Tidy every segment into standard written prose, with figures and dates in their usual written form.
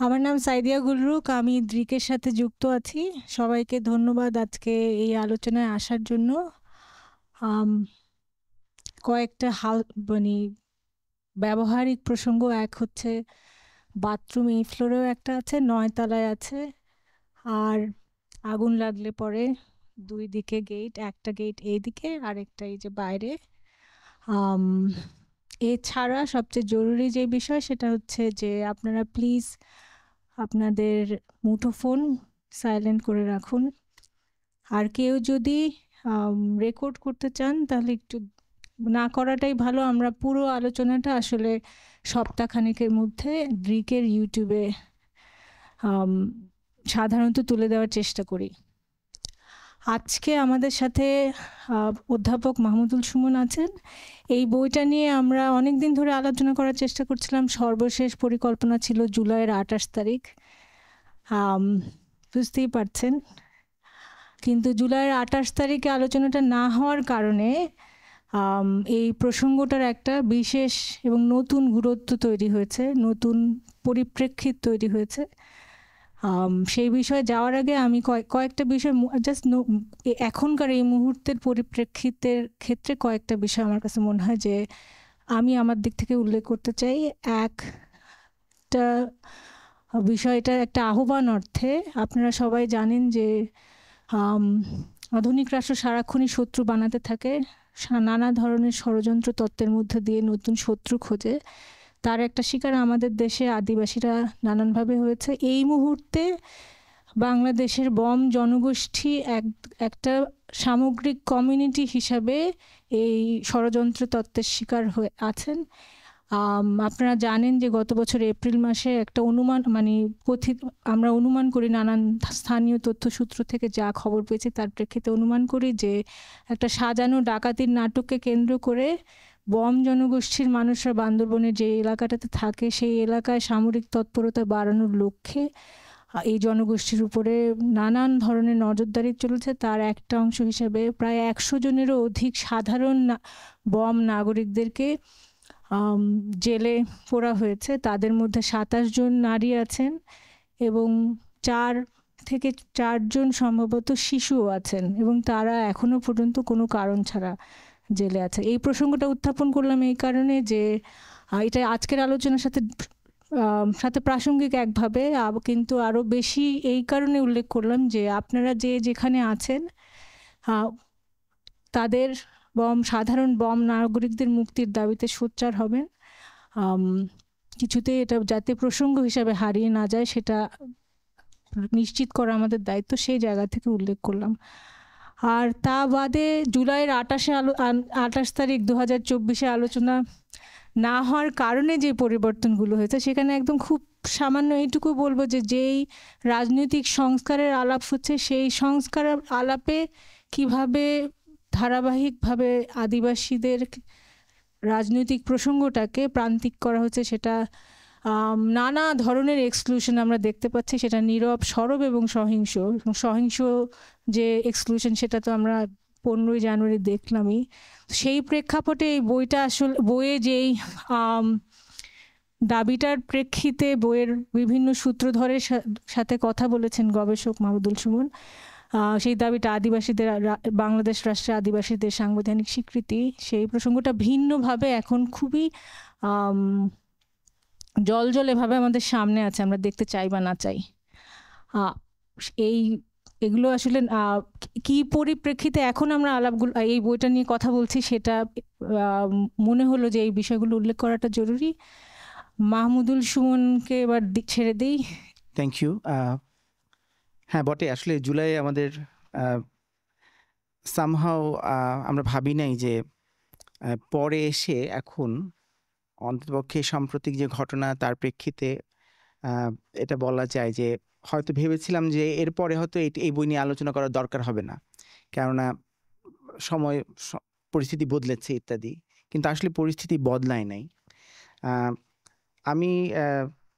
আমার নাম সাইদিয়া গুলরুক। আমি দ্রিকের সাথে যুক্ত আছি। সবাইকে ধন্যবাদ আজকে এই আলোচনায় আসার জন্য। আম, কয়েকটা মানে ব্যবহারিক প্রসঙ্গ। এক হচ্ছে বাথরুম এই ফ্লোরেও একটা আছে, 9 তলায় আছে। আর আগুন লাগলে পরে দুই দিকে গেট, একটা গেট এইদিকে আর একটা এই যে বাইরে। আম, এছাড়া সবচেয়ে জরুরি যে বিষয় সেটা হচ্ছে যে আপনারা প্লিজ আপনাদের মুঠোফোন সাইলেন্ট করে রাখুন। আর কেউ যদি রেকর্ড করতে চান তাহলে একটু না করাটাই ভালো। আমরা পুরো আলোচনাটা আসলে সপ্তাহখানেকের মধ্যে দ্রিকের ইউটিউবে সাধারণত তুলে দেওয়ার চেষ্টা করি। আজকে আমাদের সাথে অধ্যাপক মাহমুদুল সুমন আছেন। এই বইটা নিয়ে আমরা অনেক দিন ধরে আলোচনা করার চেষ্টা করছিলাম। সর্বশেষ পরিকল্পনা ছিল জুলাইয়ের 28 তারিখ, বুঝতেই পারছেন। কিন্তু জুলাইয়ের 28 তারিখে আলোচনাটা না হওয়ার কারণে এই প্রসঙ্গটার একটা বিশেষ এবং নতুন গুরুত্ব তৈরি হয়েছে, নতুন পরিপ্রেক্ষিত তৈরি হয়েছে। সেই বিষয়ে যাওয়ার আগে আমি কয়েকটা বিষয় জাস্ট এখনকার এই মুহূর্তের পরিপ্রেক্ষিতের ক্ষেত্রে কয়েকটা বিষয় আমার কাছে মনে হয় যে আমি আমার দিক থেকে উল্লেখ করতে চাই। একটা বিষয়টা একটা আহ্বান অর্থে। আপনারা সবাই জানেন যে আধুনিক রাষ্ট্র সারাক্ষণই শত্রু বানাতে থাকে, নানা ধরনের ষড়যন্ত্র তত্ত্বের মধ্যে দিয়ে নতুন শত্রু খোঁজে। তার একটা শিকার আমাদের দেশে আদিবাসীরা নানানভাবে হয়েছে। এই মুহূর্তে বাংলাদেশের বম জনগোষ্ঠী একটা সামগ্রিক কমিউনিটি হিসাবে এই ষড়যন্ত্র তত্ত্বের শিকার হয়ে আছেন। আপনারা জানেন যে গত বছর এপ্রিল মাসে একটা অনুমান, মানে আমরা অনুমান করি, নানান স্থানীয় তথ্যসূত্র থেকে যা খবর পেয়েছি তার প্রেক্ষিতে অনুমান করি যে একটা সাজানো ডাকাতির নাটককে কেন্দ্র করে বম জনগোষ্ঠীর মানুষরা বান্দরবনের যে এলাকাটাতে থাকে সেই এলাকায় সামরিক তৎপরতা বাড়ানোর লক্ষ্যে এই জনগোষ্ঠীর উপরে নানান ধরনের নজরদারি চলেছে। তার একটা অংশ হিসেবে প্রায় 100 জনেরও অধিক সাধারণ বম নাগরিকদেরকে জেলে পোড়া হয়েছে। তাদের মধ্যে 27 জন নারী আছেন এবং 4 থেকে 4 জন সম্ভবত শিশুও আছেন, এবং তারা এখনো পর্যন্ত কোনো কারণ ছাড়া জেলে আছে। এই প্রসঙ্গটা উত্থাপন করলাম এই কারণে যে এটা আজকের আলোচনার সাথে প্রাসঙ্গিক একভাবে, কিন্তু আরও বেশি এই কারণে উল্লেখ করলাম যে আপনারা যেখানে আছেন তাদের সাধারণ বম নাগরিকদের মুক্তির দাবিতে সোচ্চার হবেন। কিছুতে এটা যাতে প্রসঙ্গ হিসাবে হারিয়ে না যায় সেটা নিশ্চিত করা আমাদের দায়িত্ব, সেই জায়গা থেকে উল্লেখ করলাম। আর তা বাদে জুলাইয়ের 28 তারিখ 2024-এ আলোচনা না হওয়ার কারণে যে পরিবর্তনগুলো হয়েছে সেখানে একদম খুব সামান্য এইটুকু বলবো যে যেই রাজনৈতিক সংস্কারের আলাপ হচ্ছে সেই সংস্কার আলাপে কিভাবে ধারাবাহিকভাবে আদিবাসীদের রাজনৈতিক প্রসঙ্গটাকে প্রান্তিক করা হচ্ছে, সেটা নানা ধরনের এক্সক্লুশন আমরা দেখতে পাচ্ছি। সেটা নীরব, সরব এবং সহিংস। সহিংস যে এক্সক্লুশন সেটা তো আমরা 15ই জানুয়ারি দেখলামই। সেই প্রেক্ষাপটে এই বইটা আসলে বইয়ে যেই দাবিটার প্রেক্ষিতে বইয়ের বিভিন্ন সূত্রধরের সাথে কথা বলেছেন গবেষক মাহমুদুল সুমন, সেই দাবিটা আদিবাসীদের, বাংলাদেশ রাষ্ট্রে আদিবাসীদের সাংবিধানিক স্বীকৃতি, সেই প্রসঙ্গটা ভিন্নভাবে এখন খুবই জলজলেভাবে আমাদের সামনে আছে, আমরা দেখতে চাই বা না চাই। এগুলো আসলে কি পরিপ্রেক্ষিতে এখন আমরা আলাপগুলো এই বইটা নিয়ে কথা বলছি সেটা মনে হলো যে এই বিষয়গুলো উল্লেখ করাটা জরুরি। মাহমুদুল সুমনকে এবার ছেড়ে দিই। Thank you. হ্যাঁ বটে, আসলে জুলাই আমাদের সামহাও আমরা ভাবি নাই যে পরে এসে এখন অন্ততপক্ষে সাম্প্রতিক যে ঘটনা তার প্রেক্ষিতে এটা বলা যায় যে হয়তো ভেবেছিলাম যে এরপরে হয়তো এই বই নিয়ে আলোচনা করার দরকার হবে না, কেননা সময় পরিস্থিতি বদলেছে ইত্যাদি, কিন্তু আসলে পরিস্থিতি বদলায় নাই।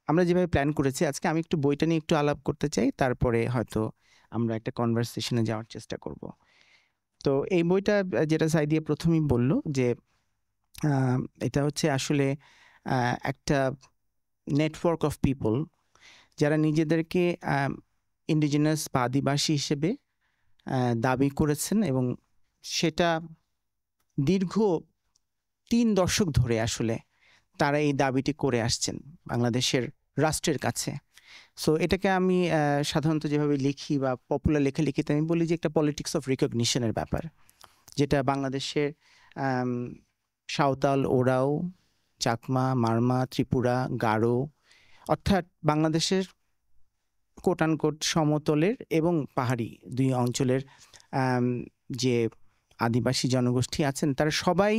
আমরা যেভাবে প্ল্যান করেছি আজকে আমি একটু বইটা নিয়ে একটু আলাপ করতে চাই, তারপরে হয়তো আমরা একটা কনভারসেশনে যাওয়ার চেষ্টা করব। তো এই বইটা যেটা সাইদিয়া প্রথমেই বলল যে এটা হচ্ছে আসলে একটা নেটওয়ার্ক অফ পিপল যারা নিজেদেরকে ইন্ডিজিনাস বা আদিবাসী হিসেবে দাবি করেছেন এবং সেটা দীর্ঘ 3 দশক ধরে আসলে তারা এই দাবিটি করে আসছেন বাংলাদেশের রাষ্ট্রের কাছে। সো এটাকে আমি সাধারণত যেভাবে লিখি বা পপুলার লেখালেখিতে আমি বলি যে একটা পলিটিক্স অফ রিকগনিশনের ব্যাপার, যেটা বাংলাদেশের সাঁওতাল, ওরাও, চাকমা, মারমা, ত্রিপুরা, গারো, অর্থাৎ বাংলাদেশের কোট আনকোট সমতলের এবং পাহাড়ি 2 অঞ্চলের যে আদিবাসী জনগোষ্ঠী আছেন তারা সবাই,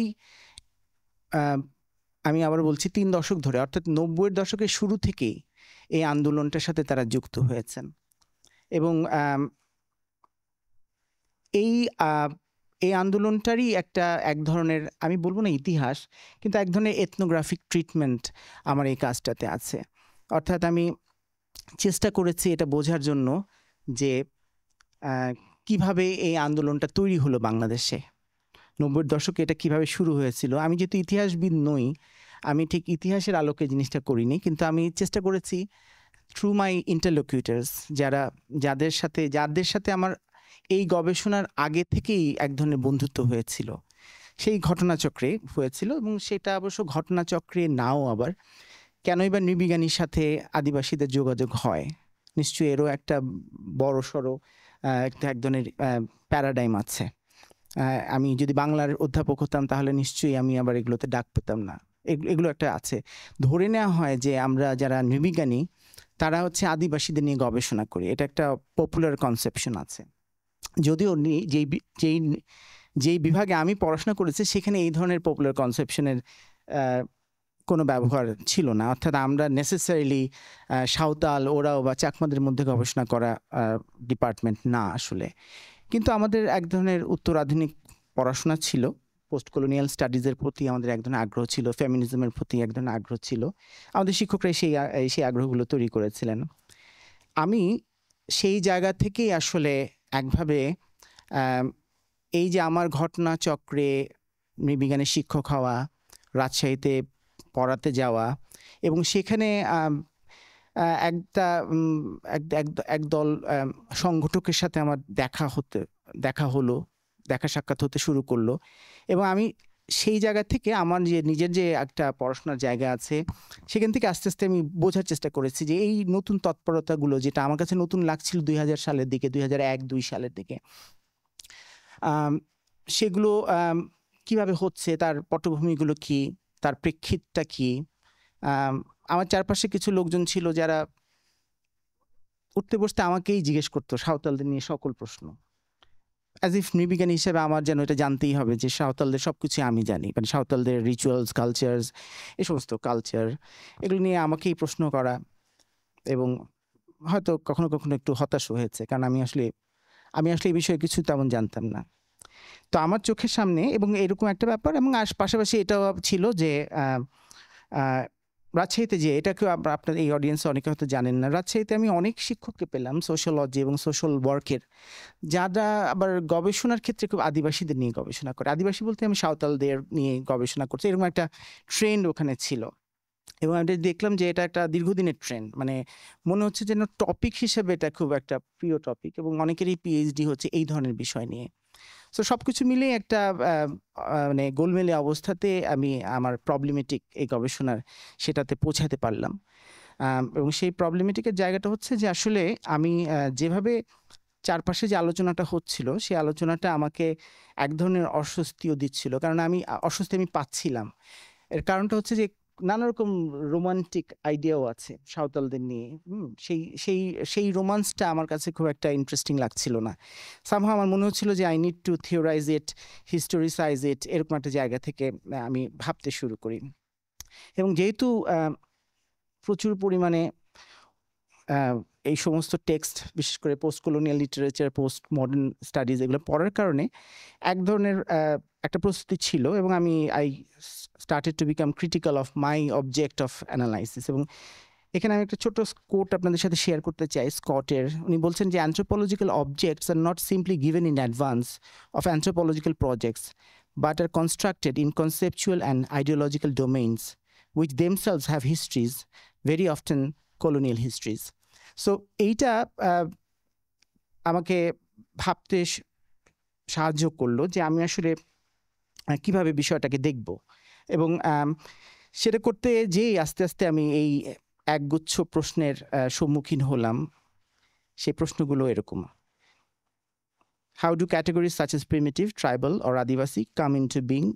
আমি আবার বলছি 3 দশক ধরে, অর্থাৎ 90-এর দশকের শুরু থেকেই এই আন্দোলনটার সাথে তারা যুক্ত হয়েছেন। এবং এই আন্দোলনটারই এক ধরনের, আমি বলবো না ইতিহাস, কিন্তু এক ধরনের এথনোগ্রাফিক ট্রিটমেন্ট আমার এই কাজটাতে আছে। অর্থাৎ আমি চেষ্টা করেছি এটা বোঝার জন্য যে কিভাবে এই আন্দোলনটা তৈরি হলো বাংলাদেশে, 90-এর দশকে এটা কিভাবে শুরু হয়েছিল। আমি যেহেতু ইতিহাসবিদ নই, আমি ঠিক ইতিহাসের আলোকে জিনিসটা করিনি, কিন্তু আমি চেষ্টা করেছি থ্রু মাই ইন্টারলোকিউটার্স, যাদের সাথে আমার এই গবেষণার আগে থেকেই এক ধরনের বন্ধুত্ব হয়েছিল, সেই ঘটনাচক্রে হয়েছিল। এবং সেটা অবশ্য ঘটনাচক্রে নাও, আবার কেনই বা নৃবিজ্ঞানীর সাথে আদিবাসীদের যোগাযোগ হয়, নিশ্চয়ই এরও একটা বড় সড়ো এক ধরনের প্যারাডাইম আছে। আমি যদি বাংলার অধ্যাপক হতাম তাহলে নিশ্চয়ই আমি আবার এগুলোতে ডাক পেতাম না। এগুলো একটা আছে। ধরে নেওয়া হয় যে আমরা যারা নৃবিজ্ঞানী তারা হচ্ছে আদিবাসীদের নিয়ে গবেষণা করি, এটা একটা পপুলার কনসেপশন আছে। যদিও যেই বিভাগে আমি পড়াশোনা করেছি সেখানে এই ধরনের পপুলার কনসেপশনের কোনো ব্যবহার ছিল না। অর্থাৎ আমরা নেসেসারিলি সাঁওতাল, ওরাও বা চাকমাদের মধ্যে গবেষণা করা ডিপার্টমেন্ট না আসলে। কিন্তু আমাদের এক ধরনের উত্তর আধুনিক পড়াশোনা ছিল, পোস্ট কলোনিয়াল স্টাডিজের প্রতি আমাদের এক ধরনের আগ্রহ ছিল, ফেমিনিজমের প্রতি এক ধরনের আগ্রহ ছিল। আমাদের শিক্ষকরা সেই আগ্রহগুলো তৈরি করেছিলেন। আমি সেই জায়গা থেকেই আসলে একভাবে এই যে আমার ঘটনাচক্রে নৃবিজ্ঞানের শিক্ষক হওয়া, রাজশাহীতে পড়াতে যাওয়া এবং সেখানে একদল সংগঠকের সাথে আমার দেখা সাক্ষাৎ হতে শুরু করলো। এবং আমি সেই জায়গা থেকে আমার যে নিজের যে একটা পড়াশোনার জায়গা আছে সেখান থেকে আস্তে আস্তে আমি বোঝার চেষ্টা করেছি যে এই নতুন তৎপরতাগুলো, যেটা আমার কাছে নতুন লাগছিল 2000 সালের দিকে, 2001-2 সালের দিকে, সেগুলো কিভাবে হচ্ছে, তার পটভূমিগুলো কি, তার প্রেক্ষিতটা কি। আমার চারপাশে কিছু লোকজন ছিল যারা উঠতে বসতে আমাকেই জিজ্ঞেস করতো সাঁওতালদের নিয়ে সকল প্রশ্ন, অ্যাজ ইফ নৃবিজ্ঞানী হিসেবে আমার যেন এটা জানতেই হবে যে সাঁওতালদের সব কিছু আমি জানি, মানে সাঁওতালদের রিচুয়ালস, কালচার্স, এই সমস্ত কালচার, এগুলো নিয়ে আমাকেই প্রশ্ন করা। এবং হয়তো কখনো কখনো একটু হতাশ হয়েছে, কারণ আমি আসলে এই বিষয়ে কিছু তেমন জানতাম না। তো আমার চোখের সামনে এবং এরকম একটা ব্যাপার, এবং পাশাপাশি এটাও ছিল যে রাজশাহীতে, যে এটাকেও আপনার এই অডিয়েন্সে অনেকে হয়তো জানেন না, রাজশাহীতে আমি অনেক শিক্ষককে পেলাম সোশ্যালজি এবং সোশ্যাল ওয়ার্কের, যারা আবার গবেষণার ক্ষেত্রে খুব আদিবাসীদের নিয়ে গবেষণা করে। আদিবাসী বলতে আমি সাঁওতালদের নিয়ে গবেষণা করছি, এরকম একটা ট্রেন্ড ওখানে ছিল। এবং আমি দেখলাম যে এটা একটা দীর্ঘদিনের ট্রেন্ড, মানে মনে হচ্ছে যেন টপিক হিসেবে এটা খুব একটা প্রিয় টপিক, এবং অনেকেরই পিএইচডি হচ্ছে এই ধরনের বিষয় নিয়ে। সো সব কিছু মিলে একটা মানে গোলমেলে অবস্থাতে আমি আমার প্রবলেমেটিক এই গবেষণার সেটাতে পৌঁছাতে পারলাম। এবং সেই প্রবলেমেটিকের জায়গাটা হচ্ছে যে আসলে আমি যেভাবে চারপাশে যে আলোচনাটা হচ্ছিল, সেই আলোচনাটা আমাকে এক ধরনের অস্বস্তিও দিচ্ছিল, কারণ আমি পাচ্ছিলাম। এর কারণটা হচ্ছে যে নানা রকম রোমান্টিক আইডিয়াও আছে সাঁওতালদের নিয়ে। সেই রোমান্সটা আমার কাছে খুব একটা ইন্টারেস্টিং লাগছিল না। সামহাও আমার মনে হচ্ছিল যে I need to theorise it, historicise it, এরকম একটা জায়গা থেকে আমি ভাবতে শুরু করি। এবং যেহেতু প্রচুর পরিমাণে এই সমস্ত টেক্সট, বিশেষ করে post colonial literature, post modern studies, এগুলো পড়ার কারণে এক ধরনের একটা প্রস্তুতি ছিল, এবং I started to become critical of my object of analysis. এবং এখানে আমি একটা ছোট কোট আপনাদের সাথে শেয়ার করতে চাই স্কটের। উনি বলছেন যে anthropological objects are not simply given in advance of anthropological projects, but are constructed in conceptual and ideological domains which themselves have histories, very often colonial histories. So এইটা আমাকে ভাবতে সাহায্য করলো যে আমি আসলে কিভাবে বিষয়টাকে দেখব, এবং সেটা করতে যেই আস্তে আস্তে আমি এই একগুচ্ছ প্রশ্নের সম্মুখীন হলাম। সেই প্রশ্নগুলো এরকম: How do categories such as primitive, tribal, or Adivasi come into being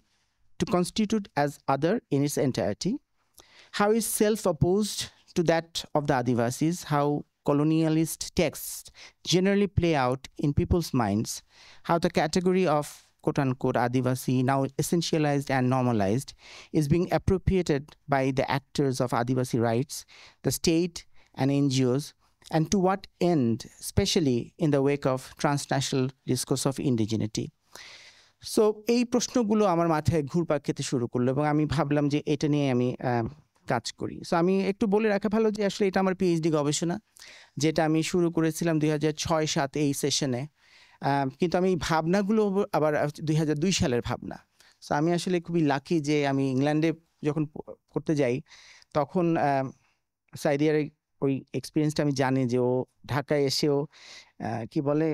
to constitute as other in its entirety? How is self opposed to that of the Adivasis? How colonialist texts generally play out in people's minds? How the category of quote-unquote Adivasi, now essentialized and normalized, is being appropriated by the actors of Adivasi rights, the state and NGOs, and to what end, especially in the wake of transnational discourse of indigeneity? So এই প্রশ্নগুলো আমার মাথায় ঘুরপাক খেতে শুরু করলো, এবং আমি ভাবলাম যে এটা নিয়ে আমি কাজ করি। সো আমি একটু বলে রাখা ভালো যে আসলে এটা আমার পিএইচডি গবেষণা, যেটা আমি শুরু করেছিলাম 2006-07 এই সেশনে, কিন্তু আমি এই ভাবনাগুলো আবার 2002 সালের ভাবনা। সো আমি আসলে খুবই লাকি যে আমি ইংল্যান্ডে যখন করতে যাই তখন সাইদিয়ার ওই এক্সপিরিয়েন্সটা আমি জানি যে ও ঢাকায় এসেও কি বলে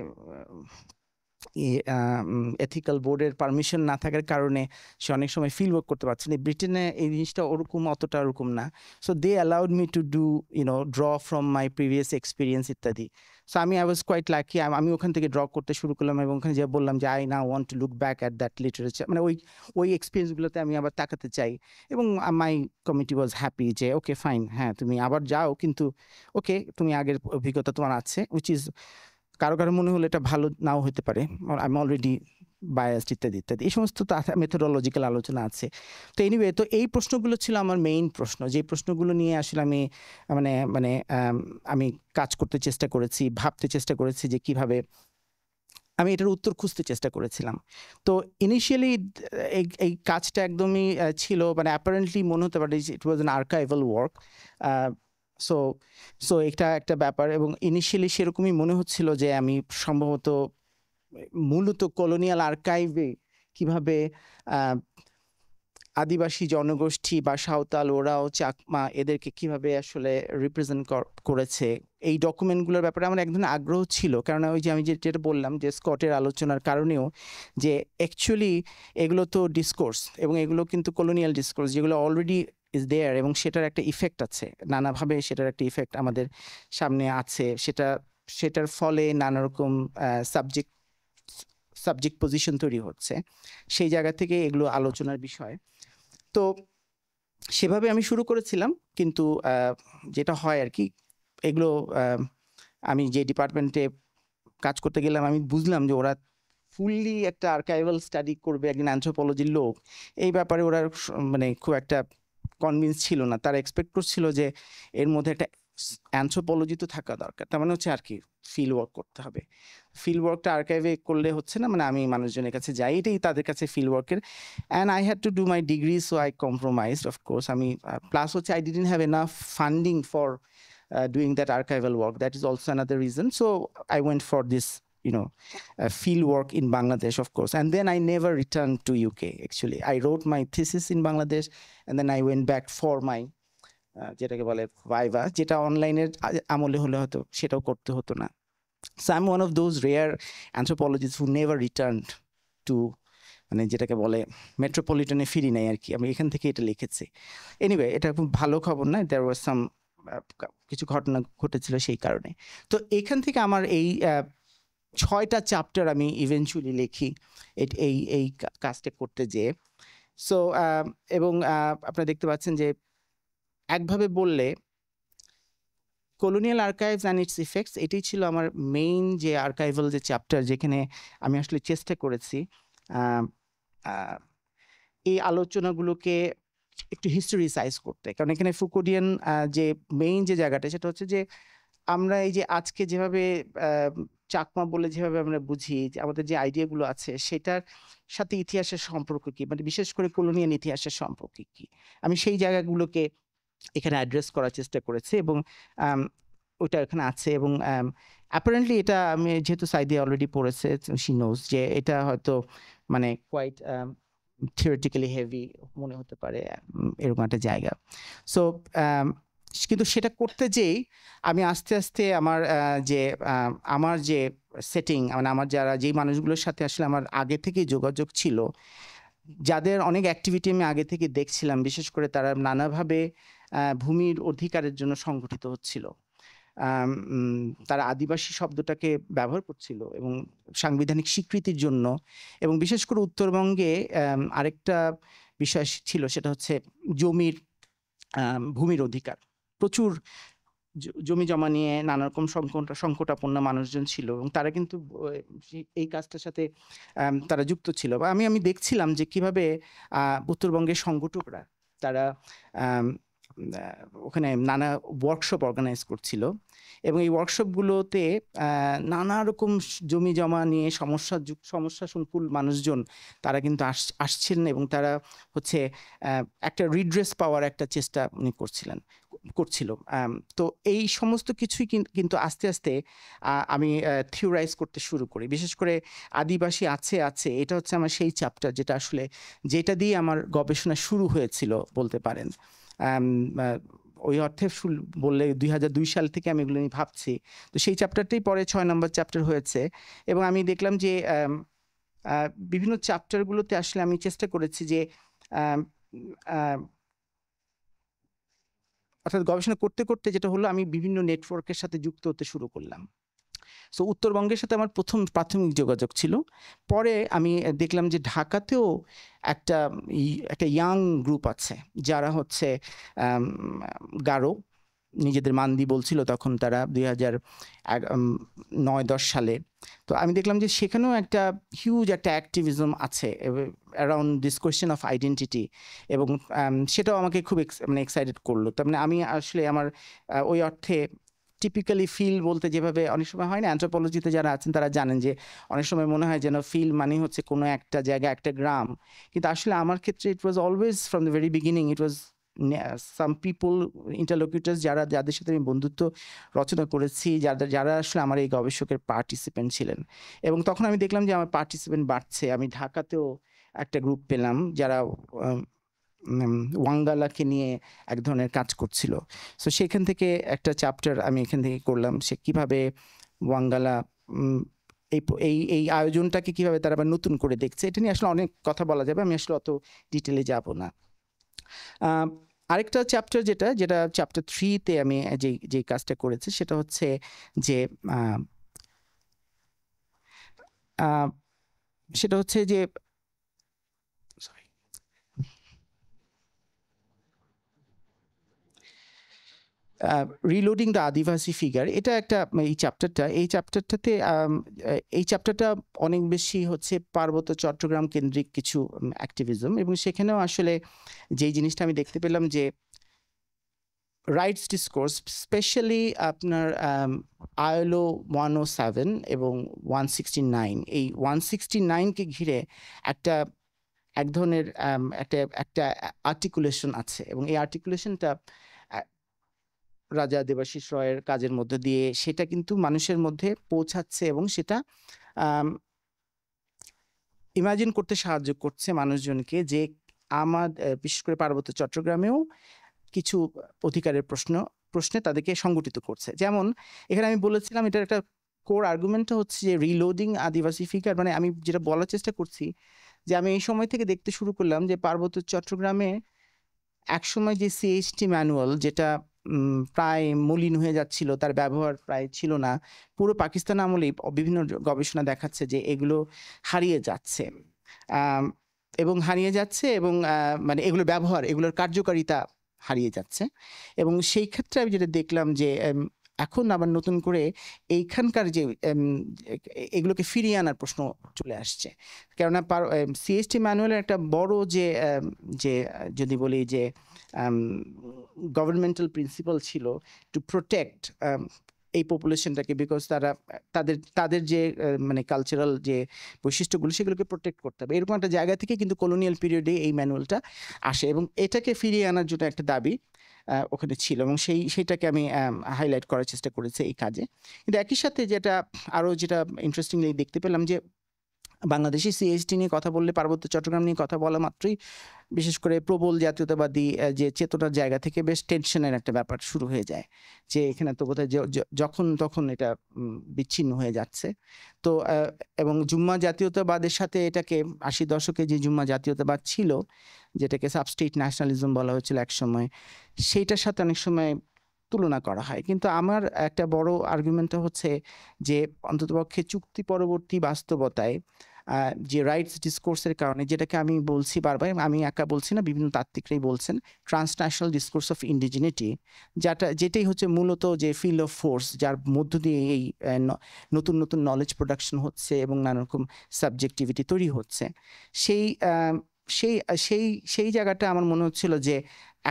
এথিক্যাল বোর্ডের পারমিশন না থাকার কারণে সে অনেক সময় ফিল্ড ওয়ার্ক করতে পারছে না। ব্রিটেনে এই জিনিসটা ওরকম অতটা ওরকম না। So they allowed me to do draw from my previous experience ইত্যাদি। So I was quite lucky. আমি ওখান থেকে ড্র করতে শুরু করলাম, এবং ওখানে যে বললাম যে I now want to look back at that literature, মানে ওই এক্সপিরিয়েন্সগুলোতে আমি আবার তাকাতে চাই। এবং মাই কমিটি ওয়াজ হ্যাপি যে ওকে ফাইন, হ্যাঁ তুমি আবার যাও, কিন্তু ওকে তুমি আগের অভিজ্ঞতা তোমার আছে, উইচ ইজ কারো কারো মনে হলে এটা ভালো নাও হতে পারে, আমি অলরেডি বায়াসড ইত্যাদি ইত্যাদি, এই সমস্ত মেথোডোলজিক্যাল আলোচনা আছে। তো এনিওয়ে, তো এই প্রশ্নগুলো ছিল আমার মেইন প্রশ্ন, যে প্রশ্নগুলো নিয়ে আসলে আমি আমি কাজ করতে চেষ্টা করেছি, ভাবতে চেষ্টা করেছি যে কিভাবে আমি এটার উত্তর খুঁজতে চেষ্টা করেছিলাম। তো ইনিশিয়ালি এই কাজটা একদমই ছিল, মানে অ্যাপারেন্টলি মনে হতে পারে it was an archival work. So এটা একটা ব্যাপার, এবং ইনিশিয়ালি সেরকমই মনে হচ্ছিল যে আমি সম্ভবত মূলত কলোনিয়াল আর্কাইভে কিভাবে আদিবাসী জনগোষ্ঠী বা সাঁওতাল, ওরাও, চাকমা, এদেরকে কিভাবে আসলে রিপ্রেজেন্ট করেছে, এই ডকুমেন্টগুলোর ব্যাপারে আমার এক ধরনের আগ্রহ ছিল। কারণ ওই যে আমি যেটা বললাম যে স্কটের আলোচনার কারণেও, যে অ্যাকচুয়ালি এগুলো তো ডিসকোর্স, এবং এগুলো কিন্তু কলোনিয়াল ডিসকোর্স যেগুলো অলরেডি ইজ দেয়ার, এবং সেটার একটা ইফেক্ট আছে, নানাভাবে সেটার একটা ইফেক্ট আমাদের সামনে আছে। সেটার ফলে নানা রকম সাবজেক্ট পজিশন তৈরি হচ্ছে, সেই জায়গা থেকে এগুলো আলোচনার বিষয়। তো সেভাবে আমি শুরু করেছিলাম, কিন্তু যেটা হয় আর কি, এগুলো আমি যে ডিপার্টমেন্টে কাজ করতে গেলাম আমি বুঝলাম যে ওরা ফুললি একটা আর্কাইভাল স্টাডি করবে, একজন অ্যানথ্রোপোলজির লোক, এই ব্যাপারে ওরা মানে খুব একটা কনভিন্স ছিল না। তারা এক্সপেক্ট করছিল যে এর মধ্যে একটা অ্যানথ্রোপোলজি তো থাকা দরকার, তার মানে হচ্ছে আর কি ফিল্ড ওয়ার্ক করতে হবে। ফিল্ড ওয়ার্কটা আর্কাইভে করলে হচ্ছে না, মানে আমি মানুষজনের কাছে যাই, এটাই তাদের কাছে ফিল্ড ওয়ার্কের। And I had to do my degree, so I compromised of course. আমি প্লাস হচ্ছে I didn't have enough funding for doing that archival work. That is also another reason. So I went for this field work in Bangladesh, of course, and then I never returned to UK. Actually, I wrote my thesis in Bangladesh, and then I went back for my যেটাকে বলে viva, যেটা অনলাইনের আমলে হলে হয়তো সেটাও করতে হতো না। So I'm one of those rare anthropologists who never returned to, মানে যেটাকে বলে মেট্রোপলিটনে ফিরি নাই আর কি, আমি এখান থেকে এটা লিখেছি। এনিওয়ে, এটা খুব ভালো খবর নয়, দেয়ার ওয়াজ সাম কিছু ঘটনা ঘটেছিল সেই কারণে। তো এখান থেকে আমার এই 6টা চ্যাপ্টার আমি ইভেনচুয়ালি লিখি এই কাজটা করতে যেয়ে। সো এবং আপনারা দেখতে পাচ্ছেন যে একভাবে বললে colonial archives and it's effects, এটাই ছিল আমার মেইন যে আর্কাইভাল যে চ্যাপ্টার, যেখানে আমি আসলে চেষ্টা করেছি এই আলোচনাগুলোকে একটু হিস্টোরিসাইজ করতে। কারণ এখানে ফুকোডিয়ান যে মেইন যে জায়গাটা, সেটা হচ্ছে যে আমরা এই যে আজকে যেভাবে চাকমা বলে যেভাবে আমরা বুঝি, যে আমাদের যে আইডিয়াগুলো আছে সেটার সাথে ইতিহাসের সম্পর্ক কি, মানে বিশেষ করে কলোনিয়াল ইতিহাসের সম্পর্ক কি, আমি সেই জায়গাগুলোকে এখানে অ্যাড্রেস করার চেষ্টা করেছি, এবং ওইটা এখানে আছে। এবং অ্যাপারেন্টলি এটা আমি যেহেতু সাইদিয়া অলরেডি পড়েছে, শি নোজ যে এটা হয়তো মানে কোয়াইট থিওরিটিক্যালি হেভি মনে হতে পারে, এরকম একটা জায়গা। সো কিন্তু সেটা করতে যেই আমি আস্তে আস্তে আমার যে সেটিং, মানে আমার যারা যেই মানুষগুলোর সাথে আসলে আমার আগে থেকেই যোগাযোগ ছিল, যাদের অনেক অ্যাক্টিভিটি আমি আগে থেকে দেখছিলাম, বিশেষ করে তারা নানাভাবে ভূমির অধিকারের জন্য সংগঠিত হচ্ছিল। তারা আদিবাসী শব্দটাকে ব্যবহার করছিল এবং সাংবিধানিক স্বীকৃতির জন্য, এবং বিশেষ করে উত্তরবঙ্গে আরেকটা বিষয় ছিল, সেটা হচ্ছে ভূমির অধিকার। প্রচুর জমি জমা নিয়ে নানা রকম সংকটাপন্ন মানুষজন ছিল, এবং তারা কিন্তু এই কাজটার সাথে তারা যুক্ত ছিল। বা আমি দেখছিলাম যে কিভাবে উত্তরবঙ্গের সংগঠকরা তারা ওখানে নানা ওয়ার্কশপ অর্গানাইজ করছিল, এবং এই ওয়ার্কশপগুলোতে নানা রকম জমি জমা নিয়ে সমস্যা সংকুল মানুষজন তারা কিন্তু আসছিলেন, এবং তারা হচ্ছে একটা রিড্রেস পাওয়ার একটা চেষ্টা উনি করছিল। তো এই সমস্ত কিছুই কিন্তু আস্তে আস্তে আমি থিওরাইজ করতে শুরু করি। বিশেষ করে আদিবাসী আছে এটা হচ্ছে আমার সেই চ্যাপ্টার যেটা দিয়ে আমার গবেষণা শুরু হয়েছিল বলতে পারেন। ওই অর্থে বললে 2002 সাল থেকে আমি এগুলো নিয়ে ভাবছি। তো সেই চ্যাপ্টারটাই পরে 6 নম্বর চ্যাপ্টার হয়েছে, এবং আমি দেখলাম যে বিভিন্ন চ্যাপ্টারগুলোতে আসলে আমি চেষ্টা করেছি যে অর্থাৎ গবেষণা করতে করতে যেটা হলো, আমি বিভিন্ন নেটওয়ার্কের সাথে যুক্ত হতে শুরু করলাম। সো উত্তরবঙ্গের সাথে আমার প্রাথমিক যোগাযোগ ছিল। পরে আমি দেখলাম যে ঢাকাতেও একটা ইয়াং গ্রুপ আছে, যারা হচ্ছে গারো, নিজেদের মান্দি বলছিল তখন তারা 2009-10 সালে। তো আমি দেখলাম যে সেখানেও একটা হিউজ একটা অ্যাক্টিভিজম আছে around this question of identity, এবং সেটাও আমাকে খুব এক্সাইটেড করলো। তার মানে আমি আসলে আমার ওই অর্থে টিপিক্যালি ফিল বলতে যেভাবে অনেক সময় হয় না, অ্যানথ্রোপোলজিতে যারা আছেন তারা জানেন যে অনেক সময় মনে হয় যেন ফিল মানে হচ্ছে কোনো একটা জায়গা, একটা গ্রাম, কিন্তু আসলে আমার ক্ষেত্রে it was always from the very beginning it was some people, interlocutors, যাদের সাথে আমি বন্ধুত্ব রচনা করেছি, যারা আসলে আমার এই গবেষকের পার্টিসিপেন্ট ছিলেন। এবং তখন আমি দেখলাম যে আমার পার্টিসিপেন্ট বাড়ছে। আমি ঢাকাতেও একটা গ্রুপ পেলাম যারা ওয়াঙ্গালাকে নিয়ে এক ধরনের কাজ করছিল। সো সেখান থেকে একটা চ্যাপ্টার আমি এখান থেকে করলাম, সে কিভাবে ওয়াঙ্গালা এই আয়োজনটাকে কিভাবে তারা আবার নতুন করে দেখছে। এটা নিয়ে আসলে অনেক কথা বলা যাবে, আমি আসলে অত ডিটেলে যাব না। আরেকটা চ্যাপ্টার যেটা চ্যাপ্টার 3-তে আমি যে কাজটা করেছি, সেটা হচ্ছে যে রিলোডিং দ্য আদিবাসী ফিগার। এটা একটা এই চ্যাপ্টারটা অনেক বেশি হচ্ছে পার্বত্য চট্টগ্রাম কেন্দ্রিক কিছু অ্যাক্টিভিজম, এবং সেখানেও আসলে যেই জিনিসটা আমি দেখতে পেলাম যে রাইটস ডিসকোর্স, স্পেশালি আপনার ILO 107 এবং 169, এই 169-কে ঘিরে এক ধরনের একটা আর্টিকুলেশন আছে, এবং এই আর্টিকুলেশনটা রাজা দেবাশিস রয়ের কাজের মধ্যে দিয়ে সেটা কিন্তু মানুষের মধ্যে পৌঁছাচ্ছে, এবং সেটা ইমাজিন করতে সাহায্য করছে মানুষজনকে যে বিশেষ করে পার্বত্য চট্টগ্রামেও কিছু অধিকারের প্রশ্নে তাদেরকে সংগঠিত করছে। যেমন এখানে আমি বলেছিলাম, এটার একটা কোর আর্গুমেন্টটা হচ্ছে যে রিলোডিং আদিবাসী ফিগার, মানে আমি যেটা বলার চেষ্টা করছি যে আমি এই সময় থেকে দেখতে শুরু করলাম যে পার্বত্য চট্টগ্রামে একসময় যে CHT ম্যানুয়াল, যেটা প্রায় মলিন হয়ে যাচ্ছিল, তার ব্যবহার প্রায় ছিল না, পুরো পাকিস্তান আমলেই বিভিন্ন গবেষণা দেখাচ্ছে যে এগুলো হারিয়ে যাচ্ছে, এবং মানে এগুলোর ব্যবহার, এগুলোর কার্যকারিতা হারিয়ে যাচ্ছে। এবং সেই ক্ষেত্রে আমি যেটা দেখলাম যে এখন আবার নতুন করে এইখানকার যে এগুলোকে ফিরিয়ে আনার প্রশ্ন চলে আসছে, কেননা CHT ম্যানুয়ালের একটা বড় যে যদি বলি যে গভর্নমেন্টাল প্রিন্সিপাল ছিল টু প্রোটেক্ট এই পপুলেশনটাকে, বিকজ তাদের যে মানে কালচারাল যে বৈশিষ্ট্যগুলো সেগুলোকে প্রোটেক্ট করতে হবে, এরকম একটা জায়গা থেকে কিন্তু কলোনিয়াল পিরিয়ডে এই ম্যানুয়ালটা আসে, এবং এটাকে ফিরিয়ে আনার জন্য একটা দাবি ওখানে ছিল, এবং সেইটাকে আমি হাইলাইট করার চেষ্টা করেছি এই কাজে। কিন্তু একই সাথে যেটা ইন্টারেস্টিংলি দেখতে পেলাম যে বাংলাদেশি সিএসটি নিয়ে কথা বললে, পার্বত্য চট্টগ্রাম নিয়ে কথা বলা মাত্রই বিশেষ করে প্রবল জাতীয়তাবাদী যে চেতনার জায়গা থেকে বেশ টেনশনের একটা ব্যাপার শুরু হয়ে যায়, যে এখানে তো বোধহয় যখন তখন এটা বিচ্ছিন্ন হয়ে যাচ্ছে। তো এবং জুম্মা জাতীয়তাবাদের সাথে এটাকে 80 দশকে যে জুম্মা জাতীয়তাবাদ ছিল, যেটাকে সাবস্টেট ন্যাশনালিজম বলা হয়েছিল এক সময়, সেইটার সাথে অনেক সময় তুলনা করা হয়। কিন্তু আমার একটা বড় আর্গুমেন্ট হচ্ছে যে অন্ততপক্ষে চুক্তি পরবর্তী বাস্তবতায় যে রাইটস ডিসকোর্সের কারণে, যেটাকে আমি বলছি বারবার, আমি একা বলছি না, বিভিন্ন তাত্ত্বিকরাই বলছেন, ট্রান্সন্যাশনাল ডিসকোর্স অফ ইন্ডিজিনিটি, যেটাই হচ্ছে মূলত যে ফিল্ড অফ ফোর্স, যার মধ্য দিয়ে এই নতুন নতুন নলেজ প্রোডাকশন হচ্ছে এবং নানা রকম সাবজেক্টিভিটি তৈরি হচ্ছে, সেই সেই সেই সেই জায়গাটা আমার মনে হচ্ছিল যে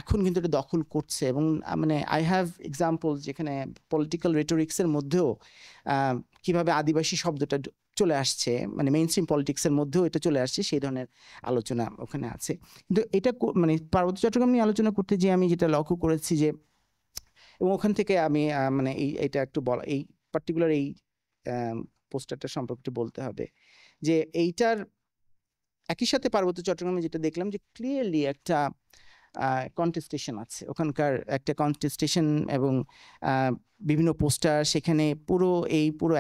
এখন কিন্তু এটা দখল করছে। এবং মানে আই হ্যাভ এক্সাম্পল যেখানে পলিটিক্যাল রেটোরিক্সের মধ্যেও কিভাবে আদিবাসী শব্দটা চলে আসছে, মানে মেইন স্ট্রিম পলিটিক্সের মধ্যেও এটা চলে আসছে, সেই ধরনের আলোচনা ওখানে আছে। কিন্তু এটা মানে পার্বত্য চট্টগ্রাম নিয়ে আলোচনা করতে যে আমি যেটা লক্ষ্য করেছি যে, এবং ওখান থেকে আমি মানে এইটা একটু বলা, এই পার্টিকুলার এই পোস্টারটা সম্পর্কে বলতে হবে যে এইটার একই সাথে পার্বত্য চট্টগ্রামে যেটা দেখলাম যে ক্লিয়ারলি একটা কন্টেস্টেশন আছে, ওখানকার একটা কন্টেস্টেশন এবং বিভিন্ন পোস্টার, সেখানে পুরো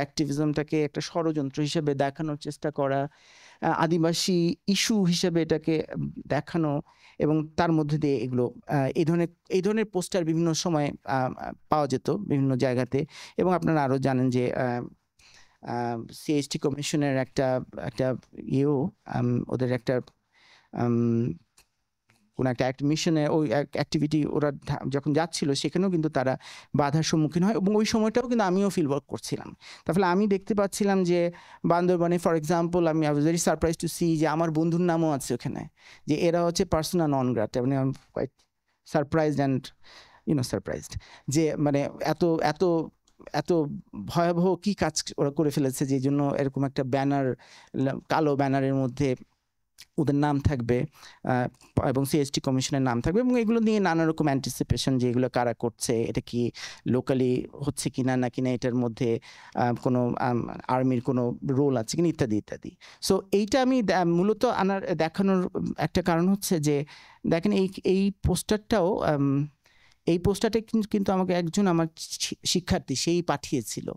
অ্যাক্টিভিজমটাকে একটা ষড়যন্ত্র হিসেবে দেখানোর চেষ্টা করা, আদিবাসী ইস্যু হিসেবে এটাকে দেখানো, এবং তার মধ্যে দিয়ে এগুলো এই ধরনের পোস্টার বিভিন্ন সময় পাওয়া যেত বিভিন্ন জায়গাতে। এবং আপনারা আরও জানেন যে সিএসটি কমিশনের একটা ওদের একটা কোনো একটা মিশনে ওই অ্যাক্টিভিটি ওরা যখন যাচ্ছিল, সেখানেও কিন্তু তারা বাধার সম্মুখীন হয়, এবং ওই সময়টাও কিন্তু আমিও ফিল ওয়ার্ক করছিলাম। তাহলে আমি দেখতে পাচ্ছিলাম যে বান্দরবানে ফর এক্সাম্পল, আমি I was very surprise to see যে আমার বন্ধুর নামও আছে ওখানে, যে এরা হচ্ছে পার্সোনা নন গ্রাটা। মানে I am quite surprised and surprised যে মানে এত এত এত ভয়াবহ কি কাজ ওরা করে ফেলেছে, যে জন্য এরকম একটা ব্যানার, কালো ব্যানারের মধ্যে ওদের নাম থাকবে এবং সিএসটি কমিশনের নাম থাকবে, এবং এগুলো নিয়ে নানা রকম অ্যান্টিসিপেশন যে এগুলো কারা করছে, এটা কি লোকালি হচ্ছে কিনা, নাকি না এটার মধ্যে কোনো আর্মির কোনো রোল আছে কিনা, ইত্যাদি ইত্যাদি। সো এইটা আমি মূলত দেখানোর একটা কারণ হচ্ছে যে দেখেন এই পোস্টারটাও, এই পোস্টারটা কিন্তু আমাকে একজন আমার শিক্ষার্থী সেই পাঠিয়েছিল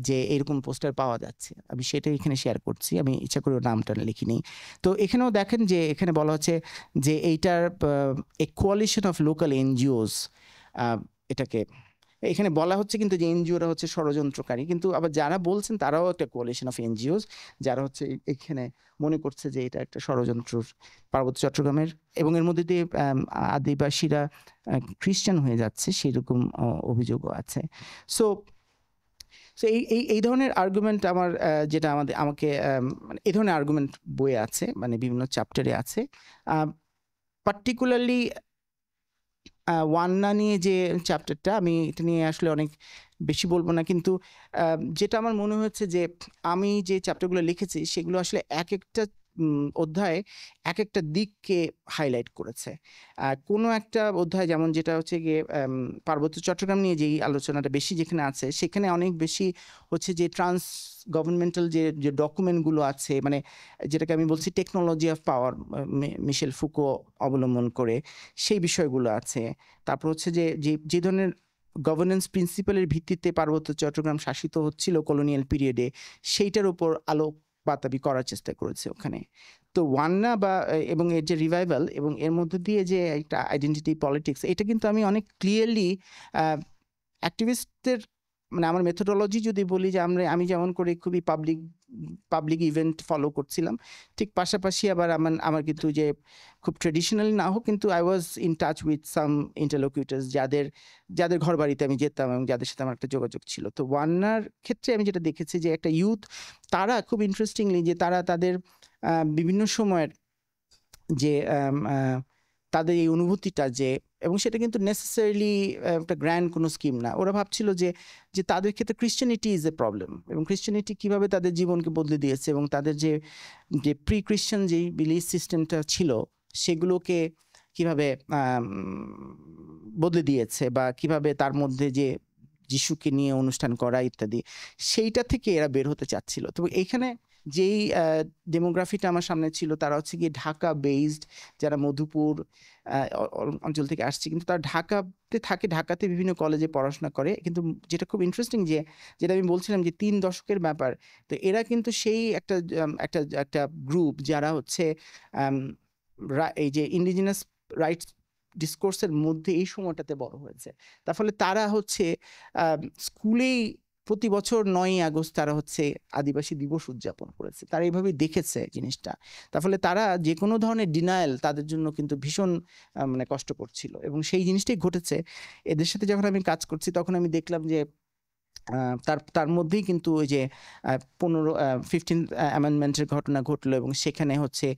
যে এরকম পোস্টার পাওয়া যাচ্ছে, আমি সেটা এখানে শেয়ার করছি, আমি ইচ্ছা করে নামটা লিখিনি। তো এখানেও দেখেন যে এখানে বলা হচ্ছে যে এইটার এ কোয়ালিশন অফ লোকাল এনজিওস, এটাকে এখানে বলা হচ্ছে কিন্তু যে এনজিওরা হচ্ছে ষড়যন্ত্রকারী, কিন্তু আবার যারা বলছেন তারাও একটা কোয়ালিশন অফ এনজিওস, যারা হচ্ছে এখানে মনে করছে যে এটা একটা ষড়যন্ত্র পার্বত্য চট্টগ্রামের, এবং এর মধ্যে দিয়ে আদিবাসীরা খ্রিস্টান হয়ে যাচ্ছে, সেরকম অভিযোগও আছে। সো এই ধরনের আর্গুমেন্ট আমার যেটা আমাকে মানে এই ধরনের আর্গুমেন্ট বইয়ে আছে, মানে বিভিন্ন চ্যাপ্টারে আছে। পার্টিকুলারলি ওয়ান্না নিয়ে যে চ্যাপ্টারটা, আমি এটা নিয়ে আসলে অনেক বেশি বলবো না, কিন্তু যেটা আমার মনে হচ্ছে যে আমি যে চ্যাপ্টারগুলো লিখেছি সেগুলো আসলে এক একটা অধ্যায়ে এক একটা দিককে হাইলাইট করেছে। কোনো একটা অধ্যায় যেমন যেটা হচ্ছে গিয়ে পার্বত্য চট্টগ্রাম নিয়ে যেই আলোচনাটা বেশি যেখানে আছে, সেখানে অনেক বেশি হচ্ছে যে ট্রান্স গভর্নমেন্টাল যে ডকুমেন্টগুলো আছে, মানে যেটাকে আমি বলছি technology of power, Michel Foucault অবলম্বন করে সেই বিষয়গুলো আছে। তারপর হচ্ছে যে ধরনের গভর্নেন্স প্রিন্সিপালের ভিত্তিতে পার্বত্য চট্টগ্রাম শাসিত হচ্ছিল কলোনিয়াল পিরিয়ডে, সেইটার উপর আলোক বাতাবি করার চেষ্টা করেছে ওখানে। তো ওয়ান্না এবং এর যে রিভাইভাল এবং এর মধ্যে দিয়ে যে একটা আইডেন্টিটি পলিটিক্স, এটা কিন্তু আমি অনেক ক্লিয়ারলি অ্যাক্টিভিস্টদের, মানে আমার মেথোডোলজি যদি বলি যে আমি যেমন করে খুবই পাবলিক ইভেন্ট ফলো করছিলাম, ঠিক পাশাপাশি আবার আমার কিন্তু যে খুব ট্রেডিশনালি না হোক, কিন্তু I was in touch with some interlocutors, যাদের ঘর বাড়িতে আমি যেতাম এবং যাদের সাথে আমার একটা যোগাযোগ ছিল। তো ওয়ান্নার ক্ষেত্রে আমি যেটা দেখেছি যে একটা ইউথ, তারা খুব ইন্টারেস্টিংলি যে তাদের বিভিন্ন সময়ের যে তাদের এই অনুভূতিটা, যে এবং সেটা কিন্তু নেসেসারিলি একটা গ্র্যান্ড কোনো স্কিম না, ওরা ভাবছিল যে তাদের ক্ষেত্রে ক্রিশ্চিয়ানিটি ইজ এ প্রবলেম, এবং ক্রিশ্চিয়ানিটি কীভাবে তাদের জীবনকে বদলে দিয়েছে, এবং তাদের যে প্রি ক্রিশ্চিয়ান যেই বিলিফ সিস্টেমটা ছিল সেগুলোকে কিভাবে বদলে দিয়েছে, বা কিভাবে তার মধ্যে যে যিশুকে নিয়ে অনুষ্ঠান করা ইত্যাদি, সেইটা থেকে এরা বের হতে চাচ্ছিল। তো এইখানে যেই ডেমোগ্রাফিটা আমার সামনে ছিল তারা হচ্ছে গিয়ে ঢাকা বেসড, যারা মধুপুর অঞ্চল থেকে আসছে, কিন্তু তারা ঢাকাতে থাকে, ঢাকাতে বিভিন্ন কলেজে পড়াশোনা করে। কিন্তু যেটা খুব ইন্টারেস্টিং যেটা আমি বলছিলাম যে 3 দশকের ব্যাপার, তো এরা কিন্তু সেই একটা একটা গ্রুপ যারা হচ্ছে এই যে ইন্ডিজিনাস রাইটস ডিসকোর্সের মধ্যে এই সময়টাতে বড় হয়েছে। তার ফলে তারা হচ্ছে স্কুলেই প্রতি বছর 9ই আগস্ট তারা হচ্ছে আদিবাসী দিবস উদযাপন করেছে, তারা এইভাবেই দেখেছে জিনিসটা। তার ফলে তারা যে কোনো ধরনের ডিনায়াল তাদের জন্য কিন্তু ভীষণ মানে কষ্টকর ছিল, এবং সেই জিনিসটাই ঘটেছে এদের সাথে। যখন আমি কাজ করছি তখন আমি দেখলাম যে তার মধ্যেই কিন্তু ওই যে 15th অ্যামেন্ডমেন্টের ঘটনা ঘটলো, এবং সেখানে হচ্ছে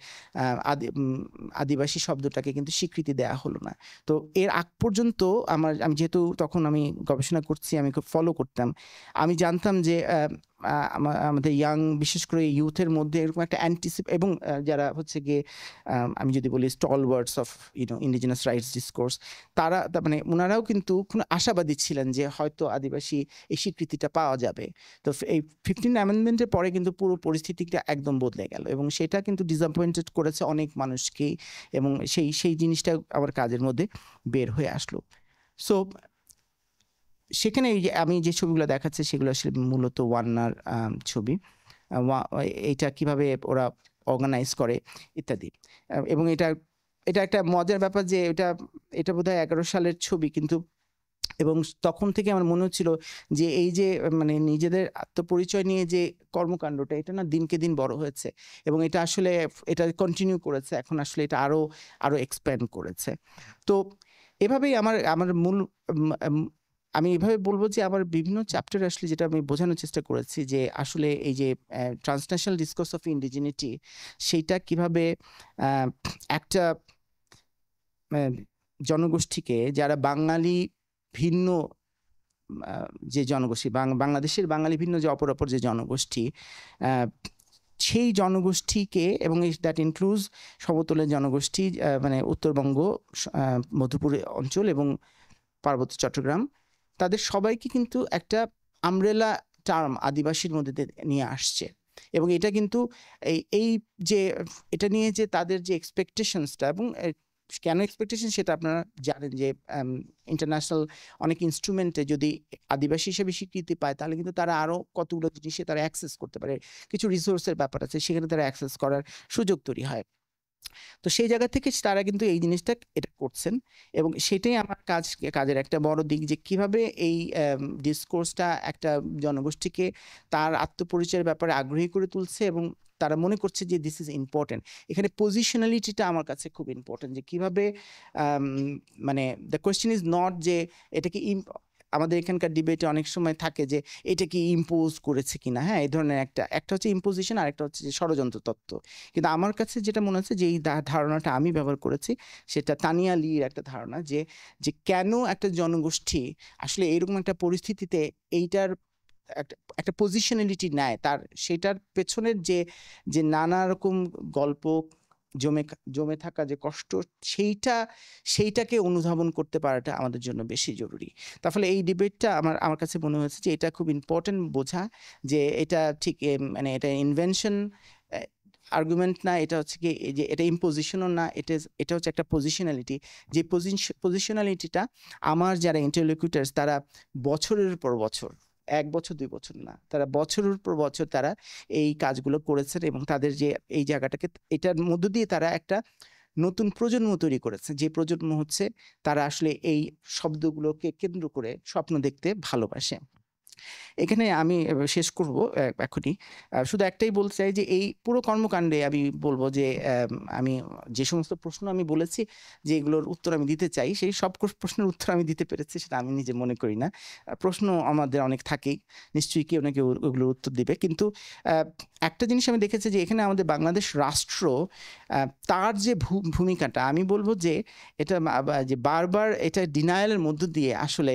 আদিবাসী শব্দটাকে কিন্তু স্বীকৃতি দেওয়া হলো না। তো এর আগ পর্যন্ত আমি যেহেতু তখন আমি গবেষণা করছি, আমি খুব ফলো করতাম, আমি জানতাম যে আমাদের ইয়াং, বিশেষ করে ইউথের মধ্যে এরকম একটা এবং যারা হচ্ছে গিয়ে আমি যদি বলি স্টলওয়ার্ডস অফ ইন্ডিজিনাস রাইটস ডিসকোর্স, তারা মানে ওনারাও কিন্তু কোনো আশাবাদী ছিলেন যে হয়তো আদিবাসী এই স্বীকৃতিটা পাওয়া যাবে। তো এই 15th অ্যামেন্ডমেন্টের পরে কিন্তু পুরো পরিস্থিতিটা একদম বদলে গেল, এবং সেটা কিন্তু ডিসঅ্যাপয়েন্টেড করেছে অনেক মানুষকেই, এবং সেই জিনিসটা আমার কাজের মধ্যে বের হয়ে আসলো। সো সেখানে আমি যে ছবিগুলো দেখাচ্ছি সেগুলো আসলে মূলত ওয়ান্নার ছবি, এইটা কিভাবে ওরা অর্গানাইজ করে ইত্যাদি। এবং এটা একটা মজার ব্যাপার যে এটা বোধহয় 11 সালের ছবি, কিন্তু এবং তখন থেকে আমার মনে হচ্ছিল যে এই যে মানে নিজেদের আত্মপরিচয় নিয়ে যে কর্মকাণ্ডটা, এটা না দিনকে দিন বড় হয়েছে, এবং এটা আসলে এটা কন্টিনিউ করেছে, এখন আসলে এটা আরো এক্সপ্যান্ড করেছে। তো এভাবেই আমার মূল আমি এভাবে বলবো যে আমার বিভিন্ন চ্যাপ্টার আসলে যেটা আমি বোঝানোর চেষ্টা করেছি যে আসলে এই যে ট্রান্সন্যাশনাল ডিসকোর্স অফ ইন্ডিজিনিটি, সেইটা কিভাবে একটা জনগোষ্ঠীকে, যারা বাঙালি ভিন্ন যে জনগোষ্ঠী, বাংলাদেশের বাঙালি ভিন্ন যে অপর যে জনগোষ্ঠী, সেই জনগোষ্ঠীকে, এবং দ্যাট ইনক্লুডস সমতলের জনগোষ্ঠী, মানে উত্তরবঙ্গ, মধুপুর অঞ্চল এবং পার্বত্য চট্টগ্রাম, তাদের সবাইকে কিন্তু একটা আমব্রেলা টার্ম আদিবাসীর মধ্যে নিয়ে আসছে। এবং এটা কিন্তু এই যে এটা নিয়ে যে তাদের যে এক্সপেকটেশনসটা, এবং কেন এক্সপেকটেশন সেটা আপনারা জানেন যে ইন্টারন্যাশনাল অনেক ইনস্ট্রুমেন্টে যদি আদিবাসী হিসেবে স্বীকৃতি পায়, তাহলে কিন্তু তারা আরও কতগুলো জিনিসে তারা অ্যাক্সেস করতে পারে, কিছু রিসোর্সের ব্যাপার আছে, সেখানে তারা অ্যাক্সেস করার সুযোগ তৈরি হয়। তো সেই জায়গা থেকে তারা কিন্তু এই জিনিসটা এটা করছেন, এবং সেটাই আমার কাজের একটা বড় দিক, যে কিভাবে এই ডিসকোর্সটা একটা জনগোষ্ঠীকে তার আত্মপরিচয়ের ব্যাপারে আগ্রহী করে তুলছে, এবং তারা মনে করছে যে দিস ইজ ইম্পর্টেন্ট। এখানে পজিশনালিটিটা আমার কাছে খুব ইম্পর্টেন্ট, যে কিভাবে মানে দ্য কোয়েশ্চেন ইজ নট যে এটা কি আমাদের এখানকার ডিবেটে অনেক সময় থাকে যে এটা কি ইম্পোজ করেছে কিনা, হ্যাঁ, এই ধরনের একটা হচ্ছে ইম্পোজিশন, আর একটা হচ্ছে যে ষড়যন্ত্র তত্ত্ব। কিন্তু আমার কাছে যেটা মনে হচ্ছে যে এই ধারণাটা আমি ব্যবহার করেছি, সেটা তানিয়া লির একটা ধারণা, যে কেন একটা জনগোষ্ঠী আসলে এরকম একটা পরিস্থিতিতে এইটার একটা পজিশনালিটি নেয়, সেটার পেছনের যে নানা রকম গল্প, জমে থাকা যে কষ্ট, সেইটাকে অনুধাবন করতে পারাটা আমাদের জন্য বেশি জরুরি। তার ফলে এই ডিবেটটা আমার কাছে মনে হয়েছে যে এটা খুব ইম্পর্টেন্ট বোঝা, যে এটা ঠিক মানে এটা ইনভেনশন আর্গুমেন্ট না, এটা হচ্ছে কি যে এটা ইম্পোজিশনও না, এটা হচ্ছে একটা পজিশনালিটি। যে পজিশনালিটিটা আমার যারা ইন্টারলোকিউটার্স, তারা বছরের পর বছর, 1 বছর 2 বছর না, তারা বছরের পর বছর তারা এই কাজগুলো করেছেন, এবং তাদের যে এই জায়গাটাকে, এটার মধ্য দিয়ে তারা একটা নতুন প্রজন্ম তৈরি করেছে, যে প্রজন্ম হচ্ছে তারা আসলে এই শব্দগুলোকে কেন্দ্র করে স্বপ্ন দেখতে ভালোবাসে। এখানে আমি শেষ করব এখনই, শুধু একটাই বলতে চাই যে এই পুরো কর্মকাণ্ডে আমি বলবো যে আমি যে সমস্ত প্রশ্ন আমি বলেছি যে এগুলোর উত্তর আমি দিতে চাই, সেই সব প্রশ্নের উত্তর আমি দিতে পেরেছি সেটা আমি নিজে মনে করি না। প্রশ্ন আমাদের অনেক থাকেই, নিশ্চয়ই কেউ না কেউ ওগুলোর উত্তর দিবে। কিন্তু একটা জিনিস আমি দেখেছি যে এখানে আমাদের বাংলাদেশ রাষ্ট্র, তার যে ভূমিকাটা, আমি বলবো যে এটা যে বারবার এটা ডিনায়ালের মধ্য দিয়ে আসলে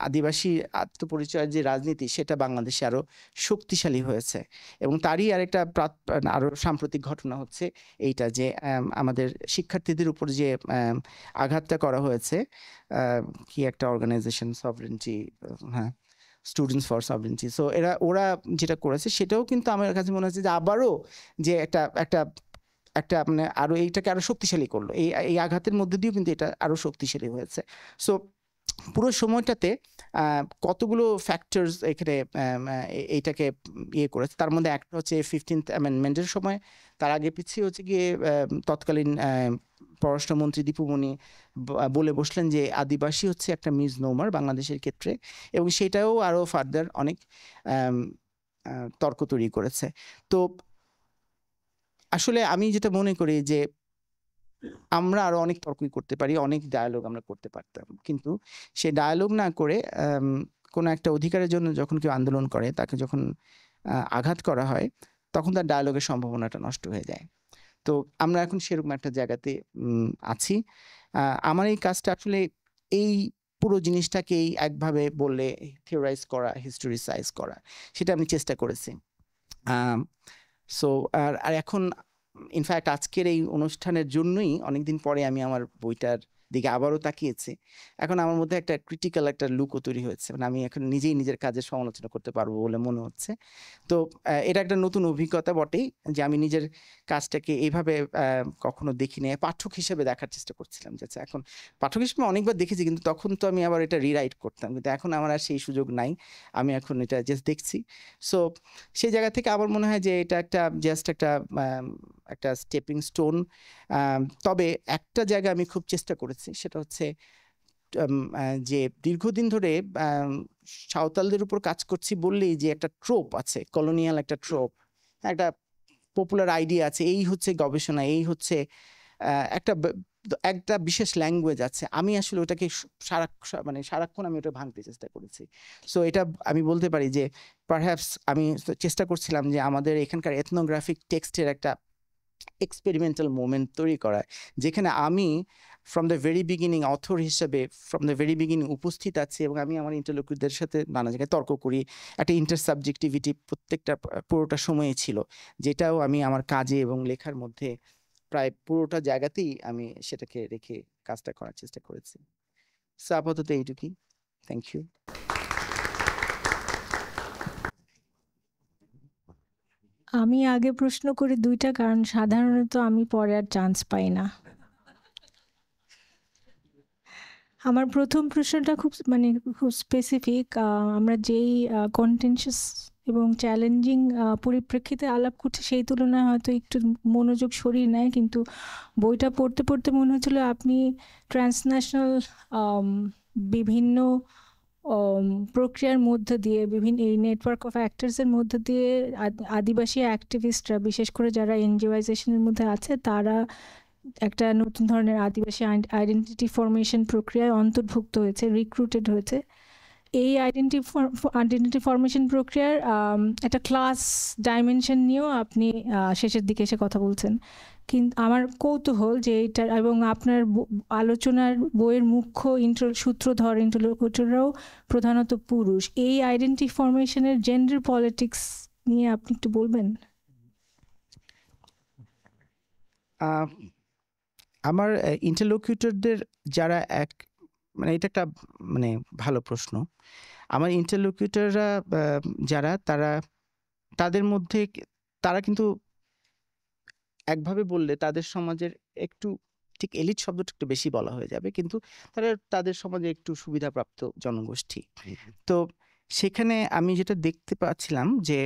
আদিবাসী আত্মপরিচয়ের যে রাজনীতি, সেটা বাংলাদেশে আরো শক্তিশালী হয়েছে। এবং তারই আরেকটা আরো সাম্প্রতিক ঘটনা হচ্ছে এইটা, যে আমাদের শিক্ষার্থীদের উপর যে আঘাতটা করা হয়েছে, কি একটা অর্গানাইজেশন, সভরেন্টি, হ্যাঁ, স্টুডেন্টস ফর সভরেনিটি। সো ওরা যেটা করেছে সেটাও কিন্তু আমার কাছে মনে হচ্ছে যে আবারও যে একটা একটা একটা মানে আরো এইটাকে আরো শক্তিশালী করলো, এই আঘাতের মধ্যে দিয়েও কিন্তু এটা আরো শক্তিশালী হয়েছে। সো পুরো সময়টাতে কতগুলো ফ্যাক্টরস এখানে এইটাকে ইয়ে করেছে। তার মধ্যে একটা হচ্ছে 15th অ্যামেন্ডমেন্টের সময়, তার আগে পিছিয়ে হচ্ছে গিয়ে তৎকালীন পররাষ্ট্রমন্ত্রী দীপু মনি বলে বসলেন যে আদিবাসী হচ্ছে একটা মিসনোমার বাংলাদেশের ক্ষেত্রে, এবং সেটাও আরো ফার্দার অনেক তর্ক তৈরি করেছে। তো আসলে আমি যেটা মনে করি যে আমরা আরো অনেক তর্কই করতে পারি, অনেক ডায়ালগ আমরা করতে পারতাম, কিন্তু সে ডায়ালগ না করে কোনো একটা অধিকারের জন্য যখন কেউ আন্দোলন করে, তাকে যখন আঘাত করা হয়, তখন তার ডায়ালগের সম্ভাবনাটা নষ্ট হয়ে যায়। তো আমরা এখন সেরকম একটা জায়গাতে আছি। আমার এই কাজটা আসলে এই পুরো জিনিসটাকেই একভাবে বললে থিওরাইজ করা, হিস্টোরিসাইজ করা, সেটা আমি চেষ্টা করেছি। সো আর এখন ইনফ্যাক্ট আজকের এই অনুষ্ঠানের জন্যই অনেকদিন পরে আমি আমার বইটার দিকে আবারও তাকিয়েছি। এখন আমার মধ্যে একটা ক্রিটিক্যাল একটা লুকও তৈরি হয়েছে, মানে আমি এখন নিজেই নিজের কাজের সমালোচনা করতে পারবো বলে মনে হচ্ছে। তো এটা একটা নতুন অভিজ্ঞতা বটেই যে আমি নিজের কাজটাকে এইভাবে কখনো দেখিনি, পাঠক হিসেবে দেখার চেষ্টা করছিলাম। যে এখন পাঠক হিসেবে অনেকবার দেখেছি, কিন্তু তখন তো আমি আবার এটা রিরাইট করতাম, কিন্তু এখন আমার আর সেই সুযোগ নাই, আমি এখন এটা জাস্ট দেখছি। সো সেই জায়গা থেকে আমার মনে হয় যে এটা একটা জাস্ট একটা স্টেপিং স্টোন। তবে একটা জায়গা আমি খুব চেষ্টা করেছি, সেটা হচ্ছে যে দীর্ঘদিন ধরে সাঁওতালদের উপর কাজ করছি বললেই যে একটা ট্রোপ আছে, কলোনিয়াল একটা ট্রোপ, একটা পপুলার আইডিয়া আছে, এই হচ্ছে গবেষণা, এই হচ্ছে একটা বিশেষ ল্যাঙ্গুয়েজ আছে। আমি আসলে ওটাকে সারাক্ষণ আমি ওটা ভাঙতে চেষ্টা করেছি। সো এটা আমি বলতে পারি যে পারহ্যাপস আমি চেষ্টা করছিলাম যে আমাদের এখানকার এথনোগ্রাফিক টেক্সটের একটা এক্সপেরিমেন্টাল মোমেন্ট তৈরি করা, যেখানে আমি from the very beginning author হিসেবে ফ্রম দ্য ভেরি বিগিনিং উপস্থিত আছি, এবং আমি আমার ইন্টারলোকুটরদের সাথে নানা জায়গায় তর্ক করি। একটা ইন্টারসাবজেক্টিভিটি প্রত্যেকটা পুরোটা সময়ে ছিল, যেটাও আমি আমার কাজে এবং লেখার মধ্যে প্রায় পুরোটা জায়গাতেই আমি সেটাকে রেখে কাজটা করার চেষ্টা করেছি। সো আপাতত এইটুকুই। Thank you. আমি আগে প্রশ্ন করি দুইটা, কারণ সাধারণত আমি পরে আর চান্স পাই না। আমার প্রথম প্রশ্নটা খুব স্পেসিফিক। আমরা যেই কন্টেনশাস এবং চ্যালেঞ্জিং পরিপ্রেক্ষিতে আলাপ করছি, সেই তুলনায় হয়তো একটু মনোযোগ সরিয়ে নেয়, কিন্তু বইটা পড়তে পড়তে মনে হচ্ছিল আপনি ট্রান্সন্যাশনাল বিভিন্ন প্রক্রিয়ার মধ্যে দিয়ে, বিভিন্ন এই নেটওয়ার্ক অফ অ্যাক্টার্সের মধ্যে দিয়ে আদিবাসী অ্যাক্টিভিস্টরা, বিশেষ করে যারা এনজিওয়াইজেশনের মধ্যে আছে, তারা একটা নতুন ধরনের আদিবাসী আইডেন্টিটি ফরমেশন প্রক্রিয়ায় অন্তর্ভুক্ত হয়েছে, রিক্রুটেড হয়েছে। এই আইডেন্টিটি ফরমেশন প্রক্রিয়ার একটা ক্লাস ডাইমেনশন নিয়েও আপনি শেষের দিকে এসে কথা বলছেন। কিন্তু আমার কৌতূহল যে এইটার, এবং আপনার আলোচনার বইয়ের মুখ্য সূত্রধর ইন্টারলোকুটররাও প্রধানত পুরুষ, এই আইডেন্টিটি ফরমেশনের জেন্ডার পলিটিক্স নিয়ে আপনি একটু বলবেন? আমার ইন্টারলোকিউটরদের যারা মানে এটা একটা ভালো প্রশ্ন। আমার ইন্টারলোকিউটররা যারা তাদের মধ্যে তারা কিন্তু একভাবে বললে তাদের সমাজের একটু, ঠিক এলিট শব্দটা একটু বেশি বলা হয়ে যাবে, কিন্তু তাদের সমাজে একটু সুবিধাপ্রাপ্ত জনগোষ্ঠী। তো সেখানে আমি যেটা দেখতে পাচ্ছিলাম যে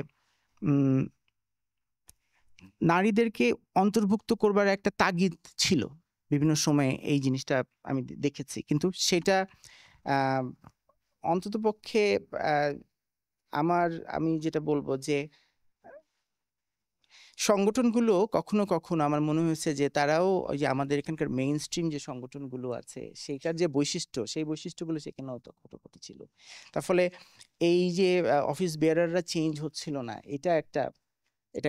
নারীদেরকে অন্তর্ভুক্ত করবার একটা তাগিদ ছিল বিভিন্ন সময়ে, এই জিনিসটা আমি দেখেছি, কিন্তু সেটা অন্ততপক্ষে আমি যেটা বলবো যে সংগঠনগুলো কখনো কখনো আমার মনে হয়েছে যে তারাও ওই যে আমাদের এখানকার মেইন স্ট্রিম যে সংগঠনগুলো আছে, সেইটার যে বৈশিষ্ট্য, সেই বৈশিষ্ট্যগুলো সেখানেও তখন ছিল। তার ফলে এই যে অফিস বেয়ারাররা চেঞ্জ হচ্ছিল না, এটা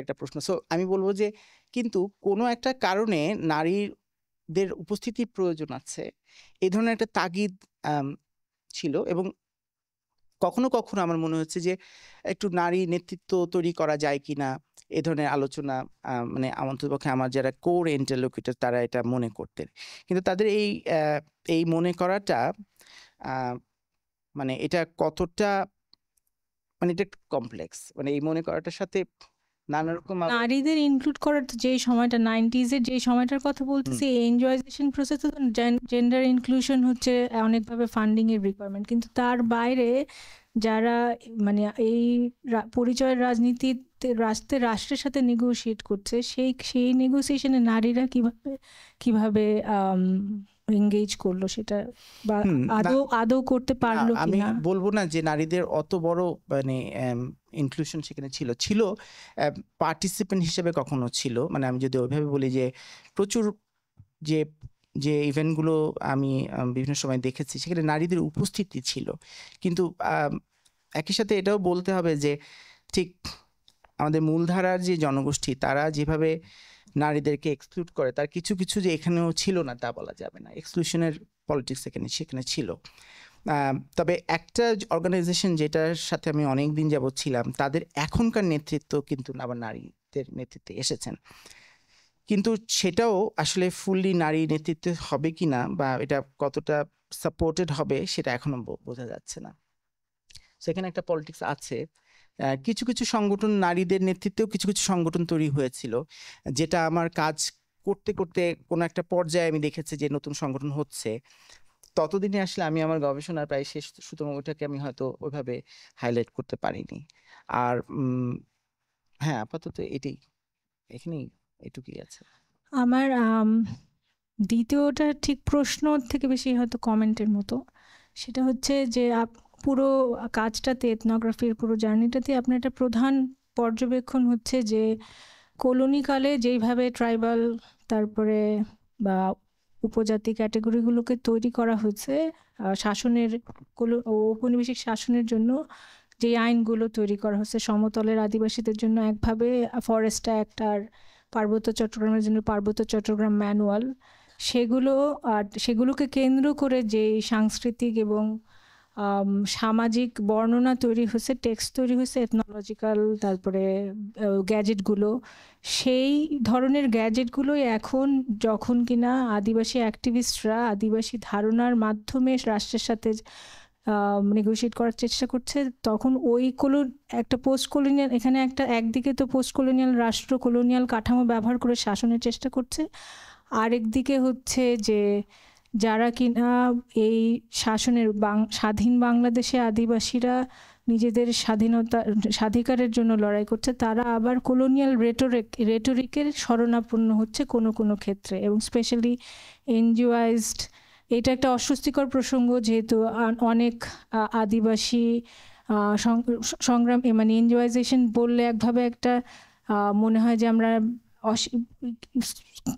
একটা প্রশ্ন। সো আমি বলবো যে কিন্তু কোনো একটা কারণে নারীদের উপস্থিতির প্রয়োজন আছে, এই ধরনের একটা তাগিদ ছিল। এবং কখনো কখনো আমার মনে হচ্ছে যে একটু নারী নেতৃত্ব তৈরি করা যায় কিনা, এ ধরনের আলোচনা অন্ততপক্ষে আমার যারা কোর ইন্টারলোকিউটর তারা এটা মনে করতেন। কিন্তু তাদের এই মনে করাটা এটা কতটা মানে এটা কমপ্লেক্স, মানে এই মনে করাটার সাথে নানা রকম নারীদের ইনক্লুড করার তো যেই সময়টা 90s এর যেই সময়টার কথা বলতেছি, এনজয়জেশন প্রসেসে তো জেন্ডার ইনক্লুশন হচ্ছে অনেকভাবে ফান্ডিং এর রিকোয়ারমেন্ট, কিন্তু তার বাইরে যারা মানে এই পরিচয়ের রাজনীতিতে রাষ্ট্রের সাথে নেগোশিয়েট করছে, সেই নেগোসিয়েশনে নারীরা কিভাবে এঙ্গেজ করলো সেটা, বা আদৌ করতে পারলো আমি কিনা। বলবো না যে নারীদের অত বড় মানে ইনক্লুশন সেখানে ছিল পার্টিসিপেন্ট হিসেবে কখনো ছিল, মানে আমি যদি ওইভাবে বলি যে প্রচুর যে যে ইভেন্টগুলো আমি বিভিন্ন সময় দেখেছি সেখানে নারীদের উপস্থিতি ছিল, কিন্তু একই সাথে এটাও বলতে হবে যে ঠিক আমাদের মূলধারার যে জনগোষ্ঠী তারা যেভাবে নারীদেরকে এক্সক্লুড করে, তার কিছু কিছু যে এখানেও ছিল না তা বলা যাবে না। এক্সক্লুশনের পলিটিক্স সেখানে ছিল। তবে একটা অর্গানাইজেশন যেটার সাথে আমি অনেক দিন যাবৎ ছিলাম, তাদের এখনকার নেতৃত্ব কিন্তু আবার নারীদের নেতৃত্বে এসেছেন, কিন্তু সেটাও আসলে ফুললি নারী নেতৃত্বে হবে কিনা বা এটা কতটা সাপোর্টেড হবে সেটা এখনো বোঝা যাচ্ছে না। সেখানে একটা পলিটিক্স আছে। কিছু কিছু সংগঠন নারীদের নেতৃত্বেও কিছু কিছু সংগঠন তৈরি হয়েছিল, যেটা আমার কাজ করতে করতে কোনো একটা পর্যায়ে আমি দেখেছি যে নতুন সংগঠন হচ্ছে। ততদিনে আসলে আমি আমার গবেষণার প্রায় শেষ, সুতরাং ওইটাকে আমি হয়তো ওইভাবে হাইলাইট করতে পারিনি। আর হ্যাঁ, আপাতত এখানেই এটুকুই আছে। আমার দ্বিতীয়টা ঠিক প্রশ্ন থেকে বেশি হয়তো কমেন্টের মতো। সেটা হচ্ছে যে পুরো কাজটাতে, এথনোগ্রাফির পুরো জার্নিটাতে আপনার একটা প্রধান পর্যবেক্ষণ হচ্ছে যে কলোনিকালে যেইভাবে ট্রাইবাল তারপরে বা উপজাতি ক্যাটাগরিগুলোকে তৈরি করা হয়েছে শাসনের ঔপনিবেশিক শাসনের জন্য, যে আইনগুলো তৈরি করা হচ্ছে সমতলের আদিবাসীদের জন্য একভাবে, ফরেস্ট অ্যাক্ট আর পার্বত্য চট্টগ্রামের জন্য পার্বত্য চট্টগ্রাম ম্যানুয়াল, সেগুলোকে কেন্দ্র করে যে সাংস্কৃতিক এবং সামাজিক বর্ণনা তৈরি হয়েছে, টেক্সট তৈরি হয়েছে, এথনোলজিক্যাল, তারপরে গ্যাজেটগুলো, সেই ধরনের গ্যাজেটগুলোই এখন যখন কিনা আদিবাসী অ্যাক্টিভিস্টরা আদিবাসী ধারণার মাধ্যমে রাষ্ট্রের সাথে নেগোশিয়েট করার চেষ্টা করছে, তখন একটা পোস্ট কলোনিয়াল, এখানে একদিকে তো পোস্ট কলোনিয়াল রাষ্ট্র কলোনিয়াল কাঠামো ব্যবহার করে শাসনের চেষ্টা করছে, আরেকদিকে হচ্ছে যে যারা কিনা এই শাসনের স্বাধীন বাংলাদেশে আদিবাসীরা নিজেদের স্বাধিকারের জন্য লড়াই করছে, তারা আবার কলোনিয়াল রেটোরিকের শরণাপন্ন হচ্ছে কোনো কোনো ক্ষেত্রে, এবং স্পেশালি এনজিওয়াইজড। এটা একটা অস্বস্তিকর প্রসঙ্গ, যেহেতু অনেক আদিবাসী সংগ্রাম, মানে এনজিওয়াইজেশন বললে একভাবে একটা মনে হয় যে আমরা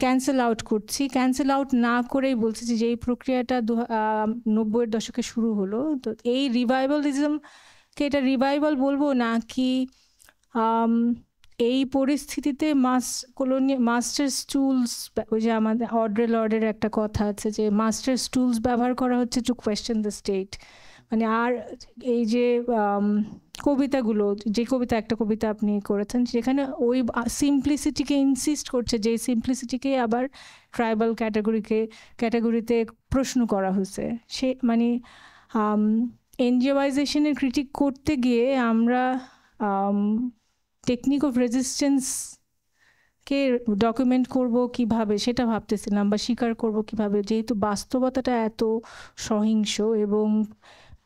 ক্যান্সেল আউট করছি। ক্যান্সেল আউট না করেই বলছি যে এই প্রক্রিয়াটা 90-এর দশকে শুরু হলো। তো এই রিভাইভালিজমকে এটা রিভাইভাল বলবো নাকি এই পরিস্থিতিতে মাস্টার্স টুলস, ওই যে আমাদের অড্রে লর্ডের একটা কথা আছে যে মাস্টার্স টুলস ব্যবহার করা হচ্ছে টু কোয়েশ্চেন দ্য স্টেট। মানে আর এই যে কবিতাগুলো, যে একটা কবিতা আপনি করেছেন, সেখানে ওই সিম্পলিসিটিকে ইনসিস্ট করছে, যে সিম্পলিসিটিকে আবার ট্রাইবাল ক্যাটাগরিতে প্রশ্ন করা হয়েছে। সে মানে এনজিওয়াইজেশনের ক্রিটিক করতে গিয়ে আমরা টেকনিক অফ রেজিস্ট্যান্সকে ডকুমেন্ট করব কিভাবে সেটা ভাবতেছিলাম, বা স্বীকার করব কিভাবে, যেহেতু বাস্তবতাটা এত সহিংস এবং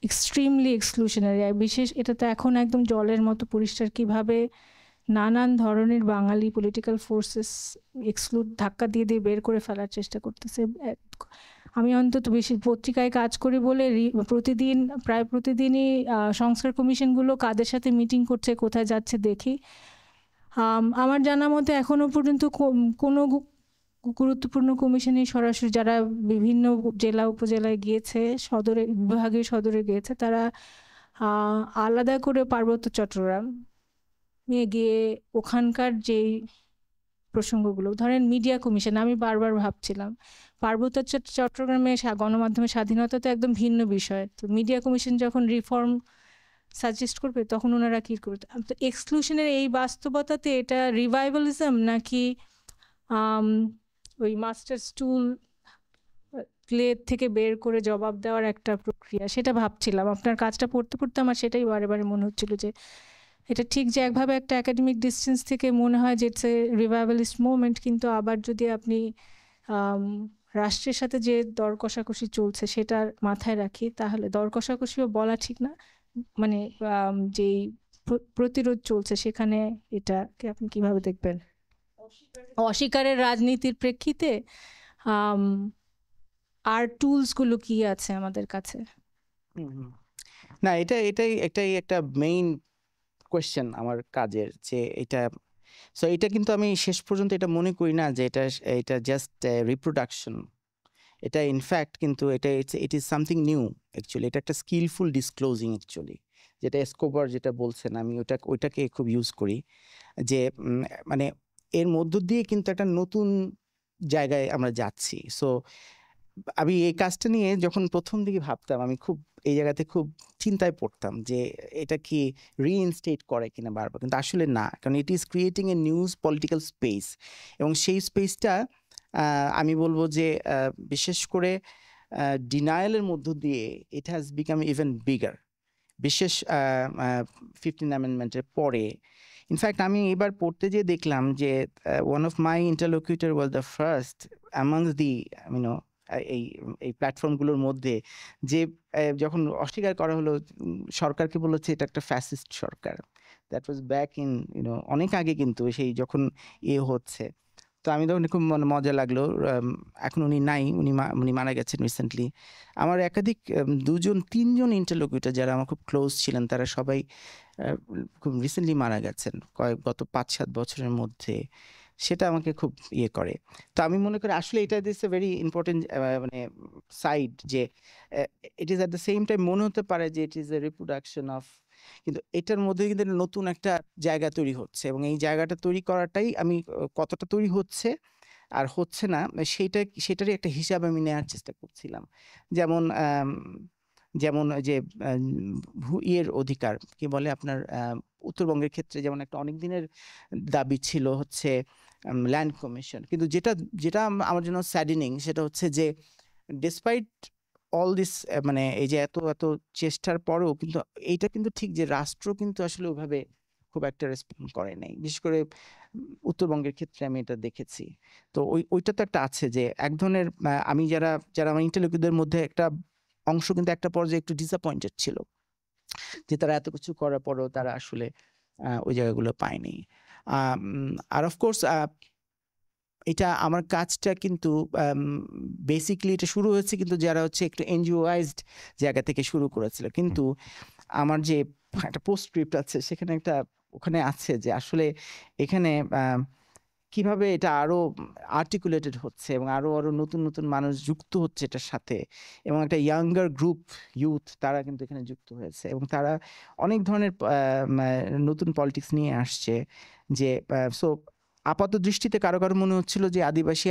এক্সট্রিমলি এক্সক্লুশনারি। বিশেষ এটা তো এখন একদম জলের মতো পরিষ্কার কিভাবে নানান ধরনের বাঙালি পলিটিক্যাল ফোর্সেস ধাক্কা দিয়ে বের করে ফেলার চেষ্টা করতেছে। আমি অন্তত বেশি পত্রিকায় কাজ করি বলে প্রায় প্রতিদিনই সংস্কার কমিশনগুলো কাদের সাথে মিটিং করছে, কোথায় যাচ্ছে দেখি। আমার জানা মতে এখনো পর্যন্ত কোনো গুরুত্বপূর্ণ কমিশনে সরাসরি যারা বিভিন্ন জেলা উপজেলায় গিয়েছে, বিভাগীয় সদরে গিয়েছে, তারা আলাদা করে পার্বত্য চট্টগ্রাম গিয়ে ওখানকার যেই প্রসঙ্গগুলো, ধরেন মিডিয়া কমিশন, আমি বারবার ভাবছিলাম পার্বত্য চট্টগ্রামে গণমাধ্যমের স্বাধীনতা তো একদম ভিন্ন বিষয়, তো মিডিয়া কমিশন যখন রিফর্ম সাজেস্ট করবে তখন ওনারা কী করবে? তো এক্সক্লুশনের এই বাস্তবতাতে এটা রিভাইভালিজম নাকি ওই মাস্টার্স টুল প্লেট থেকে বের করে জবাব দেওয়ার একটা প্রক্রিয়া, সেটা ভাবছিলাম আপনার কাজটা পড়তে পড়তে আমার সেটাই বারে বারে মনে হচ্ছিল যে এটা ঠিক যে একভাবে একটা একাডেমিক ডিস্টেন্স থেকে মনে হয় যে ইটস এ রিভাইভালিস্ট মুভমেন্ট, কিন্তু আবার যদি আপনি রাষ্ট্রের সাথে যে দর কষাকষি চলছে সেটার মাথায় রাখি, তাহলে দর কষাকষিও বলা ঠিক না, মানে যেই প্রতিরোধ চলছে সেখানে এটাকে আপনি কিভাবে দেখবেন? অস্বীকারের রাজনীতির প্রেক্ষিতে আর টুলসগুলো কি আছে আমাদের কাছে? না, এটাই একটা মেইন কোয়েশ্চেন আমার কাজের, যে এটা কিন্তু আমি শেষ পর্যন্ত এটা মনে করি না যে এটা জাস্ট রিপ্রোডাকশন। এটা ইনফ্যাক্ট কিন্তু it is something new actually. এটা একটা স্কিলফুল ডিসক্লোজিং অ্যাকচুয়ালি, যেটা এসকোবার যেটা বলছেন, আমি ওইটাকে খুব ইউজ করি, যে মানে এর মধ্য দিয়ে কিন্তু একটা নতুন জায়গায় আমরা যাচ্ছি। সো আমি এই কাজটা নিয়ে যখন প্রথম দিকে ভাবতাম, আমি খুব এই জায়গাতে খুব চিন্তায় পড়তাম যে এটা কি রিইনস্টেট করে কিনা বারবার, কিন্তু আসলে না, কারণ it is creating a news political space, এবং সেই স্পেসটা আমি বলবো যে বিশেষ করে ডিনায়ালের মধ্য দিয়ে it has become even bigger, বিশেষ 15 অ্যামেন্ডমেন্টের পরে। ইনফ্যাক্ট আমি এবার পড়তে যেয়ে দেখলাম যে one of my interlocutor was the first amongst the এই প্ল্যাটফর্মগুলোর মধ্যে যে যখন অস্বীকার করা হলো, সরকারকে বলা হচ্ছে এটা একটা fascist Sarkar. That was back in অনেক আগে, কিন্তু সেই যখন হচ্ছে, তো আমি তখন খুব মজা লাগলো। এখন উনি নাই, উনি মারা গেছেন রিসেন্টলি। আমার একাধিক 2-3জন ইন্টারলোকিউটর যারা আমার খুব ক্লোজ ছিলেন, তারা সবাই খুব রিসেন্টলি মারা গেছেন গত 5-7 বছরের মধ্যে। সেটা আমাকে খুব করে। তো আমি মনে করি আসলে এটা দিস এ ভেরি ইম্পর্টেন্ট মানে সাইড, যে it is at the same time মনে হতে পারে যে ইট ইজ এ রিপ্রোডাকশন অফ, কিন্তু এটার মধ্যে কিন্তু নতুন একটা জায়গা তৈরি হচ্ছে, এবং এই জায়গাটা তৈরি করাটাই আমি কতটা তৈরি হচ্ছে আর হচ্ছে না সেটারই একটা হিসাব আমি নেওয়ার চেষ্টা করছিলাম। যেমন যে অধিকার কি বলে আপনার, উত্তরবঙ্গের ক্ষেত্রে যেমন একটা অনেক দিনের দাবি ছিল হচ্ছে ল্যান্ড কমিশন, কিন্তু যেটা আমার জন্য স্যাডিনিং সেটা হচ্ছে যে ডিসপাইট অল দিস, মানে এই যে এত চেষ্টার পরেও কিন্তু এইটা কিন্তু ঠিক যে রাষ্ট্র কিন্তু আসলে ওইভাবে খুব একটা রেসপন্ড করে নাই, বিশেষ করে উত্তরবঙ্গের ক্ষেত্রে আমি এটা দেখেছি। তো ওইটা তো একটা আছে যে এক ধরনের আমি যারা আমার ইন্টারলোকিউটরদের মধ্যে একটা অংশ কিন্তু একটা পর্যায়ে একটু ডিসঅ্যাপয়েন্টেড ছিল যে তারা এত কিছু করার পরেও তারা আসলে ওই জায়গাগুলো পায়নি। আর অফকোর্স এটা আমার কাজটা কিন্তু বেসিক্যালি এটা শুরু হয়েছে কিন্তু যারা হচ্ছে একটু এনজিওয়াইজড জায়গা থেকে শুরু করেছিল, কিন্তু আমার যে একটা পোস্টস্ক্রিপ্ট আছে সেখানে ওখানে আছে যে আসলে এখানে কিভাবে এটা আরো আর্টিকুলেটেড হচ্ছে এবং আরো নতুন মানুষ যুক্ত হচ্ছে এটার সাথে, এবং একটা ইয়াঙ্গার গ্রুপ ইউথ তারা কিন্তু এখানে যুক্ত হয়েছে এবং তারা অনেক ধরনের নতুন পলিটিক্স নিয়ে আসছে। যে সো আপাত দৃষ্টিতে কারো মনে হচ্ছিল যে আদিবাসী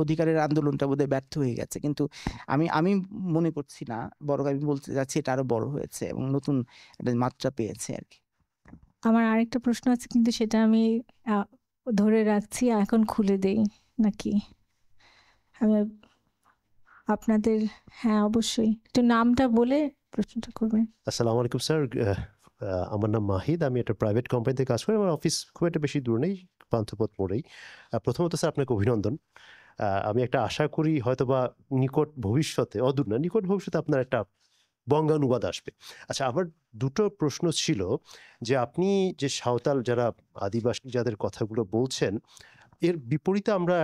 অধিকারের আন্দোলনটা বোধহয় ব্যর্থ হয়ে গেছে, কিন্তু আমি মনে করছি না, বরং আমি বলতে যাচ্ছি এটা আরো বড় হয়েছে এবং নতুন একটা মাত্রা পেয়েছে আর কি। আমার আরেকটা প্রশ্ন আছে, কিন্তু সেটা আমি ধরে রাখছি, এখন খুলে দেই নাকি? আমি আপনাদের, হ্যাঁ অবশ্যই একটু নামটা বলে প্রশ্নটা করবেন। আসসালামু আলাইকুম স্যার, আমার নাম মাহিদ, আমি একটা প্রাইভেট কোম্পানিতে কাজ করি। আমার অফিস খুব একটা বেশি দূর নেই, পান্থপথ মোড়েই। প্রথমত স্যার আপনাকে অভিনন্দন। আমি একটা আশা করি হয়তোবা নিকট ভবিষ্যতে, অদূর না নিকট ভবিষ্যতে আপনার একটা বঙ্গানুবাদ আসবে। আচ্ছা, আমার দুটো প্রশ্ন ছিল যে আপনি যে সাঁওতাল যারা আদিবাসী যাদের কথাগুলো বলছেন, এর বিপরীতে আমরা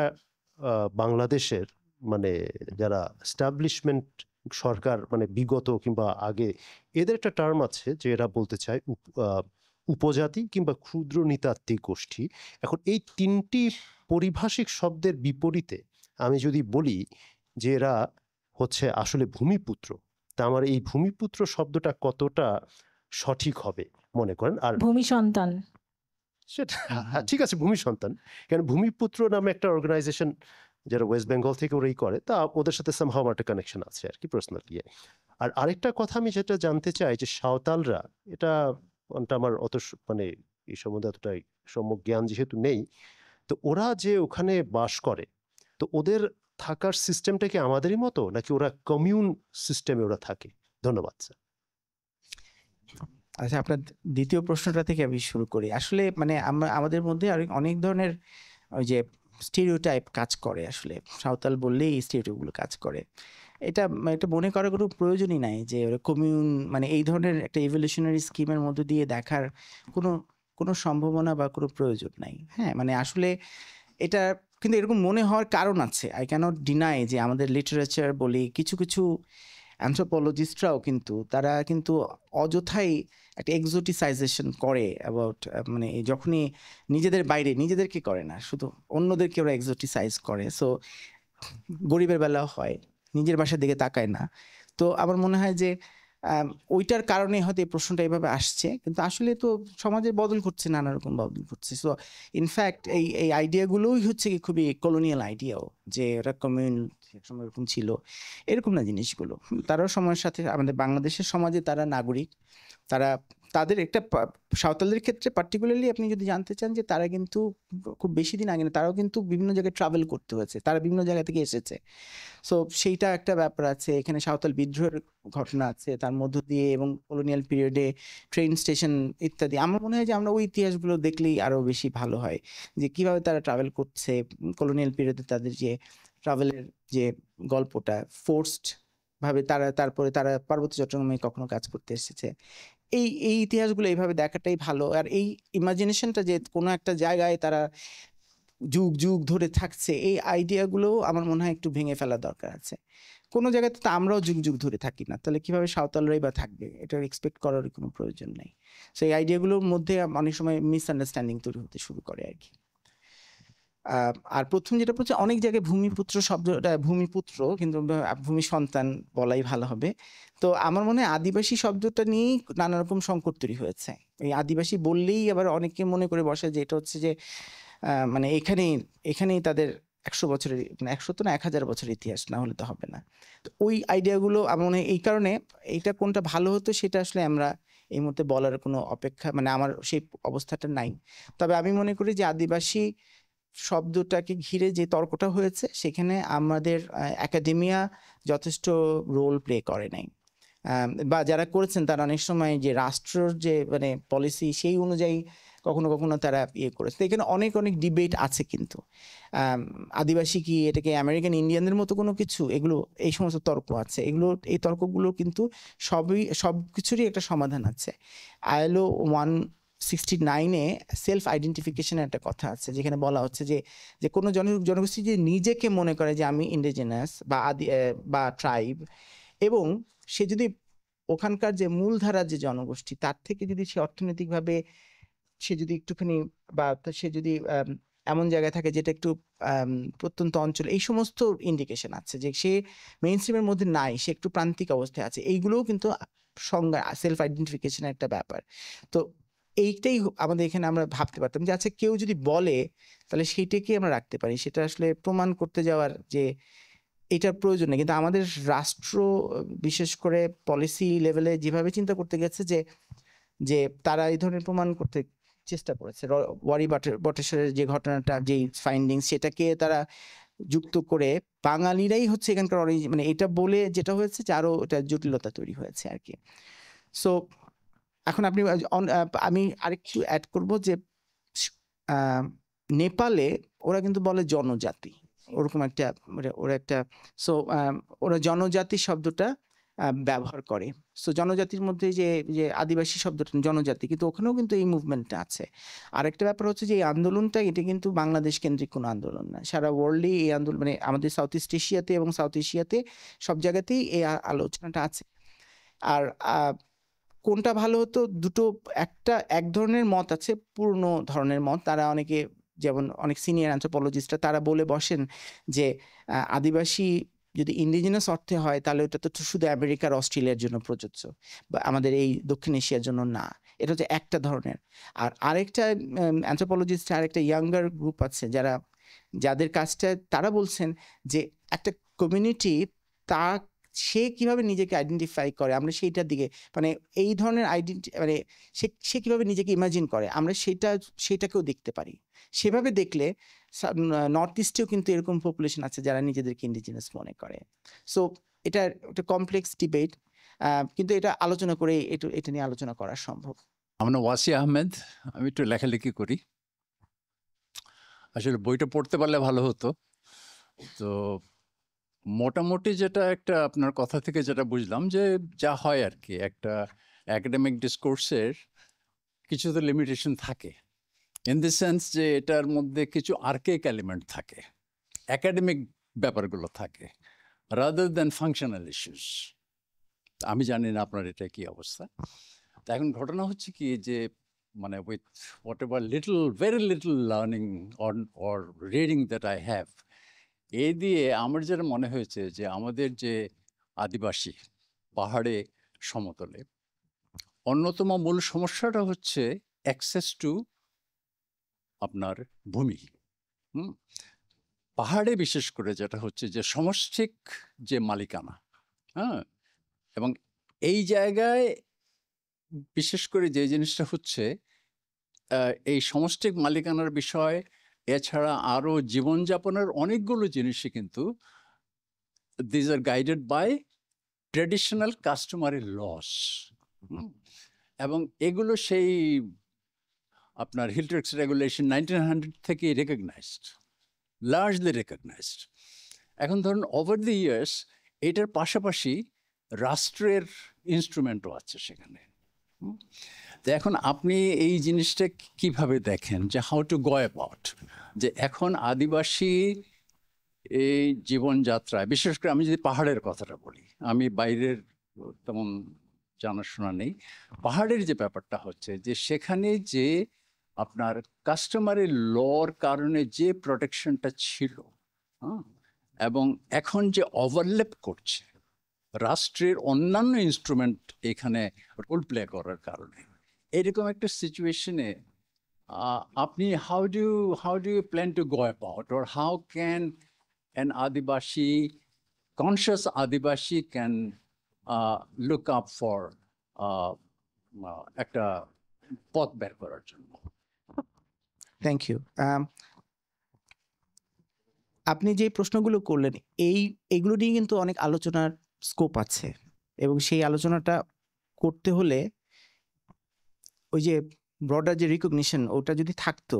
বাংলাদেশের মানে যারা এস্টাবলিশমেন্ট সরকার মানে বিগত কিংবা আগে, এদের একটা টার্ম আছে যে এরা বলতে চায় উপজাতি কিংবা ক্ষুদ্র নৃতাত্ত্বিক গোষ্ঠী। এখন এই তিনটি পারিভাষিক শব্দের বিপরীতে আমি যদি বলি যে এরা হচ্ছে আসলে ভূমিপুত্র, তা আমার এই ভূমিপুত্র শব্দটা কতটা সঠিক হবে মনে করেন? আর ভূমি সন্তান সেটা ঠিক আছে, ভূমি সন্তান, কারণ ভূমিপুত্র নামে একটা অর্গানাইজেশন যারা ওয়েস্ট বেঙ্গল থেকে ওরাই করে, তা ওদের সাথে সামহাও একটা কানেকশন আছে আর কি, পার্সোনাল ইয়ে। আর আরেকটা কথা আমি যেটা জানতে চাই যে সাঁওতালরা, এটা আমার অত মানে এই সম্বন্ধে এতটা সম্যক জ্ঞান যেহেতু নেই, তো ওরা যে ওখানে বাস করে, তো ওদের থাকার সিস্টেমটা কি আমাদেরই মতো, নাকি ওরা কমিউন সিস্টেমে ওরা থাকে? ধন্যবাদ স্যার। আচ্ছা, আপনার দ্বিতীয় প্রশ্নটা থেকে আমি শুরু করি। আসলে মানে আমাদের মধ্যে অনেক ধরনের ওই যে স্টিরিওটাইপ কাজ করে। আসলে সাঁওতাল বললেই এই স্টিরিওটাইপগুলো কাজ করে। এটা মনে করার কোনো প্রয়োজনই নাই যে ওরা কমিউন, মানে এই ধরনের একটা ইভলিউশনারি স্কিমের মধ্যে দিয়ে দেখার কোনো সম্ভাবনা বা কোনো প্রয়োজন নাই। হ্যাঁ, মানে আসলে এটা কিন্তু এরকম মনে হওয়ার কারণ আছে। আই ক্যানট ডিনাই যে আমাদের লিটারেচার বলি, কিছু অ্যানথ্রোপোলজিস্টরাও কিন্তু তারা কিন্তু অযথাই একটা এক্সোটিসাইজেশন করে অ্যাবাউট, মানে যখনই নিজেদের বাইরে নিজেদেরকে করে না, শুধু অন্যদেরকে ওরা এক্সোটিসাইজ করে। সো গরিবের বেলাও হয়, নিজের বাসার দিকে তাকায় না। তো আমার মনে হয় যে ওইটার কারণে হয়তো এই প্রশ্নটা এইভাবে আসছে, কিন্তু আসলে তো সমাজে বদল ঘটছে, নানা রকম বদল ঘটছে। সো ইনফ্যাক্ট এই আইডিয়াগুলোই হচ্ছে কি খুবই কলোনিয়াল আইডিয়াও, যে ওরা কমিউন সময় এরকম ছিল, এরকম না জিনিসগুলো। তারাও সময়ের সাথে আমাদের বাংলাদেশের সমাজে তারা নাগরিক, তারা তাদের একটা সাঁওতালদের ক্ষেত্রে পার্টিকুলারলি আপনি যদি জানতে চান যে তারা কিন্তু খুব বেশি দিন আগে না, তারাও কিন্তু বিভিন্ন জায়গায় ট্রাভেল করতে হয়েছে, তারা বিভিন্ন জায়গা থেকে এসেছে। সো সেইটা একটা ব্যাপার আছে। এখানে সাঁওতাল বিদ্রোহের ঘটনা আছে তার মধ্য দিয়ে, এবং কলোনিয়াল পিরিয়ডে ট্রেন স্টেশন ইত্যাদি। আমার মনে হয় যে আমরা ওই ইতিহাসগুলো দেখলেই আরও বেশি ভালো হয়, যে কিভাবে তারা ট্রাভেল করছে কলোনিয়াল পিরিয়ডে, তাদের যে ট্রাভেলের যে গল্পটা ফোর্সড ভাবে তারপরে তারা পার্বত্য চট্টগ্রামে কখনো কাজ করতে এসেছে। এই ইতিহাসগুলো এইভাবে দেখাটাই ভালো। আর এই ইমাজিনেশনটা যে কোনো একটা জায়গায় তারা যুগ যুগ ধরে থাকছে, এই আইডিয়াগুলো আমার মনে হয় একটু ভেঙে ফেলা দরকার আছে। কোনো জায়গাতে তো আমরাও যুগ যুগ ধরে থাকি না, তাহলে কিভাবে সাঁওতালরাই বা থাকবে? এটা এক্সপেক্ট করার কোনো প্রয়োজন নেই। সো এই আইডিয়াগুলোর মধ্যে অনেক সময় মিসআন্ডারস্ট্যান্ডিং তৈরি হতে শুরু করে আর কি। আর প্রথম যেটা বলছে, অনেক জায়গায় ভূমিপুত্র শব্দটা ভূমিপুত্র, কিন্তু ভূমি সন্তান বলাই ভালো হবে। তো আমার মনে হয় আদিবাসী শব্দটা নিয়েই নানা রকম সংকট তৈরি হয়েছে। এই আদিবাসী বললেই আবার অনেকে মনে করে বসে যে এটা হচ্ছে যে মানে এখানেই তাদের 100 বছরের, মানে 100 তো না, 1000 বছরের ইতিহাস, না হলে তো হবে না। তো ওই আইডিয়াগুলো আমার মনে হয় এই কারণে এইটা কোনটা ভালো হতো সেটা আসলে আমরা এই মুহূর্তে বলার কোনো অপেক্ষা, মানে আমার সেই অবস্থাটা নাই। তবে আমি মনে করি যে আদিবাসী শব্দটাকে ঘিরে যে তর্কটা হয়েছে, সেখানে আমাদের একাডেমিয়া যথেষ্ট রোল প্লে করে নাই, বা যারা করেছেন তারা অনেক সময় যে রাষ্ট্রের যে মানে পলিসি সেই অনুযায়ী কখনো কখনো তারা করেছে। এখানে অনেক ডিবেট আছে, কিন্তু আদিবাসী কি, এটাকে আমেরিকান ইন্ডিয়ানদের মতো কোনো কিছু, এগুলো এই সমস্ত তর্ক আছে। এই তর্কগুলো কিন্তু সব কিছুরই একটা সমাধান আছে। ILO 169-এ সেলফ আইডেন্টিফিকেশনের একটা কথা আছে, যেখানে বলা হচ্ছে যে কোনো জনগোষ্ঠী যে নিজেকে মনে করে যে আমি ইন্ডিজিনাস বা ট্রাইব, এবং সে যদি ওখানকার যে মূলধারার যে জনগোষ্ঠী, তার থেকে যদি সে অর্থনৈতিকভাবে সে যদি একটুখানি, বা সে যদি এমন জায়গায় থাকে যেটা একটু প্রত্যন্ত অঞ্চল, এই সমস্ত ইন্ডিকেশন আছে যে সে মেইন স্ট্রিমের মধ্যে নাই, সে একটু প্রান্তিক অবস্থায় আছে। এইগুলোও কিন্তু সংজ্ঞা, সেলফ আইডেন্টিফিকেশনের একটা ব্যাপার। তো এইটাই আমাদের এখানে আমরা ভাবতে পারতাম যে আচ্ছা, কেউ যদি বলে তাহলে সেইটাকে আমরা রাখতে পারি, সেটা আসলে প্রমাণ করতে যাওয়ার যে এটার প্রয়োজন নেই। কিন্তু আমাদের রাষ্ট্র বিশেষ করে পলিসি লেভেলে যেভাবে চিন্তা করতে গেছে যে তারা এই ধরনের প্রমাণ করতে চেষ্টা করেছে। ওয়ারি বটেশ্বরের যে ঘটনাটা, যে ফাইন্ডিংস, সেটাকে তারা যুক্ত করে বাঙালিরাই হচ্ছে এখানকার মানে এটা বলে যেটা হয়েছে যে আরো এটা জটিলতা তৈরি হয়েছে আর কি। সো এখন আমি আরেকটু অ্যাড করব যে নেপালে ওরা কিন্তু বলে জনজাতি, ওরকম একটা ওরা একটা, সো ওরা জনজাতি শব্দটা ব্যবহার করে। সো জনজাতির মধ্যে যে আদিবাসী শব্দটা জনজাতি, কিন্তু ওখানেও কিন্তু এই মুভমেন্টটা আছে। আরেকটা ব্যাপার হচ্ছে যে এই আন্দোলনটা, এটা কিন্তু বাংলাদেশ কেন্দ্রিক কোনো আন্দোলন না, সারা ওয়ার্ল্ডে এই আন্দোলন, মানে আমাদের সাউথ ইস্ট এশিয়াতে এবং সাউথ এশিয়াতে সব জায়গাতেই এই আলোচনাটা আছে। আর কোনটা ভালো হতো, দুটো, এক ধরনের মত আছে, পূর্ণ ধরনের মত। তারা অনেকে, যেমন অনেক সিনিয়র অ্যানথ্রোপোলজিস্টরা, তারা বলে বসেন যে আদিবাসী যদি ইন্ডিজিনাস অর্থে হয় তাহলে ওটা তো শুধু আমেরিকার অস্ট্রেলিয়ার জন্য প্রযোজ্য, বা আমাদের এই দক্ষিণ এশিয়ার জন্য না। এটা হচ্ছে একটা ধরনের। আর আরেকটা অ্যানথ্রোপোলজিস্ট, আরেকটা ইয়াঙ্গার গ্রুপ আছে যাদের কাজটা, তারা বলছেন যে একটা কমিউনিটি সে কিভাবে নিজেকে আইডেন্টিফাই করে, আমরা সেইটার দিকে মানে এই ধরনের মানে সে কিভাবে নিজেকে ইমাজিন করে, আমরা সেটাকেও দেখতে পারি। সেভাবে দেখলে নর্থ ইস্টেও কিন্তু এরকম পপুলেশন আছে যারা নিজেদেরকে ইন্ডিজিনাস মনে করে। সো এটা একটা কমপ্লেক্স ডিবেট, কিন্তু এটা আলোচনা করে এটা নিয়ে আলোচনা করা সম্ভব। আমার নাম ওয়াসি আহমেদ, আমি একটু লেখালেখি করি। আসলে বইটা পড়তে পারলে ভালো হতো। তো মোটামুটি যেটা একটা আপনার কথা থেকে যেটা বুঝলাম যে যা হয় আর কি, একটা অ্যাকাডেমিক ডিসকোর্সের কিছু তো লিমিটেশন থাকে, ইন দি সেন্স যে এটার মধ্যে কিছু আর্কেক এলিমেন্ট থাকে, অ্যাকাডেমিক ব্যাপারগুলো থাকে, রাদার দ্যান ফাংশনাল ইস্যুস। আমি জানি না আপনার এটা কি অবস্থা। তো এখন ঘটনা হচ্ছে কি যে মানে with whatever very little learning or reading that I have, এ দিয়ে আমার যেটা মনে হয়েছে যে আমাদের যে আদিবাসী পাহাড়ে সমতলে অন্যতম মূল সমস্যাটা হচ্ছে অ্যাক্সেস টু আপনার ভূমি। পাহাড়ে বিশেষ করে যেটা হচ্ছে যে সমষ্টিক যে মালিকানা, হ্যাঁ, এবং এই জায়গায় বিশেষ করে যে জিনিসটা হচ্ছে এই সমষ্টিক মালিকানার বিষয় এছাড়া আরও জীবনযাপনের অনেকগুলো জিনিসই কিন্তু this are guided by traditional customary laws, এবং এগুলো সেই আপনার হিলট্রেক্স রেগুলেশন 1900 থেকে রেকগনাইজড, লার্জলি রেকগনাইজড। এখন ধরুন ওভার দি ইয়ার্স এটার পাশাপাশি রাষ্ট্রের ইনস্ট্রুমেন্টও আছে সেখানে। তো এখন আপনি এই জিনিসটা কিভাবে দেখেন যে হাউ টু গো অ্যাবাউট, যে এখন আদিবাসী এই জীবনযাত্রায়, বিশেষ করে আমি যদি পাহাড়ের কথাটা বলি, আমি বাইরের তেমন জানাশোনা নেই, পাহাড়ের যে ব্যাপারটা হচ্ছে যে সেখানে যে আপনার কাস্টমারি লর কারণে যে প্রোটেকশনটা ছিল, এবং এখন যে ওভারল্যাপ করছে রাষ্ট্রের অন্যান্য ইনস্ট্রুমেন্ট এখানে রোল প্লে করার কারণে, এরকম একটা সিচুয়েশনে আপনি how do you plan to go about, or how can an Adivasi, conscious Adivasi can look up for একটা পথ বের করার জন্য? Thank you. আপনি যে প্রশ্নগুলো করলেন এইগুলো নিয়ে কিন্তু অনেক আলোচনার স্কোপ আছে, এবং সেই আলোচনাটা করতে হলে ওই যে ব্রডার যে রিকগনিশন ওটা যদি থাকতো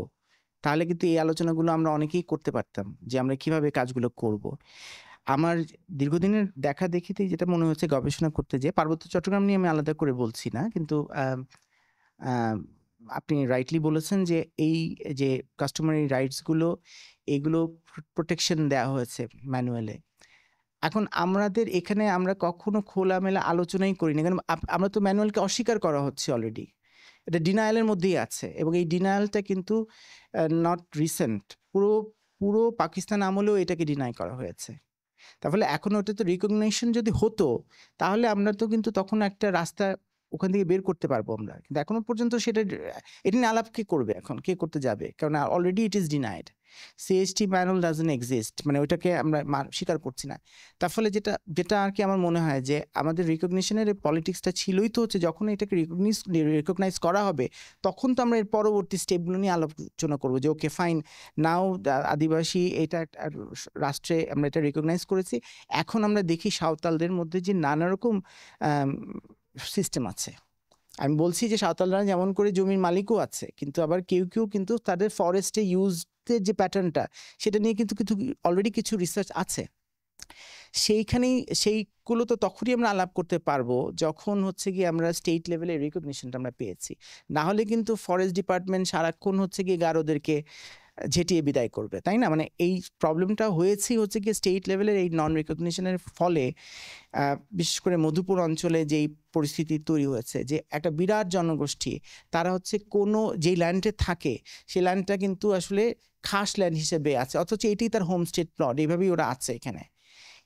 তাহলে কিন্তু এই আলোচনাগুলো আমরা অনেকেই করতে পারতাম যে আমরা কিভাবে কাজগুলো করব। আমার দীর্ঘদিনের দেখা দেখিতেই যেটা মনে হচ্ছে গবেষণা করতে, যে পার্বত্য চট্টগ্রাম নিয়ে আমি আলাদা করে বলছি না, কিন্তু আপনি রাইটলি বলেছেন যে এই যে কাস্টমারি রাইটসগুলো এগুলো প্রোটেকশন দেওয়া হয়েছে ম্যানুয়ালে। এখন আমাদের এখানে আমরা কখনো খোলামেলা আলোচনাই করি না, কারণ আমরা তো ম্যানুয়ালকে অস্বীকার করা হচ্ছে অলরেডি, এটা ডিনায়ালের মধ্যেই আছে, এবং এই ডিনায়ালটা কিন্তু নট রিসেন্ট, পুরো পাকিস্তান আমলেও এটাকে ডিনাই করা হয়েছে। তাহলে এখন ওটা তো রিকগনিশন যদি হতো তাহলে আমরা তো কিন্তু তখন একটা রাস্তা ওখান থেকে বের করতে পারবো আমরা, কিন্তু এখনো পর্যন্ত এটা নিয়ে আলাপ কে করবে, এখন কে করতে যাবে, কারণ already it is denied. CST manual doesn't exist, মানে ওইটাকে আমরা স্বীকার করছি না। তার ফলে যেটা আর কি আমার মনে হয় যে আমাদের রিকগনিশনের পলিটিক্সটা ছিলই তো হচ্ছে যখন এটাকে রিকগনাইজ করা হবে তখন তো আমরা এর পরবর্তী স্টেপগুলো নিয়ে আলোচনা করবো যে ওকে ফাইন, নাও আদিবাসী এটা রাষ্ট্রে আমরা এটা রিকগনাইজ করেছি, এখন আমরা দেখি সাঁওতালদের মধ্যে যে নানা রকম সিস্টেম আছে। আমি বলছি যে সাঁওতালরা যেমন করে জমির মালিকও আছে, কিন্তু আবার কেউ কিন্তু তাদের ফরেস্টে ইউজের যে প্যাটার্নটা সেটা নিয়ে কিন্তু অলরেডি কিছু রিসার্চ আছে। সেইগুলো তো তখনই আমরা আলাপ করতে পারবো যখন হচ্ছে গিয়ে আমরা স্টেট লেভেলে রিকগনিশনটা আমরা পেয়েছি। না হলে কিন্তু ফরেস্ট ডিপার্টমেন্ট সারাক্ষণ হচ্ছে গিয়ে গারোদেরকে ঝেঁটিয়ে বিদায় করবে, তাই না? মানে এই প্রবলেমটা হচ্ছে গিয়ে স্টেট লেভেলের এই নন রিকগনিশনের ফলে, বিশেষ করে মধুপুর অঞ্চলে যেই পরিস্থিতি তৈরি হয়েছে যে একটা বিরাট জনগোষ্ঠী তারা হচ্ছে কোনো যেই ল্যান্ডে থাকে সেই ল্যান্ডটা কিন্তু আসলে খাস ল্যান্ড হিসেবে আছে, অথচ এটি তার হোমস্টেড প্লট, এইভাবেই ওরা আছে এখানে।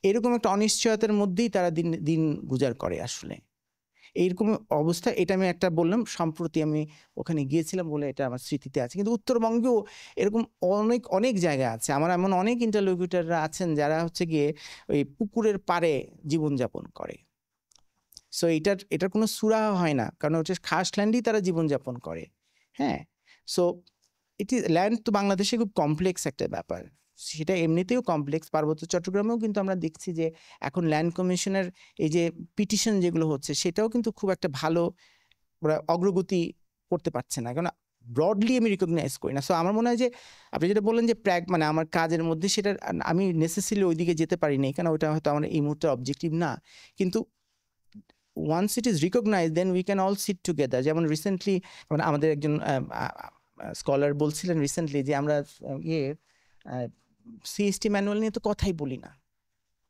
এরকম একটা অনিশ্চয়তার মধ্যেই তারা দিন গুজার করে আসলে, এইরকম অবস্থা। এটা আমি একটা বললাম, সম্প্রতি আমি ওখানে গিয়েছিলাম বলে এটা আমার স্মৃতিতে আছে। কিন্তু উত্তরবঙ্গেও এরকম অনেক অনেক জায়গা আছে। আমার এমন অনেক ইন্টারলোকিউটাররা আছেন যারা হচ্ছে গিয়ে ওই পুকুরের পাড়ে জীবনযাপন করে। সো এটার কোনো সুরাহা হয় না, কারণ হচ্ছে খাসল্যান্ডেই তারা জীবনযাপন করে। হ্যাঁ, সো ল্যান্ড তো বাংলাদেশে খুব কমপ্লেক্স একটা ব্যাপার, সেটা এমনিতেও কমপ্লেক্স। পার্বত্য চট্টগ্রামেও কিন্তু আমরা দেখছি যে এখন ল্যান্ড কমিশনের এই যে পিটিশন যেগুলো হচ্ছে, সেটাও কিন্তু খুব একটা ভালো ওরা অগ্রগতি করতে পারছে না, কারণ ব্রডলি আমি রিকগনাইজ করি না। সো আমার মনে হয় যে আপনি যেটা বললেন যে মানে আমার কাজের মধ্যে সেটা আমি নেসেসারিলি ওইদিকে যেতে পারি না, কারণ ওইটা হয়তো আমার এই মুহূর্তে অবজেক্টিভ না। কিন্তু once it is recognized, then we can all sit together. যেমন রিসেন্টলি আমাদের একজন স্কলার বলছিলেন রিসেন্টলি যে আমরা সিএসটি ম্যানুয়াল নিয়ে তো কথাই বলি না।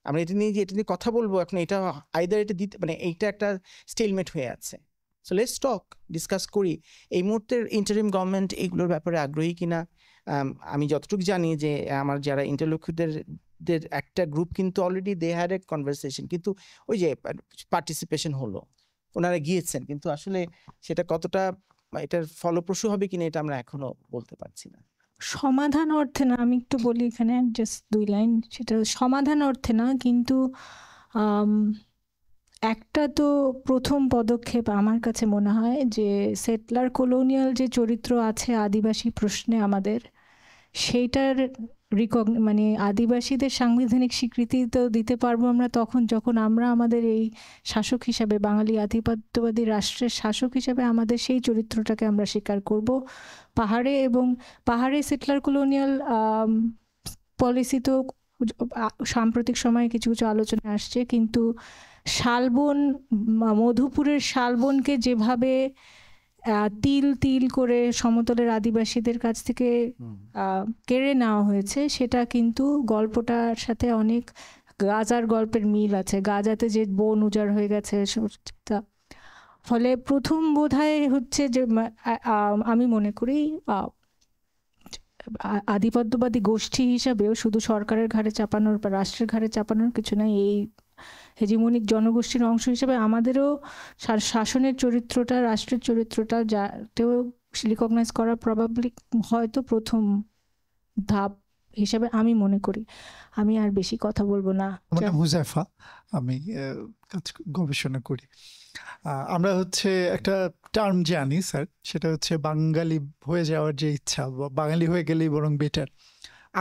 আমরা এটা নিয়ে কথা বলবো এখন, এটা আইদার এটা দিতে মানে এইটা একটা স্টেলমেট হয়ে আছে। সো লেটস টক, ডিসকাস করি। এই মুহূর্তের ইন্টারিম গভর্নমেন্ট এইগুলোর ব্যাপারে আগ্রহী কিনা আমি যতটুকু জানি যে আমার যারা ইন্টারলোকিউটারদের একটা গ্রুপ কিন্তু already they had a conversation, কিন্তু ওই যে পার্টিসিপেশন হলো, ওনারা গিয়েছেন, কিন্তু আসলে সেটা কতটা এটার ফলপ্রসূ হবে কিনা এটা আমরা এখনো বলতে পারছি না। সমাধান অর্থে না, আমি একটু বলি এখানে জাস্ট 2 লাইন। সেটা সমাধান অর্থে না, কিন্তু একটা তো প্রথম পদক্ষেপ আমার কাছে মনে হয় যে সেটলার কলোনিয়াল যে চরিত্র আছে আদিবাসী প্রশ্নে আমাদের, সেইটার মানে আদিবাসীদের সাংবিধানিক স্বীকৃতি তো দিতে পারবো আমরা তখন যখন আমরা আমাদের এই শাসক হিসাবে, বাঙালি আধিপত্যবাদী রাষ্ট্রের শাসক হিসাবে আমাদের সেই চরিত্রটাকে আমরা স্বীকার করব। পাহাড়ে সেটলার কলোনিয়াল পলিসি তো সাম্প্রতিক সময়ে কিছু কিছু আলোচনা আসছে, কিন্তু শালবন, মধুপুরের শালবনকে যেভাবে তিল তিল করে সমতলের আদিবাসীদের কাছ থেকে কেড়ে নেওয়া হয়েছে, সেটা কিন্তু গল্পটার সাথে অনেক গাজার গল্পের মিল আছে। গাজাতে যে বন উজাড় হয়ে গেছে, ফলে প্রথম বোধহয় হচ্ছে যে আমি মনে করি আধিপত্যবাদী গোষ্ঠী হিসাবেও শুধু সরকারের ঘাড়ে চাপানোর বা রাষ্ট্রের ঘাড়ে চাপানোর কিছু নাই। এই হেজিমনিক জনগোষ্ঠীর অংশ হিসেবে আমাদেরও শাসনের চরিত্রটা, রাষ্ট্রের চরিত্রটা যাতেও রিকগনাইজ করা প্রবাবলি হয়তো প্রথম ধাপ হিসেবে আমি মনে করি। আমি আর বেশি কথা বলবো না। আমার নাম হুজাইফা, আমি গবেষণা করি। আমরা হচ্ছে একটা টার্ম জানি স্যার, সেটা হচ্ছে বাঙালি হয়ে যাওয়ার যে ইচ্ছা, বাঙালি হয়ে গেলেই বরং বেটার।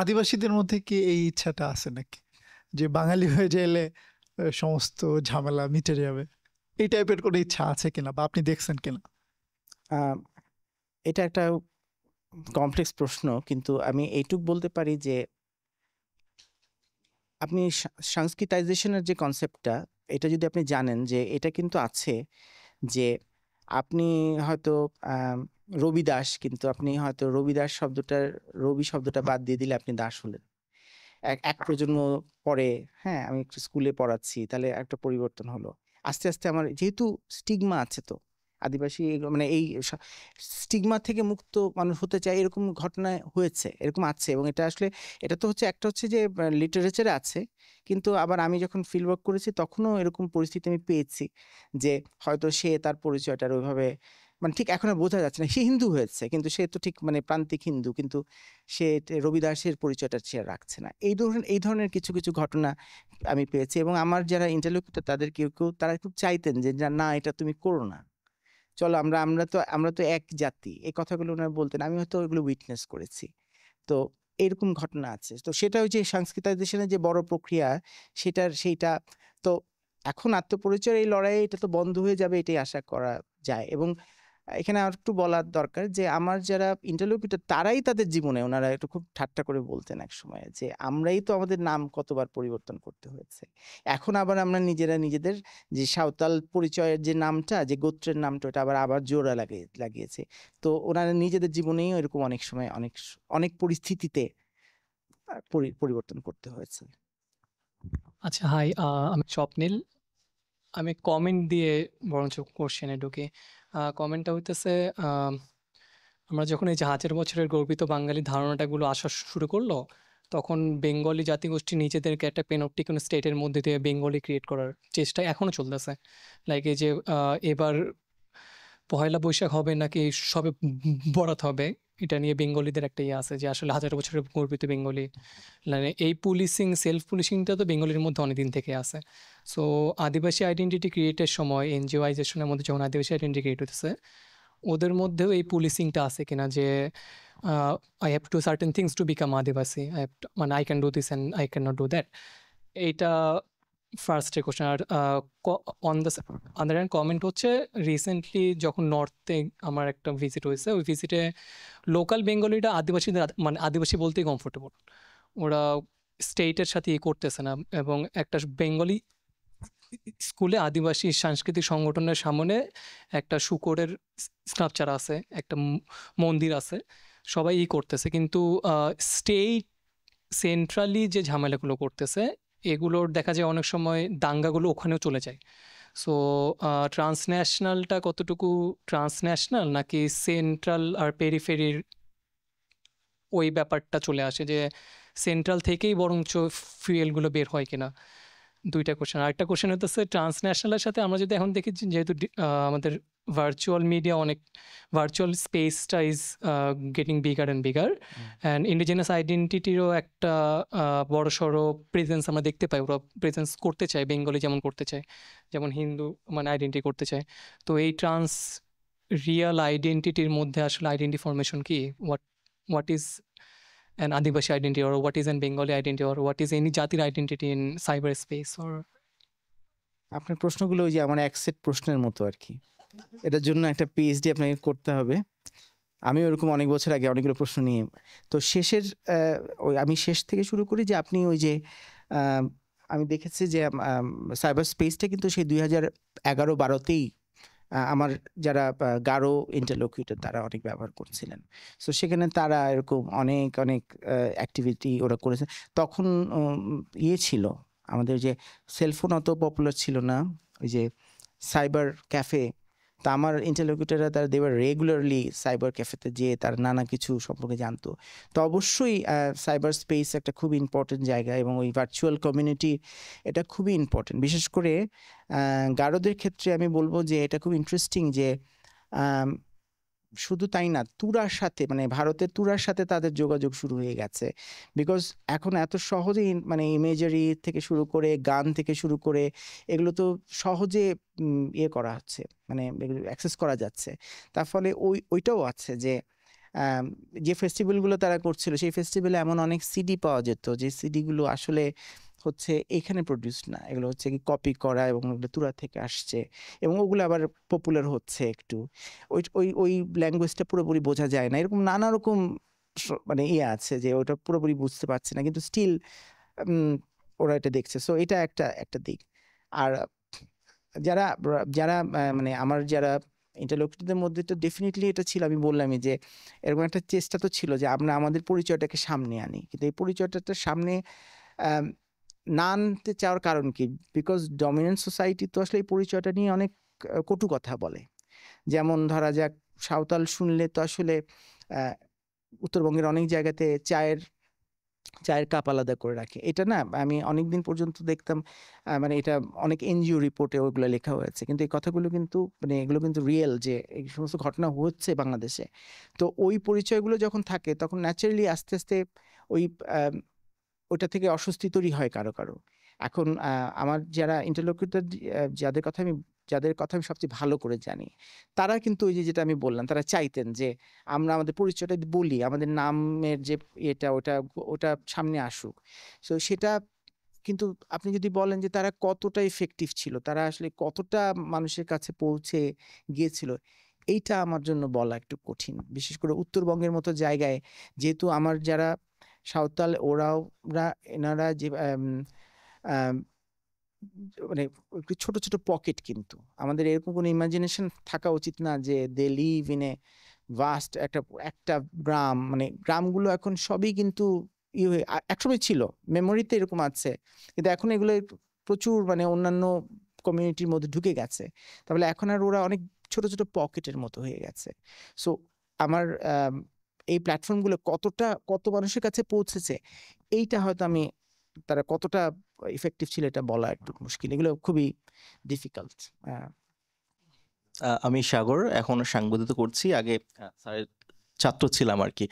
আদিবাসীদের মধ্যে কি এই ইচ্ছাটা আছে নাকি, যে বাঙালি হয়ে গেলে সমস্ত ঝামেলা মিটে যাবে? এই টাইপের কোনো ইচ্ছা আছে কিনা বা আপনি দেখছেন কিনা? এটা একটা কমপ্লেক্স প্রশ্ন, কিন্তু আমি এইটুক বলতে পারি যে আপনি সংস্কৃতাইজেশনের যে কনসেপ্টটা, এটা যদি আপনি জানেন যে এটা কিন্তু আছে, যে আপনি হয়তো রবি দাস, কিন্তু আপনি হয়তো রবি শব্দটা বাদ দিয়ে দিলে আপনি দাস হলেন। এক প্রজন্ম পরে, হ্যাঁ, আমি একটু স্কুলে পড়াচ্ছি, তাহলে একটা পরিবর্তন হলো। আস্তে আস্তে আমার যেহেতু স্টিগমা আছে, তো আদিবাসী মানে এই স্টিগমা থেকে মুক্ত মানুষ হতে চায়, এরকম ঘটনা হয়েছে, এরকম আছে। এবং এটা আসলে এটা তো হচ্ছে একটা হচ্ছে যে লিটারেচারে আছে, কিন্তু আবার আমি যখন ফিল্ড ওয়ার্ক করেছি তখনও এরকম পরিস্থিতি আমি পেয়েছি যে হয়তো সে তার পরিচয়টার ওইভাবে মানে ঠিক এখন আর বোঝা যাচ্ছে না। সে হিন্দু হয়েছে, কিন্তু সে তো ঠিক মানে প্রান্তিক হিন্দু, কিন্তু সে রবিদাসের পরিচয়টা সে রাখছে না। এই ধরনের কিছু কিছু ঘটনা আমি পেয়েছি। এবং আমার যারা ইন্টারলোকিউটর তাদের কেউ তারা খুব চাইতেন যে না, এটা তুমি করো না, চলো আমরা তো এক জাতি, এই কথাগুলো ওনারা বলতেন। আমি হয়তো এগুলো উইটনেস করেছি। তো এরকম ঘটনা আছে। তো সেটা হচ্ছে সংস্কৃতাইজেশনের যে বড় প্রক্রিয়া, সেইটা তো এখন আত্মপরিচয়ের এই লড়াই এটা তো বন্ধ হয়ে যাবে, এটাই আশা করা যায়। এবং এখানে আর একটু বলার দরকার যে আমার যারা ইন্টারলোকিউটর তারাই তাদের জীবনে, ওনারা একটু খুব ঠাট্টা করে বলতেন এক সময় যে আমরাই তো আমাদের নাম কতবার পরিবর্তন করতে হয়েছে, এখন আবার আমরা নিজেদের যে সাঁওতাল পরিচয়ের যে নামটা, যে গোত্রের নামটা, ওটা আবার জোড়া লাগিয়েছে। তো ওনারা নিজেদের জীবনেই এরকম অনেক সময় অনেক পরিস্থিতিতে পরিবর্তন করতে হয়েছে। আচ্ছা, হাই, আমি স্বপ্নিল। আমি কমেন্ট দিয়ে বরঞ্চ কোশ্চেনে ঢুকি। কমেন্টটা হইতেছে, আমরা যখন এই যে 1000 বছরের গর্বিত বাঙালি ধারণাটাগুলো আসা শুরু করলো, তখন বেঙ্গলি জাতিগোষ্ঠী নিজেদেরকে একটা পেনপটিক কোনো স্টেটের মধ্যে দিয়ে বেঙ্গলি ক্রিয়েট করার চেষ্টা এখনও চলতেছে। লাইক এই যে এবার পহেলা বৈশাখ হবে নাকি সবে বরাত হবে, এটা নিয়ে বেঙ্গলিদের একটা ইয়ে আছে যে আসলে হাজার বছরের গর্বিত বেঙ্গলি। মানে এই পুলিশিং, সেলফ পুলিশিংটা তো বেঙ্গলির মধ্যে অনেকদিন থেকে আছে। সো আদিবাসী আইডেন্টিটি ক্রিয়েটের সময় এনজিওআইজেশনের মধ্যে যখন আদিবাসী আইডেন্টিটি ক্রিয়েট হতেছে, ওদের মধ্যেও এই পুলিশিংটা আছে কিনা যে I have to certain things to become আদিবাসী, মানে I can do this and I can not do that. এইটা ফার্স্টের কোশ্চেন। আর on the other hand comment হচ্ছে, রিসেন্টলি যখন নর্থে আমার একটা ভিজিট হয়েছে, ওই ভিজিটে লোকাল বেঙ্গলিটা আদিবাসীদের মানে আদিবাসী বলতেই কমফোর্টেবল, ওরা স্টেটের সাথে করতেছে না। এবং একটা বেঙ্গলি স্কুলে আদিবাসী সাংস্কৃতিক সংগঠনের সামনে একটা শূকরের স্কাল্পচার আছে, একটা মন্দির আছে, সবাই করতেছে, কিন্তু স্টেট সেন্ট্রালি যে ঝামেলাগুলো করতেছে এগুলোর দেখা যায় অনেক সময় দাঙ্গাগুলো ওখানেও চলে যায়। সো ট্রান্সন্যাশনালটা কতটুকু ট্রান্সন্যাশনাল নাকি সেন্ট্রাল আর পেরিফেরির ওই ব্যাপারটা চলে আসে, যে সেন্ট্রাল থেকেই বরঞ্চ ফুয়েলগুলো বের হয় কিনা। দুইটা কোশ্চেন। আরেকটা কোশ্চেন হতেছে ট্রান্সন্যাশনালের সাথে আমরা যদি এখন দেখি যেহেতু আমাদের ভার্চুয়াল মিডিয়া অনেক, ভার্চুয়াল স্পেসটা is getting bigger and bigger, and indigenous আইডেন্টিটিরও একটা বড় সড়ো প্রেজেন্স আমরা দেখতে পাই। ওরা প্রেজেন্স করতে চায়, বেঙ্গলি যেমন করতে চায়, যেমন হিন্দু মানে আইডেন্টিটি করতে চায়। তো এই ট্রান্স রিয়াল আইডেন্টিটির মধ্যে আসলে আইডেন্টি ফরমেশন কি, what is an Adivasi identity, or what is an Bengali identity, or what is any জাতির identity in cyberspace? Or আপনার প্রশ্নগুলো ওই যে আমার এক সেট প্রশ্নের মতো আর কি, এটার জন্য একটা পিএইচডি আপনাকে করতে হবে। আমি ওরকম অনেক বছর আগে অনেকগুলো প্রশ্ন নিয়ে, তো শেষের ওই আমি শেষ থেকে শুরু করি যে আপনি ওই যে আমি দেখেছি যে সাইবার স্পেসটা কিন্তু সেই 2011-12তেই আমার যারা গারো ইন্টারলোকিউটর তারা অনেক ব্যবহার করছিলেন। সো সেখানে তারা এরকম অনেক অনেক অ্যাক্টিভিটি ওরা করেছে। তখন ইয়ে ছিল আমাদের যে সেলফোন অত পপুলার ছিল না, ওই যে সাইবার ক্যাফে, তা আমার ইন্টারলোকিউটাররা তারা দেবার রেগুলারলি সাইবার ক্যাফেতে যেয়ে তারা নানা কিছু সম্পর্কে জানতো। তো অবশ্যই সাইবার স্পেস একটা খুব ইম্পর্টেন্ট জায়গা, এবং ওই ভার্চুয়াল কমিউনিটি এটা খুবই ইম্পর্টেন্ট। বিশেষ করে গারোদের ক্ষেত্রে আমি বলবো যে এটা খুব ইন্টারেস্টিং যে শুধু তাই না, তুরার সাথে মানে ভারতের তুরার সাথে তাদের যোগাযোগ শুরু হয়ে গেছে। বিকজ এখন এত সহজেই মানে ইমেজারি থেকে শুরু করে গান থেকে শুরু করে এগুলো তো সহজে ইয়ে করা হচ্ছে, মানে অ্যাক্সেস করা যাচ্ছে। তার ফলে ওইটাও আছে যে যে ফেস্টিভ্যালগুলো তারা করছিল সেই ফেস্টিভ্যালে এমন অনেক সিডি পাওয়া যেত যে সিডিগুলো আসলে হচ্ছে এখানে প্রডিউস না, এগুলো হচ্ছে কি কপি করা এবং ওগুলো তুরা থেকে আসছে, এবং ওগুলো আবার পপুলার হচ্ছে একটু, ওই ওই ওই ল্যাঙ্গুয়েজটা পুরোপুরি বোঝা যায় না, এরকম নানা রকম মানে ইয়ে আছে যে ওটা পুরোপুরি বুঝতে পারছে না, কিন্তু স্টিল ওরা এটা দেখছে। সো এটা একটা দিক। আর যারা যারা মানে আমার যারা ইন্টারলোকিউটরদের মধ্যে তো ডেফিনেটলি এটা ছিল, আমি বললামই যে এরকম একটা চেষ্টা তো ছিল যে আমরা আমাদের পরিচয়টাকে সামনে আনি, কিন্তু এই পরিচয়টা সামনে না আনতে চাওয়ার কারণ কি? বিকজ ডমিনেন্ট সোসাইটি তো আসলে এই পরিচয়টা নিয়ে অনেক কটু কথা বলে। যেমন ধরা যাক সাঁওতাল শুনলে তো আসলে উত্তরবঙ্গের অনেক জায়গাতে চায়ের কাপ আলাদা করে রাখে, এটা না আমি অনেকদিন পর্যন্ত দেখতাম, মানে এটা অনেক এনজিও রিপোর্টে ওগুলো লেখা হয়েছে, কিন্তু এই কথাগুলো কিন্তু মানে এগুলো কিন্তু রিয়েল যে এই সমস্ত ঘটনা হচ্ছে বাংলাদেশে। তো ওই পরিচয়গুলো যখন থাকে তখন ন্যাচারালি আস্তে আস্তে ওইটা থেকে অস্বস্তি তৈরি হয় কারো কারো। এখন আমার যারা ইন্টারলোকিউটর যাদের কথা আমি সবচেয়ে ভালো করে জানি, তারা কিন্তু ওই যে যেটা আমি বললাম, তারা চাইতেন যে আমরা আমাদের পরিচয়টা বলি, আমাদের নামের যে ওটা সামনে আসুক। সো সেটা কিন্তু আপনি যদি বলেন যে তারা কতটা ইফেক্টিভ ছিল, তারা আসলে কতটা মানুষের কাছে পৌঁছে গিয়েছিল, এইটা আমার জন্য বলা একটু কঠিন। বিশেষ করে উত্তরবঙ্গের মতো জায়গায়, যেহেতু আমার যারা সাঁওতাল এনারা যে মানে ছোট ছোট পকেট, কিন্তু আমাদের এরকম কোনো ইমাজিনেশন থাকা উচিত না যে they live in a vast একটা গ্রাম, মানে গ্রামগুলো এখন সবই কিন্তু একসময় ছিল, মেমোরিতে এরকম আছে, কিন্তু এখন এগুলো প্রচুর মানে অন্যান্য কমিউনিটির মধ্যে ঢুকে গেছে, তাহলে এখন আর ওরা অনেক ছোট ছোট পকেটের মতো হয়ে গেছে। সো আমার এই প্ল্যাটফর্মগুলো কত মানুষের কাছে পৌঁছেছে, এইটা হয়তো তারা কতটা ইফেক্টিভ ছিল এটা বলা একটু মুশকিল, এগুলো খুবই ডিফিকাল্ট। আমি সাগর, এখন সাংবাদিকতা করছি, আগে স্যারের ছাত্র ছিলাম আর কি।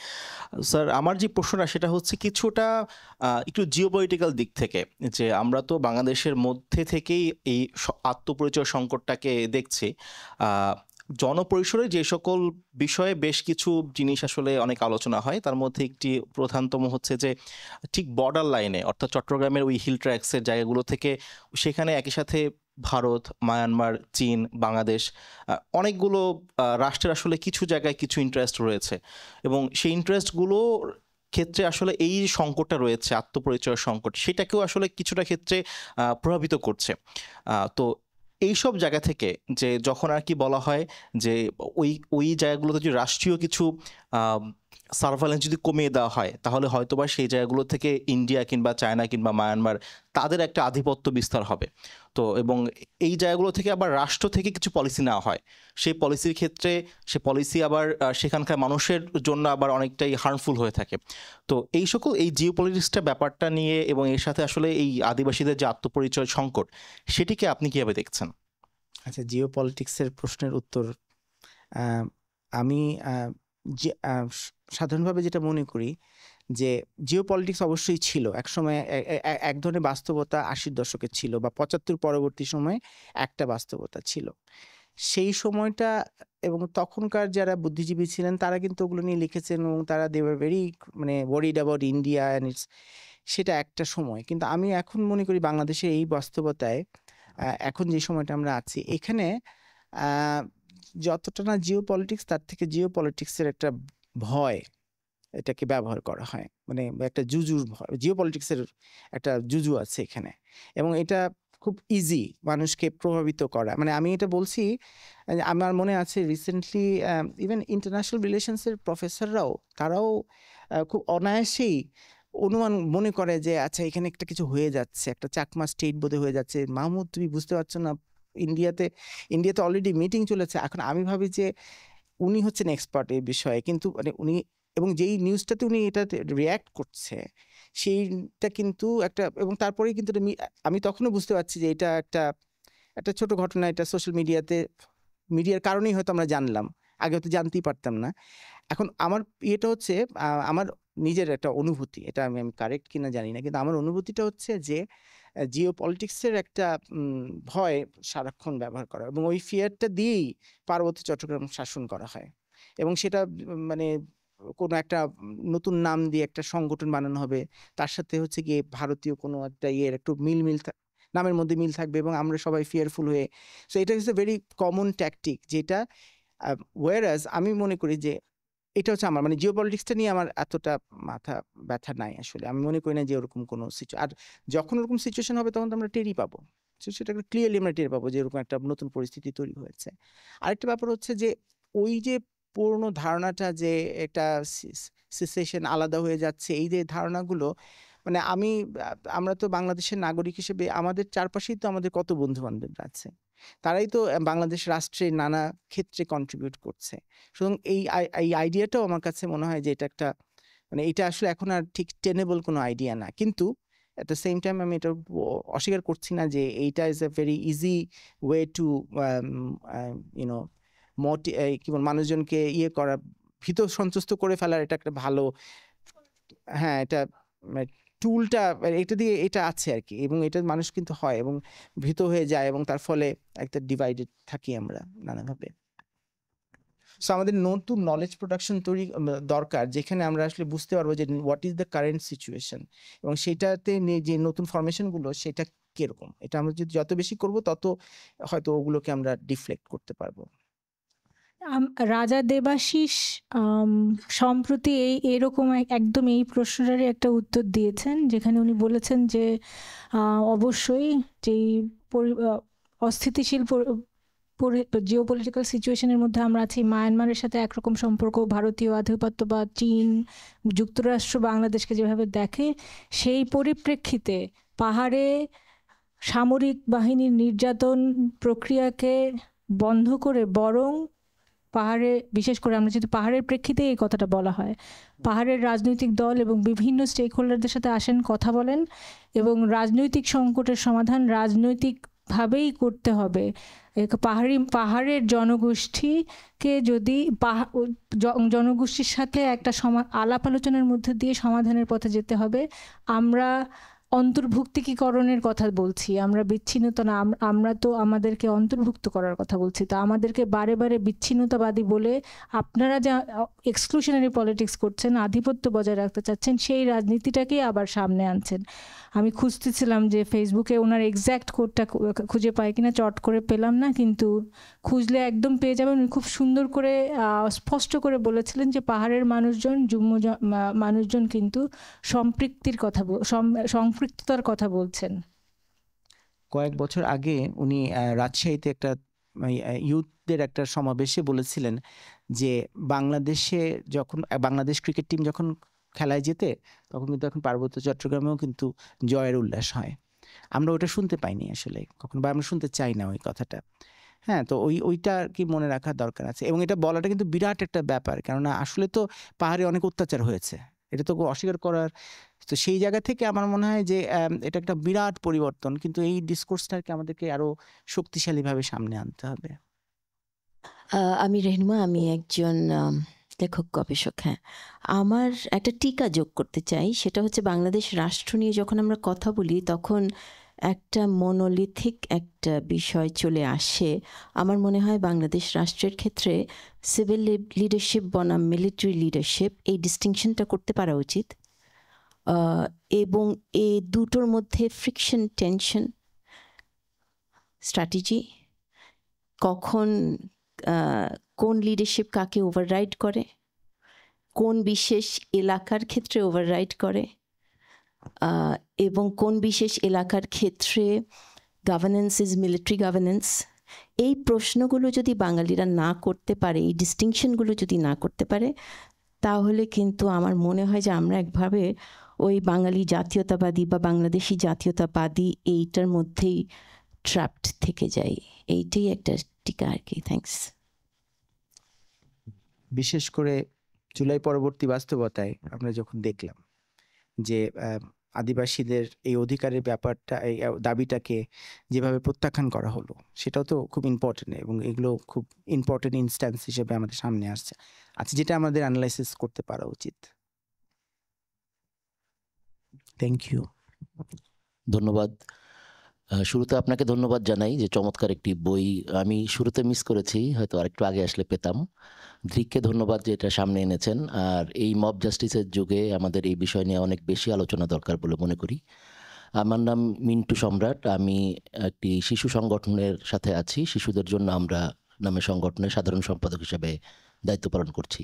স্যার, আমার যে প্রশ্নটা সেটা হচ্ছে কিছুটা একটু জিওপলিটিক্যাল দিক থেকে, যে আমরা তো বাংলাদেশের মধ্যে থেকেই এই আত্মপরিচয় সংকটটাকে দেখছি। জনপরিসরে যে সকল বিষয়ে বেশ কিছু জিনিস আসলে অনেক আলোচনা হয়, তার মধ্যে একটি প্রধানতম হচ্ছে যে ঠিক বর্ডার লাইনে, অর্থাৎ চট্টগ্রামের ওই হিল ট্র্যাক্সের জায়গাগুলো থেকে সেখানে একই সাথে ভারত, মায়ানমার, চীন, বাংলাদেশ অনেকগুলো রাষ্ট্রের আসলে কিছু জায়গায় কিছু ইন্টারেস্ট রয়েছে, এবং সেই ইন্টারেস্টগুলো ক্ষেত্রে আসলে এই সংকটটা রয়েছে, আত্মপরিচয়ের সংকট, সেটাকেও আসলে কিছুটা ক্ষেত্রে প্রভাবিত করছে। তো এইসব জায়গা থেকে যে যখন আর কি বলা হয় যে ওই জায়গাগুলোতে যদি রাষ্ট্রীয় কিছু সার্ভেলেন্স যদি কমিয়ে দেওয়া হয়, তাহলে হয়তোবা সেই জায়গাগুলো থেকে ইন্ডিয়া কিংবা চায়না কিংবা মায়ানমার তাদের একটা আধিপত্য বিস্তার হবে। তো এবং এই জায়গাগুলো থেকে আবার রাষ্ট্র থেকে কিছু পলিসি নেওয়া হয়, সেই পলিসির ক্ষেত্রে সে পলিসি আবার সেখানকার মানুষের জন্য আবার অনেকটাই হার্মফুল হয়ে থাকে। তো এই সকল এই জিওপলিটিক্সটা ব্যাপারটা নিয়ে এবং এর সাথে আসলে এই আদিবাসীদের যে আত্মপরিচয় সংকট, সেটিকে আপনি কিভাবে দেখছেন? আচ্ছা, জিওপলিটিক্সের প্রশ্নের উত্তর আমি সাধারণভাবে যেটা মনে করি যে জিওপলিটিক্স অবশ্যই ছিল একসময়, এক ধরনের বাস্তবতা 80-র দশকে ছিল, বা 75 পরবর্তী সময়ে একটা বাস্তবতা ছিল। সেই সময়টা এবং তখনকার যারা বুদ্ধিজীবী ছিলেন তারা কিন্তু ওগুলো নিয়ে লিখেছেন, এবং তারা they were very worried about India and its, সেটা একটা সময়। কিন্তু আমি এখন মনে করি বাংলাদেশের এই বাস্তবতায় এখন যে সময়টা আমরা আছি, এখানে যতটা না জিওপলিটিক্স, তার থেকে জিওপলিটিক্সের একটা ভয় এটাকে ব্যবহার করা হয়, একটা জুজুর ভয়, জিওপলিটিক্সের একটা জুজু আছে এখানে, এবং এটা খুব ইজি মানুষকে প্রভাবিত করা। আমি এটা বলছি, আমার মনে আছে রিসেন্টলি ইভেন ইন্টারন্যাশনাল রিলেশনসের প্রফেসররাও তারাও খুব অনায়াসেই অনুমান মনে করে যে আচ্ছা এখানে একটা কিছু হয়ে যাচ্ছে, একটা চাকমা স্টেট বোধহয় হয়ে যাচ্ছে। মাহমুদ, তুমি বুঝতে পারছো না, ইন্ডিয়াতে অলরেডি মিটিং চলেছে। এখন আমি ভাবি যে উনি হচ্ছেন এক্সপার্ট এই বিষয়ে, কিন্তু উনি, এবং যেই নিউজটাতে উনি এটাতে রিয়্যাক্ট করছে সেইটা কিন্তু একটা, এবং তারপরেই কিন্তু আমি তখনও বুঝতে পারছি যে এটা একটা ছোট ঘটনা, এটা সোশ্যাল মিডিয়ার কারণেই হয়তো আমরা জানলাম, আগে হয়তো জানতেই পারতাম না। এখন আমার এটা হচ্ছে আমার নিজের একটা অনুভূতি, এটা আমি কারেক্ট কিনা জানি না, কিন্তু আমার অনুভূতিটা হচ্ছে যে জিওপলিটিক্সের একটা ভয় সারাক্ষণ ব্যবহার করা, এবং ওই ফিয়ারটা দিয়েই পার্বত্য চট্টগ্রাম শাসন করা হয়, এবং সেটা কোনো একটা নতুন নাম দিয়ে একটা সংগঠন বানানো হবে, তার সাথে হচ্ছে গিয়ে ভারতীয় কোনো একটা একটু নামের মধ্যে মিল থাকবে, এবং আমরা সবাই ফিয়ারফুল হয়ে। সো এটা is a very common tactic, যেটা ওয়ারাজ আমি মনে করি যে এটা হচ্ছে আমার জিওপলিটিক্সটা নিয়ে আমার এতটা মাথা ব্যথা নাই আসলে। আমি মনে করি না যে ওরকম কোনো আর যখন ওরকম সিচুয়েশন হবে তখন তো আমরা টেরই পাবো, সেটা ক্লিয়ারলি আমরা টের পাবো যে এরকম একটা নতুন পরিস্থিতি তৈরি হয়েছে। আরেকটা ব্যাপার হচ্ছে যে ওই যে পুরনো ধারণাটা যে একটা সিচুয়েশন আলাদা হয়ে যাচ্ছে, এই যে ধারণাগুলো, আমরা তো বাংলাদেশের নাগরিক হিসেবে আমাদের চারপাশেই তো আমাদের কত বন্ধু বান্ধবরা আছে, তারাই তো বাংলাদেশ রাষ্ট্রে নানা ক্ষেত্রে কন্ট্রিবিউট করছে। সুতরাং এই আইডিয়াটাও আমার কাছে মনে হয় যে এটা একটা এটা আসলে এখন আর ঠিক টেনেবল কোনো আইডিয়া না, কিন্তু অ্যাট দ্য সেম টাইম আমি এটা অস্বীকার করছি না যে এইটা is a very easy way to কি বল, মানুষজনকে করা, ভীত সন্তুষ্ট করে ফেলার এটা একটা ভালো, হ্যাঁ, এটা টুলটা এটা দিয়ে এটা আছে আর কি, এবং এটা মানুষ কিন্তু হয় এবং ভীত হয়ে যায়, এবং তার ফলে একটা ডিভাইডেড থাকি আমরা নানাভাবে। সো আমাদের নতুন নলেজ প্রোডাকশন তৈরি দরকার, যেখানে আমরা আসলে বুঝতে পারবো যে what is the current situation, এবং সেটাতে যে নতুন ফরমেশনগুলো সেটা কিরকম, এটা আমরা যদি যত বেশি করব তত হয়তো ওগুলোকে আমরা ডিফ্লেক্ট করতে পারবো। রাজা দেবাশিস সম্প্রতি এরকম একদম এই প্রশ্নটারই একটা উত্তর দিয়েছেন, যেখানে উনি বলেছেন যে অবশ্যই যেই অস্থিতিশীল জিওপলিটিক্যাল সিচুয়েশনের মধ্যে আমরা আছি, মায়ানমারের সাথে একরকম সম্পর্ক, ভারতীয় আধিপত্য বা চীন, যুক্তরাষ্ট্র বাংলাদেশকে যেভাবে দেখে, সেই পরিপ্রেক্ষিতে পাহাড়ে সামরিক বাহিনীর নির্যাতন প্রক্রিয়াকে বন্ধ করে বরং পাহাড়ে, বিশেষ করে আমরা যদি পাহাড়ের প্রেক্ষিতে এই কথাটা বলা হয়, পাহাড়ের রাজনৈতিক দল এবং বিভিন্ন স্টেক হোল্ডারদের সাথে আসেন, কথা বলেন, এবং রাজনৈতিক সংকটের সমাধান রাজনৈতিকভাবেই করতে হবে। পাহাড়ের জনগোষ্ঠীকে যদি জনগোষ্ঠীর সাথে একটা আলাপ আলোচনার মধ্যে দিয়ে সমাধানের পথে যেতে হবে। আমরা অন্তর্ভুক্তিকরণের কথা বলছি, আমরা বিচ্ছিন্নতা না, আমরা তো আমাদেরকে অন্তর্ভুক্ত করার কথা বলছি। তা আমাদেরকে বারে বারে বিচ্ছিন্নতাবাদী বলে আপনারা যা এক্সক্লুশনারি পলিটিক্স করছেন, আধিপত্য বজায় রাখতে চাচ্ছেন, সেই রাজনীতিটাকেই আবার সামনে আনছেন। আমি খুঁজতেছিলাম যে ফেসবুকে ওনার এক্স্যাক্ট কোডটা খুঁজে পাই কিনা, চট করে পেলাম না, কিন্তু খুঁজলে একদম পেয়ে যাবেন। উনি খুব সুন্দর করে স্পষ্ট করে বলেছিলেন যে পাহাড়ের মানুষজন, মানুষজন কিন্তু সম্পৃক্ততার কথা বলছেন। কয়েক বছর আগে উনি রাজশাহীতে একটা ইউথদের একটা সমাবেশে বলেছিলেন যে বাংলাদেশে যখন বাংলাদেশ ক্রিকেট টিম যখন খেলায় যেতে, তখন কিন্তু এখন পার্বত্য চট্টগ্রামেও কিন্তু জয়ের উল্লাস হয়। আমরা ওটা শুনতে পাইনি আসলে কখনো, বা আমরা শুনতে চাই না ওই কথাটা। হ্যাঁ, তো ওইটা কি মনে রাখার দরকার আছে, এবং এটা বলাটা কিন্তু বিরাট একটা ব্যাপার, কেননা আসলে তো পাহাড়ে অনেক অত্যাচার হয়েছে, এটা তো অস্বীকার করার। তো সেই জায়গা থেকে আমার মনে হয় যে এটা একটা বিরাট পরিবর্তন, কিন্তু এই ডিসকোর্সটাকে আমাদেরকে আরো শক্তিশালীভাবে সামনে আনতে হবে। আমি রেহনুমা, আমি একজন লেখক গবেষক। হ্যাঁ, আমার একটা টিকা যোগ করতে চাই, সেটা হচ্ছে বাংলাদেশ রাষ্ট্র নিয়ে যখন আমরা কথা বলি তখন একটা মনোলিথিক একটা বিষয় চলে আসে। আমার মনে হয় বাংলাদেশ রাষ্ট্রের ক্ষেত্রে সিভিল লিডারশিপ বনাম মিলিটারি লিডারশিপ, এই ডিস্টিংশনটা করতে পারা উচিত। এবং এই দুটোর মধ্যে ফ্রিকশন, টেনশন, স্ট্র্যাটেজি, কখন কোন লিডারশিপ কাকে ওভাররাইড করে, কোন বিশেষ এলাকার ক্ষেত্রে ওভাররাইড করে, এবং কোন বিশেষ এলাকার ক্ষেত্রে গভর্নেন্স ইজ মিলিটারি গভর্নেন্স। এই প্রশ্নগুলো যদি বাঙালিরা না করতে পারে, এই ডিস্টিংশনগুলো যদি না করতে পারে, তাহলে কিন্তু আমার মনে হয় যে আমরা একভাবে ওই বাঙালি জাতীয়তাবাদী বা বাংলাদেশি জাতীয়তাবাদী এইটার মধ্যেই ট্র্যাপড থেকে যাই। এইটাই একটা টিকা আর কি। থ্যাঙ্কস। বিশেষ করে জুলাই পরবর্তী বাস্তবতায় আমরা যখন দেখলাম যে আদিবাসীদের এই অধিকারের ব্যাপারটা, এই দাবিটাকে যেভাবে প্রত্যাখ্যান করা হলো, সেটাও তো খুব ইম্পর্টেন্ট, এবং এগুলো খুব ইম্পর্টেন্ট ইনস্ট্যান্স হিসেবে আমাদের সামনে আসছে, আচ্ছা, যেটা আমাদের অ্যানালাইসিস করতে পারা উচিত। Thank you. ধন্যবাদ। শুরুতে আপনাকে ধন্যবাদ জানাই যে চমৎকার একটি বই আমি শুরুতে মিস করেছি, হয়তো আরেকটু আগে আসলে পেতাম। দৃককে ধন্যবাদ যে এটা সামনে এনেছেন। আর এই মব জাস্টিসের যুগে আমাদের এই বিষয় নিয়ে অনেক বেশি আলোচনা দরকার বলে মনে করি। আমার নাম মিন্টু সম্রাট, আমি একটি শিশু সংগঠনের সাথে আছি, শিশুদের জন্য আমরা নামে সংগঠনের সাধারণ সম্পাদক হিসেবে দায়িত্ব পালন করছি।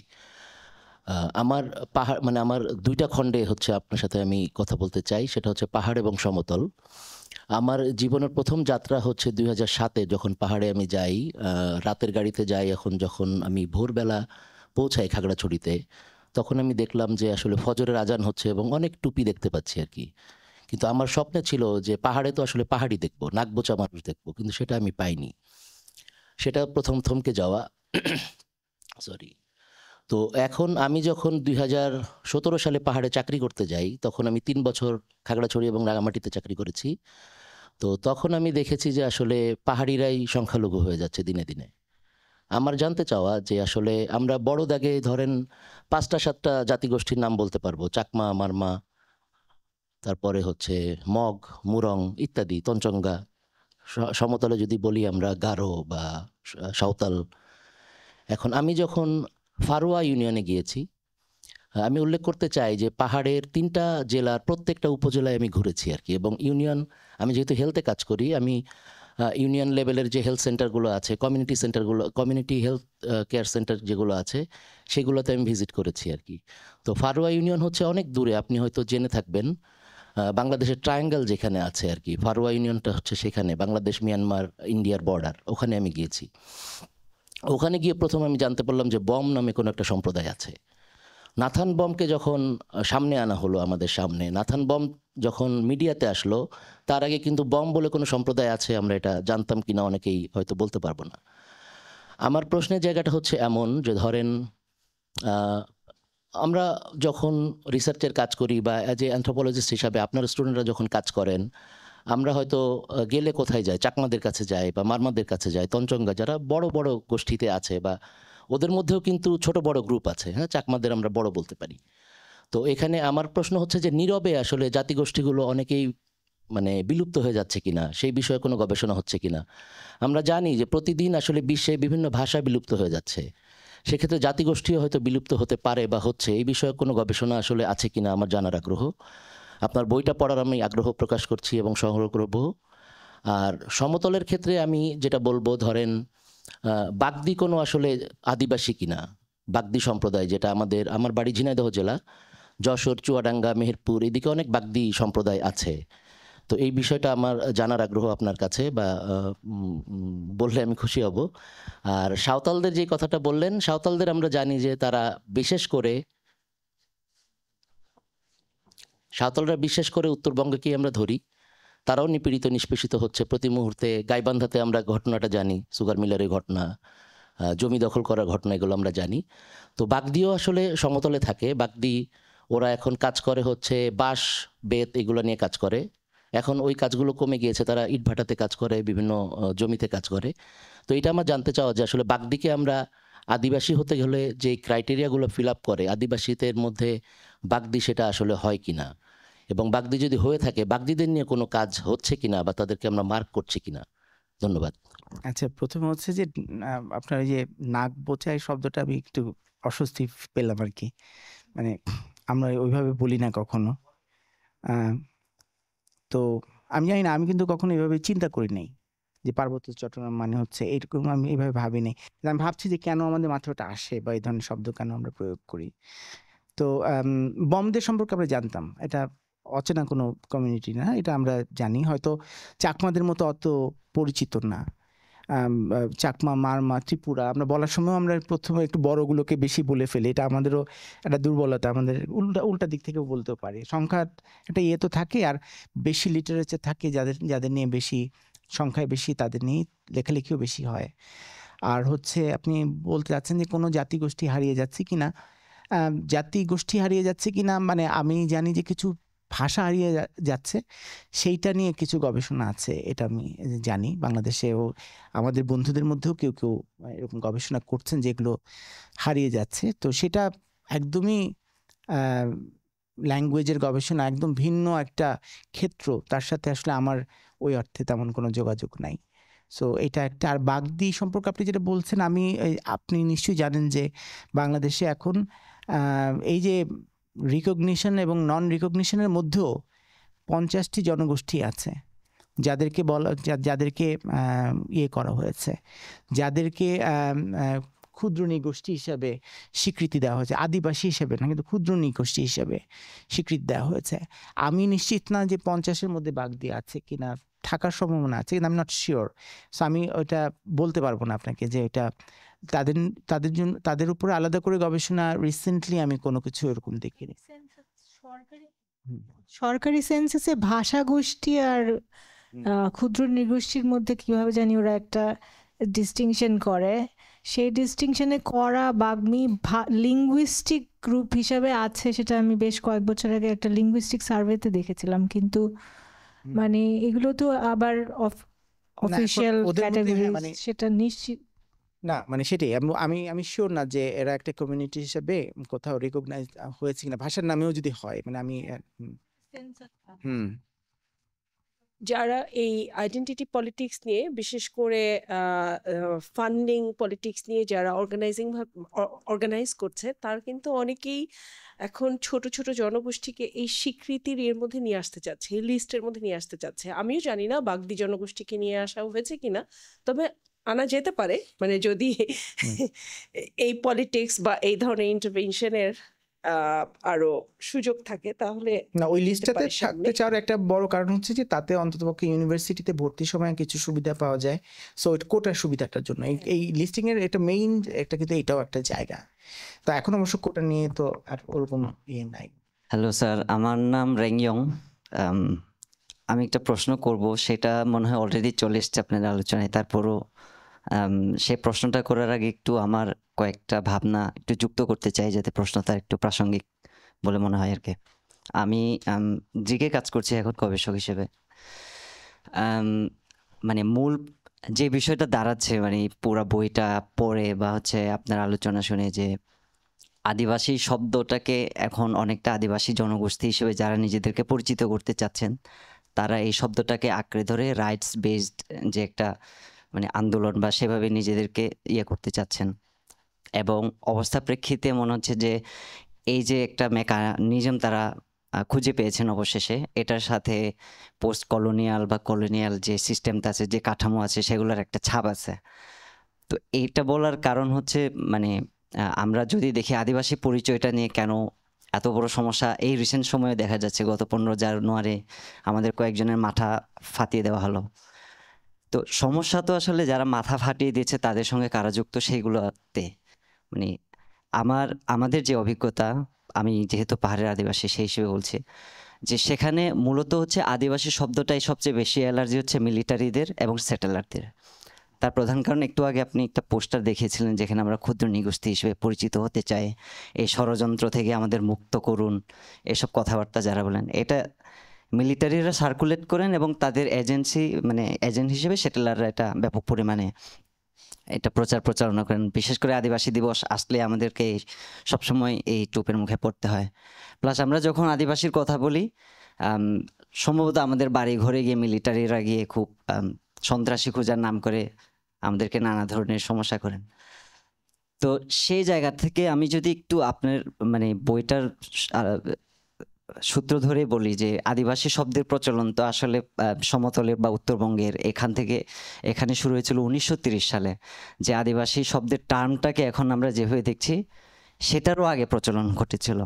আমার পাহাড় মানে আমার দুইটা খণ্ডে হচ্ছে আপনার সাথে আমি কথা বলতে চাই, সেটা হচ্ছে পাহাড় এবং সমতল। আমার জীবনের প্রথম যাত্রা হচ্ছে 2007-এ, যখন পাহাড়ে আমি যাই, রাতের গাড়িতে যাই। এখন যখন আমি ভোরবেলা পৌঁছাই খাগড়াছড়িতে, তখন আমি দেখলাম যে আসলে ফজরের আজান হচ্ছে এবং অনেক টুপি দেখতে পাচ্ছি আর কি। কিন্তু আমার স্বপ্নে ছিল যে পাহাড়ে তো আসলে পাহাড়ি দেখবো, নাকবোচা মানুষ দেখবো, কিন্তু সেটা আমি পাইনি। সেটা প্রথম থমকে যাওয়া। সরি। তো এখন আমি যখন 2017 সালে পাহাড়ে চাকরি করতে যাই, তখন আমি 3 বছর খাগড়াছড়ি এবং রাঙামাটিতে চাকরি করেছি। তো তখন আমি দেখেছি যে আসলে পাহাড়িরাই সংখ্যালঘু হয়ে যাচ্ছে দিনে দিনে। আমার জানতে চাওয়া যে আসলে আমরা বড় দাগে ধরেন 5টা-7টা জাতিগোষ্ঠীর নাম বলতে পারবো, চাকমা, মারমা, তারপরে হচ্ছে মগ, মুরং ইত্যাদি, তঞ্চঙ্গা। সমতলে যদি বলি আমরা গারো বা সাঁওতাল। এখন আমি যখন ফারুয়া ইউনিয়নে গিয়েছি, আমি উল্লেখ করতে চাই যে পাহাড়ের 3টা জেলার প্রত্যেকটা উপজেলায় আমি ঘুরেছি আর কি। এবং ইউনিয়ন, আমি যেহেতু হেলথে কাজ করি, আমি ইউনিয়ন লেভেলের যে হেলথ সেন্টারগুলো আছে, কমিউনিটি সেন্টারগুলো, কমিউনিটি হেলথ কেয়ার সেন্টার যেগুলো আছে, সেগুলোতে আমি ভিজিট করেছি আর কি। তো ফারুয়া ইউনিয়ন হচ্ছে অনেক দূরে, আপনি হয়তো জেনে থাকবেন, বাংলাদেশের ট্রায়াঙ্গেল যেখানে আছে আর কি, ফারুয়া ইউনিয়নটা হচ্ছে সেখানে, বাংলাদেশ, মিয়ানমার, ইন্ডিয়ার বর্ডার, ওখানে আমি গিয়েছি। ওখানে গিয়ে প্রথম আমি জানতে পারলাম যে বম নামে কোনো একটা সম্প্রদায় আছে। নাথান বমকে যখন সামনে আনা হলো আমাদের সামনে, নাথান বম যখন মিডিয়াতে আসলো, তার আগে কিন্তু বম বলে কোনো সম্প্রদায় আছে আমরা এটা জানতাম কিনা অনেকেই হয়তো বলতে পারবো না। আমার প্রশ্নের জায়গাটা হচ্ছে এমন যে ধরেন আমরা যখন রিসার্চের কাজ করি বা অ্যাজ এ অ্যানথ্রোপোলজিস্ট হিসাবে আপনার স্টুডেন্টরা যখন কাজ করেন, আমরা হয়তো গেলে কোথায় যাই, চাকমাদের কাছে যাই বা মারমাদের কাছে যাই, তঞ্চঙ্গা যারা বড় বড় গোষ্ঠীতে আছে, বা ওদের মধ্যেও কিন্তু ছোট বড় গ্রুপ আছে, হ্যাঁ, চাকমাদের আমরা বড় বলতে পারি। তো এখানে আমার প্রশ্ন হচ্ছে যে নীরবে আসলে জাতিগোষ্ঠীগুলো অনেকেই মানে বিলুপ্ত হয়ে যাচ্ছে কিনা, সেই বিষয়ে কোনো গবেষণা হচ্ছে কিনা। আমরা জানি যে প্রতিদিন আসলে বিশ্বে বিভিন্ন ভাষা বিলুপ্ত হয়ে যাচ্ছে, সেক্ষেত্রে জাতিগোষ্ঠীও হয়তো বিলুপ্ত হতে পারে বা হচ্ছে, এই বিষয়ে কোনো গবেষণা আসলে আছে কিনা আমার জানার আগ্রহ। আপনার বইটা পড়ার আমি আগ্রহ প্রকাশ করছি এবং সংগ্রহ করব। আর সমতলের ক্ষেত্রে আমি যেটা বলবো, ধরেন বাগদি কোনো আসলে আদিবাসী কিনা, বাগদি সম্প্রদায় যেটা আমার বাড়ি ঝিনাইদহ জেলা, যশোর, চুয়াডাঙ্গা, মেহেরপুর, এদিকে অনেক বাগদি সম্প্রদায় আছে। তো এই বিষয়টা আমার জানার আগ্রহ আপনার কাছে, বা বললে আমি খুশি হব। আর সাঁওতালদের যে কথাটা বললেন, সাঁওতালদের আমরা জানি যে তারা সাঁওতালরা বিশেষ করে উত্তরবঙ্গকেই আমরা ধরি, তারাও নিপীড়িত নিষ্পেষিত হচ্ছে প্রতি মুহূর্তে। গাইবান্ধাতে আমরা ঘটনাটা জানি, সুগার মিলারের ঘটনা, জমি দখল করার ঘটনা, এগুলো আমরা জানি। তো বাগদিও আসলে সমতলে থাকে। বাগদি ওরা এখন কাজ করে হচ্ছে বাঁশ, বেত এগুলো নিয়ে কাজ করে। এখন ওই কাজগুলো কমে গিয়েছে, তারা ইটভাটাতে কাজ করে, বিভিন্ন জমিতে কাজ করে। তো এটা আমার জানতে চাওয়া যে আসলে বাগদিকে আমরা আদিবাসী হতে গেলে যে ক্রাইটেরিয়াগুলো ফিল আপ করে, আদিবাসীদের মধ্যে বাগদি সেটা আসলে হয় কিনা, এবং বাগদি যদি হয়ে থাকে বাগদিদের নিয়ে কোনো কাজ হচ্ছে কিনা বা তাদেরকে আমরা মার্ক করছি কিনা। ধন্যবাদ। আচ্ছা, প্রথমে হচ্ছে যে আপনার এই যে নাক বোচাই শব্দটা আমি একটু অস্বস্তি পেলাম আর কি, মানে আমরা ওইভাবে বলি না কখনো। তো আমি জানি না, আমি কিন্তু কখনো এভাবে চিন্তা করি নাই যে পার্বত্য চট্টগ্রাম মানে হচ্ছে এরকম, আমি এইভাবে ভাবি নাই। আমি ভাবছি যে কেন আমাদের মাথাটা আসে বা এই ধরনের শব্দ কেন আমরা প্রয়োগ করি। তো বমদের সম্পর্কে আমরা জানতাম, এটা অচেনা কোনো কমিউনিটি না, এটা আমরা জানি। হয়তো চাকমাদের মতো অত পরিচিত না। চাকমা, মারমা, ত্রিপুরা আমরা বলার সময় আমরা প্রথমে একটু বড়গুলোকে বেশি বলে ফেলি, এটা আমাদেরও একটা দুর্বলতা, আমাদের উল্টা দিক থেকেও বলতেও পারি। সংখ্যা একটা তো থাকে, আর বেশি লিটারেচার থাকে যাদের নিয়ে বেশি, সংখ্যায় বেশি, তাদের নিয়ে লেখালেখিও বেশি হয়। আর হচ্ছে আপনি বলতে চাচ্ছেন যে কোনো জাতিগোষ্ঠী হারিয়ে যাচ্ছে কিনা, জাতিগোষ্ঠী হারিয়ে যাচ্ছে কিনা মানে আমি জানি যে কিছু ভাষা হারিয়ে যাচ্ছে, সেইটা নিয়ে কিছু গবেষণা আছে, এটা আমি জানি। বাংলাদেশেও আমাদের বন্ধুদের মধ্যেও কেউ কেউ এরকম গবেষণা করছেন যেগুলো হারিয়ে যাচ্ছে। তো সেটা একদমই ল্যাঙ্গুয়েজের গবেষণা, একদম ভিন্ন একটা ক্ষেত্র, তার সাথে আসলে আমার ওই অর্থে তেমন কোনো যোগাযোগ নাই। সো এটা একটা। আর বাগদি সম্পর্কে আপনি যেটা বলছেন, আপনি নিশ্চয়ই জানেন যে বাংলাদেশে এখন এই যে রিকগনিশন এবং নন রিকগনিশনের মধ্যেও 50টি জনগোষ্ঠী আছে যাদেরকে ইয়ে করা হয়েছে, যাদেরকে ক্ষুদ্র নৃগোষ্ঠী হিসাবে স্বীকৃতি দেওয়া হয়েছে, আদিবাসী হিসেবে না কিন্তু ক্ষুদ্র নৃগোষ্ঠী হিসাবে স্বীকৃতি দেওয়া হয়েছে। আমি নিশ্চিত না যে 50-এর মধ্যে বাগদি আছে কিনা, থাকার সম্ভাবনা আছে কিন্তু আমি নট শিওর। সো আমি ওইটা বলতে পারবো না আপনাকে যে এটা তাদের উপরে আলাদা করে গবেষণা রিসেন্টলি আমি কোনো কিছু এরকম দেখিনি। সরকারি সেন্সাসে ভাষা গোষ্ঠী আর ক্ষুদ্র নৃগোষ্ঠীর মধ্যে কিভাবে জানি ওরা একটা ডিস্টিংশন করে, সেই ডিস্টিংশনে করা বাগ্মি লিঙ্গুইস্টিক গ্রুপ হিসাবে আছে, সেটা আমি বেশ কয়েক বছর আগে একটা লিঙ্গুইস্টিক সার্ভেতে দেখেছিলাম। কিন্তু মানে এগুলো তো আবার অফিশিয়াল ক্যাটাগরি, সেটা নিশ্চিত না, মানে সেটাই আমি শিওর না যে এরা একটা কমিউনিটি হিসেবে কোথাও রিকগনাইজ হয়েছে কিনা, ভাষার নামেও যদি হয়। মানে আমি যারা এই আইডেন্টিটি পলিটিক্স নিয়ে, বিশেষ করে ফান্ডিং পলিটিক্স নিয়ে যারা অর্গানাইজ করছে, তার কিন্তু অনেকেই এখন ছোট ছোট জনগোষ্ঠীকে এই স্বীকৃতির এর মধ্যে নিয়ে আসতে চাচ্ছে, এই লিস্টের মধ্যে নিয়ে আসতে চাচ্ছে। আমিও জানি না বাগদি জনগোষ্ঠীকে নিয়ে আসা হয়েছে কিনা, তবে আনা যেতে পারে। মানে যদি এই পলিটিক্স বা এই ধরনের ইন্টারভেনশনের আরো সুযোগ থাকে তাহলে না, ওই লিস্টটাতে থাকতে চাওয়ার একটা বড় কারণ হচ্ছে যে তাতে অন্ততপক্ষে ইউনিভার্সিটিতে ভর্তির সময় কিছু সুবিধা পাওয়া যায়। সো কোটার সুবিধাটার জন্য এই লিস্টিং এর এটা মেইন একটা, কিন্তু এটাও একটা জায়গা। তো এখন অবশ্য কোটা নিয়ে তো আর ওরকম ইয়ে নাই। হ্যালো স্যার, আমার নাম রেংয়ং। আমি একটা প্রশ্ন করব, সেটা মনে হয় অলরেডি চলে এসছে আপনাদের আলোচনায়, তারপরও সেই প্রশ্নটা করার আগে একটু আমার কয়েকটা ভাবনা একটু যুক্ত করতে চাই, যাতে প্রশ্নটা একটু প্রাসঙ্গিক বলে মনে হয় আর কি। আমি জিকে কাজ করছি এখন গবেষক হিসেবে। মানে মূল যে বিষয়টা দাঁড়াচ্ছে মানে পুরো বইটা পড়ে বা হচ্ছে আপনার আলোচনা শুনে, যে আদিবাসী শব্দটাকে এখন অনেকটা আদিবাসী জনগোষ্ঠী হিসেবে যারা নিজেদেরকে পরিচিত করতে চাচ্ছেন, তারা এই শব্দটাকে আঁকড়ে ধরে রাইটস বেসড যে একটা মানে আন্দোলন বা সেভাবে নিজেদেরকে ইয়ে করতে চাচ্ছেন। এবং অবস্থা প্রেক্ষিতে মনে হচ্ছে যে এই যে একটা মেকানিজম তারা খুঁজে পেয়েছেন অবশেষে, এটার সাথে পোস্ট কলোনিয়াল বা কলোনিয়াল যে সিস্টেমটা আছে, যে কাঠামো আছে, সেগুলোর একটা ছাপ আছে। তো এইটা বলার কারণ হচ্ছে মানে আমরা যদি দেখি আদিবাসী পরিচয়টা নিয়ে কেন এত বড় সমস্যা এই রিসেন্ট সময়ে দেখা যাচ্ছে। গত 15 জানুয়ারি আমাদের কয়েকজনের মাথা ফাটিয়ে দেওয়া হলো। তো সমস্যা তো আসলে যারা মাথা ফাটিয়ে দিয়েছে তাদের সঙ্গে কারা যুক্ত সেইগুলোতে, মানে আমাদের যে অভিজ্ঞতা, আমি যেহেতু পাহাড়ের আদিবাসী সেই হিসেবে বলছি যে সেখানে মূলত হচ্ছে আদিবাসী শব্দটাই সবচেয়ে বেশি অ্যালার্জি হচ্ছে মিলিটারিদের এবং সেটেলারদের। তার প্রধান কারণ একটু আগে আপনি একটা পোস্টার দেখিয়েছিলেন যেখানে আমরা ক্ষুদ্র নৃগোষ্ঠী হিসেবে পরিচিত হতে চাই, এই ষড়যন্ত্র থেকে আমাদের মুক্ত করুন, এসব কথাবার্তা যারা বলেন, এটা মিলিটারিরা সার্কুলেট করেন এবং তাদের এজেন্সি মানে এজেন্ট হিসেবে সেটেলাররা এটা ব্যাপক পরিমাণে এটা প্রচারণা করেন। বিশেষ করে আদিবাসী দিবস আসলে আমাদেরকে সবসময় এই টোপের মুখে পড়তে হয়। প্লাস আমরা যখন আদিবাসীর কথা বলি, সম্ভবত আমাদের বাড়ি ঘরে গিয়ে মিলিটারিরা গিয়ে খুব সন্ত্রাসী খোঁজার নাম করে আমাদেরকে নানা ধরনের সমস্যা করেন। তো সেই জায়গা থেকে আমি যদি একটু আপনার মানে বইটার সূত্র ধরে বলি যে আদিবাসী শব্দের প্রচলন তো আসলে সমতলের বা উত্তরবঙ্গের এখানে শুরু হয়েছিল 1930 সালে। যে আদিবাসী শব্দের টার্মটাকে এখন আমরা যেভাবে দেখছি সেটারও আগে প্রচলন ঘটেছিল।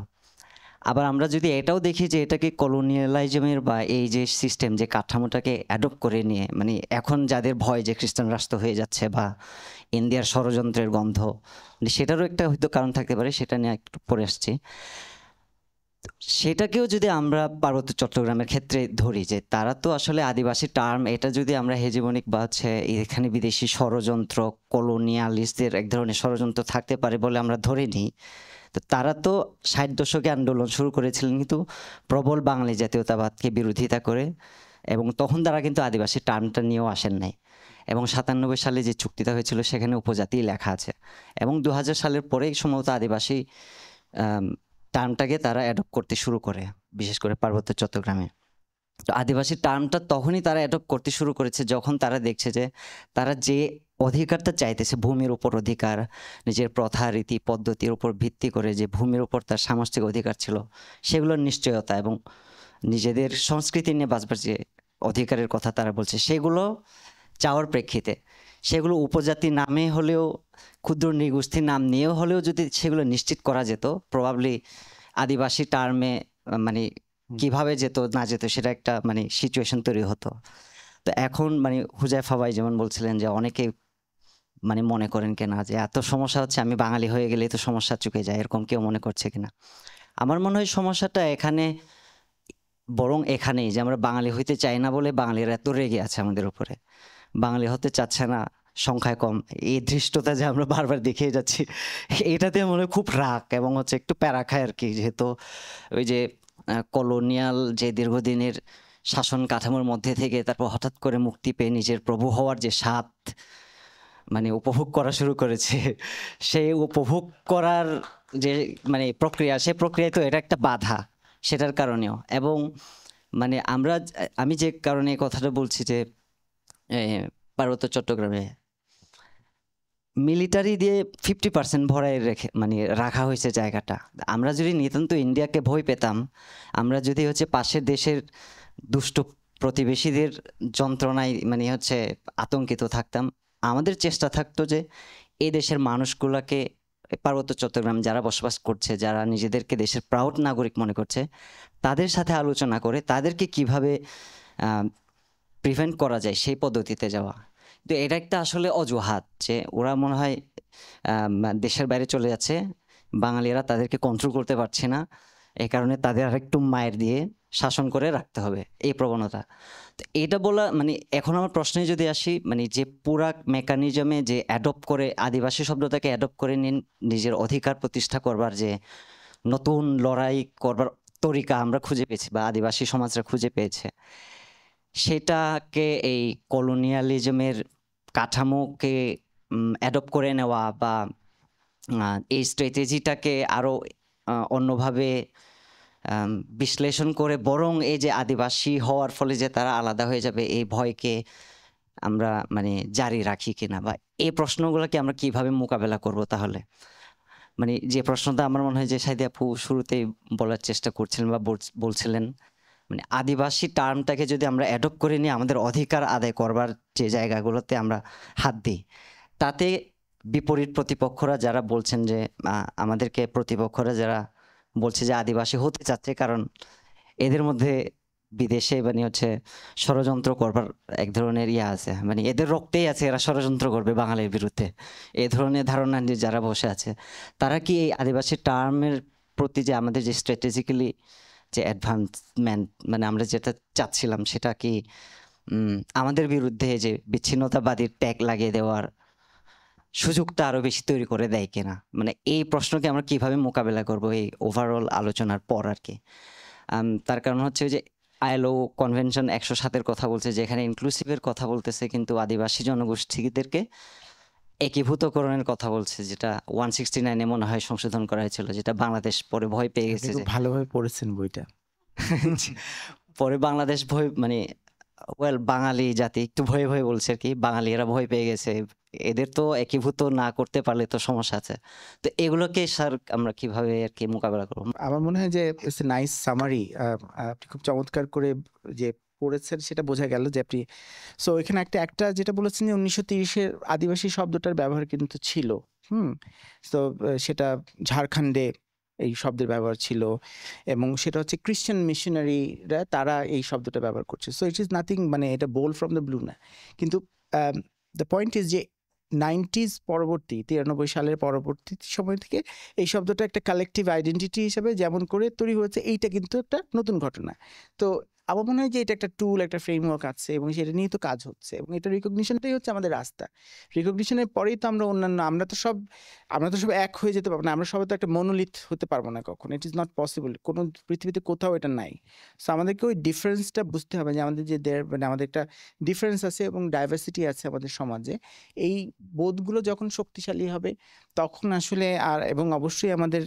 আবার আমরা যদি এটাও দেখি যে এটাকে কলোনিয়ালাইজমের বা এই যে সিস্টেম যে কাঠামোটাকে অ্যাডপ্ট করে নিয়ে মানে এখন যাদের ভয় যে খ্রিস্টান রাষ্ট্র হয়ে যাচ্ছে বা ইন্ডিয়ার ষড়যন্ত্রের গন্ধ, সেটারও একটা হয়তো কারণ থাকতে পারে, সেটা নিয়ে একটু পরে আসছি। সেটাকেও যদি আমরা পার্বত্য চট্টগ্রামের ক্ষেত্রে ধরি যে তারা তো আসলে আদিবাসী টার্ম, এটা যদি আমরা হেজিমনিক বা হচ্ছে এখানে বিদেশি ষড়যন্ত্র কলোনিয়ালিস্টদের এক ধরনের ষড়যন্ত্র থাকতে পারে বলে আমরা ধরে নিই, তো তারা তো 60 দশকে আন্দোলন শুরু করেছিলেন কিন্তু প্রবল বাঙালি জাতীয়তাবাদকে বিরোধিতা করে, এবং তখন তারা কিন্তু আদিবাসী টার্মটা নিয়েও আসেন নাই। এবং 97 সালে যে চুক্তিটা হয়েছিল সেখানে উপজাতি লেখা আছে, এবং 2000 সালের পরেই সম্ভবত আদিবাসী টার্মটাকে তারা অ্যাডপ্ট করতে শুরু করে, বিশেষ করে পার্বত্য চট্টগ্রামে। তো আদিবাসী টার্মটা তখনই তারা অ্যাডপ্ট করতে শুরু করেছে যখন তারা দেখছে যে তারা যে অধিকারটা চাইতেছে, ভূমির উপর অধিকার, নিজের প্রথা রীতি পদ্ধতির উপর ভিত্তি করে যে ভূমির উপর তার সামষ্টিক অধিকার ছিল সেগুলোর নিশ্চয়তা এবং নিজেদের সংস্কৃতি নিয়ে বাঁচবার যে অধিকারের কথা তারা বলছে, সেগুলো চাওয়ার প্রেক্ষিতে সেগুলো উপজাতি নামে হলেও ক্ষুদ্র নৃগোষ্ঠীর নাম নিয়েও হলেও যদি সেগুলো নিশ্চিত করা যেত, প্রবাবলি আদিবাসী টার্মে মানে কিভাবে যেত না যেত সেটা একটা মানে সিচুয়েশন তৈরি হতো। তো এখন মানে হুজাইফা ভাই যেমন বলছিলেন যে অনেকে মানে মনে করেন কিনা যে এত সমস্যা হচ্ছে, আমি বাঙালি হয়ে গেলেই তো সমস্যা চুকে যায়, এরকম কেউ মনে করছে কিনা। আমার মনে হয় সমস্যাটা এখানে বরং এখানেই যে আমরা বাঙালি হইতে চাই না বলে বাঙালিরা এত রেগে আছে আমাদের উপরে, বাঙালি হতে চাচ্ছে না, সংখ্যায় কম, এই ধৃষ্টতা যে আমরা বারবার দেখিয়ে যাচ্ছি, এটাতে মনে হয় খুব রাগ এবং হচ্ছে একটু প্যারা খায় আর কি। যেহেতু ওই যে কলোনিয়াল যে দীর্ঘদিনের শাসন কাঠামোর মধ্যে থেকে তারপর হঠাৎ করে মুক্তি পেয়ে নিজের প্রভু হওয়ার যে স্বাদ মানে উপভোগ করা শুরু করেছে, সেই উপভোগ করার যে মানে প্রক্রিয়া, সেই প্রক্রিয়ায় তো এটা একটা বাধা সেটার কারণেও। এবং মানে আমি যে কারণে এই কথাটা বলছি যে পার্বত্য চট্টগ্রামে মিলিটারি দিয়ে 50% ভরায় মানে রাখা হয়েছে জায়গাটা। আমরা যদি নিতান্ত ইন্ডিয়াকে ভয় পেতাম, আমরা যদি হচ্ছে পাশের দেশের দুষ্ট প্রতিবেশীদের যন্ত্রণায় মানে হচ্ছে আতঙ্কিত থাকতাম, আমাদের চেষ্টা থাকতো যে এই দেশের মানুষগুলোকে, পার্বত্য চট্টগ্রাম যারা বসবাস করছে, যারা নিজেদেরকে দেশের প্রাউড নাগরিক মনে করছে, তাদের সাথে আলোচনা করে তাদেরকে কিভাবে প্রিভেন্ট করা যায় সেই পদ্ধতিতে যাওয়া। তো এটা একটা আসলে অজুহাত যে ওরা মনে হয় দেশের বাইরে চলে যাচ্ছে, বাঙালিরা তাদেরকে কন্ট্রোল করতে পারছে না, এই কারণে তাদের আরেকটু মায়ের দিয়ে শাসন করে রাখতে হবে, এই প্রবণতা। তো এটা বলা মানে এখন আমার প্রশ্নে যদি আসি, মানে যে পুরা মেকানিজমে যে অ্যাডপ্ট করে আদিবাসী শব্দটাকে অ্যাডপ্ট করে নিন নিজের অধিকার প্রতিষ্ঠা করবার যে নতুন লড়াই করবার তরিকা আমরা খুঁজে পেয়েছি বা আদিবাসী সমাজরা খুঁজে পেয়েছে, সেটাকে এই কলোনিয়ালিজমের কাঠামোকে অ্যাডপ্ট করে নেওয়া বা এই স্ট্র্যাটেজিটাকে আরও অন্যভাবে বিশ্লেষণ করে বরং এই যে আদিবাসী হওয়ার ফলে যে তারা আলাদা হয়ে যাবে এই ভয়কে আমরা মানে জারি রাখি কিনা, বা এই প্রশ্নগুলোকে আমরা কিভাবে মোকাবেলা করব তাহলে। মানে যে প্রশ্নটা আমার মনে হয় যে সাইদি আপু শুরুতেই বলার চেষ্টা করছিলেন বা বলছিলেন, মানে আদিবাসী টার্মটাকে যদি আমরা অ্যাডপ্ট করে নিয়ে আমাদের অধিকার আদায় করবার যে জায়গাগুলোতে আমরা হাত দিই, তাতে বিপরীত প্রতিপক্ষরা যারা বলছেন যে আমাদেরকে প্রতিপক্ষরা যারা বলছে যে আদিবাসী হতে চাচ্ছে কারণ এদের মধ্যে বিদেশে মানে হচ্ছে ষড়যন্ত্র করবার এক ধরনের ইয়ে আছে, মানে এদের রক্তেই আছে এরা ষড়যন্ত্র করবে বাঙালির বিরুদ্ধে, এই ধরনের ধারণা নিয়ে যারা বসে আছে, তারা কি এই আদিবাসী টার্মের প্রতি যে আমাদের যে স্ট্র্যাটেজিক্যালি যে অ্যাডভান্সমেন্ট মানে আমরা যেটা চাচ্ছিলাম সেটা কি আমাদের বিরুদ্ধে যে বিচ্ছিন্নতাবাদীর ট্যাগ লাগিয়ে দেওয়ার সুযোগটা আরও বেশি তৈরি করে দেয় কিনা, মানে এই প্রশ্নকে আমরা কিভাবে মোকাবেলা করব এই ওভারঅল আলোচনার পর আর কি। তার কারণ হচ্ছে যে ILO কনভেনশন 107-এর কথা বলছে, যেখানে ইনক্লুসিভের কথা বলতেছে কিন্তু আদিবাসী জনগোষ্ঠীদেরকে একীভূতকরণের কথা বলছে, যেটা 169-এ মনে হয় সংশোধন করা হয়েছিল, যেটা বাংলাদেশ পরে ভয় পেয়ে গেছে। ভালোভাবে পড়েছেন বইটা। পরে বাংলাদেশ ভয় মানে বাঙালি জাতি একটু ভয়ে ভয়ে বলছে আর কি, বাঙালিরা ভয় পেয়ে গেছে, এদের তো একীভূত না করতে পারলে তো সমস্যা আছে। তো এগুলোকে স্যার আমরা কিভাবে আর কি মোকাবেলা করবো? আমার মনে হয় যে ইটস এ নাইস সামারি, আপনি খুব চমৎকার করে যে পড়েছেন সেটা বোঝা গেল যে আপনি সো এখানে একটা যেটা বলেছেন যে 1930-এর আদিবাসী শব্দটার ব্যবহার কিন্তু ছিল, তো সেটা ঝাড়খণ্ডে এই শব্দের ব্যবহার ছিল এবং সেটা হচ্ছে খ্রিস্টান মিশনারিরা তারা এই শব্দটা ব্যবহার করছে। সো ইট ইজ নাথিং, মানে এটা বোল ফ্রম দ্য ব্লু না। কিন্তু দ্য পয়েন্ট ইজ যে 90s পরবর্তী 93 সালের পরবর্তী সময় থেকে এই শব্দটা একটা কালেকটিভ আইডেন্টিটি হিসাবে যেমন করে তৈরি হয়েছে, এইটা কিন্তু একটা নতুন ঘটনা। তো আমার মনে হয় যে এটা একটা টুল, একটা ফ্রেমওয়ার্ক আছে এবং সেটা নিয়ে তো কাজ হচ্ছে এবং এটা রিকগনিশনটাই হচ্ছে আমাদের রাস্তা। রিকগনিশনের পরেই তো আমরা অন্যান্য আমরা তো সব এক হয়ে যেতে পারবো না, আমরা সবাই তো একটা মনোলিথ হতে পারবো না কখনো, ইট ইজ নট পসিবল, কোনো পৃথিবীতে কোথাও এটা নাই। সো আমাদেরকে ওই ডিফারেন্সটা বুঝতে হবে যে আমাদের যে মানে আমাদের একটা ডিফারেন্স আছে এবং ডাইভার্সিটি আছে আমাদের সমাজে। এই বোধগুলো যখন শক্তিশালী হবে তখন আসলে এবং অবশ্যই আমাদের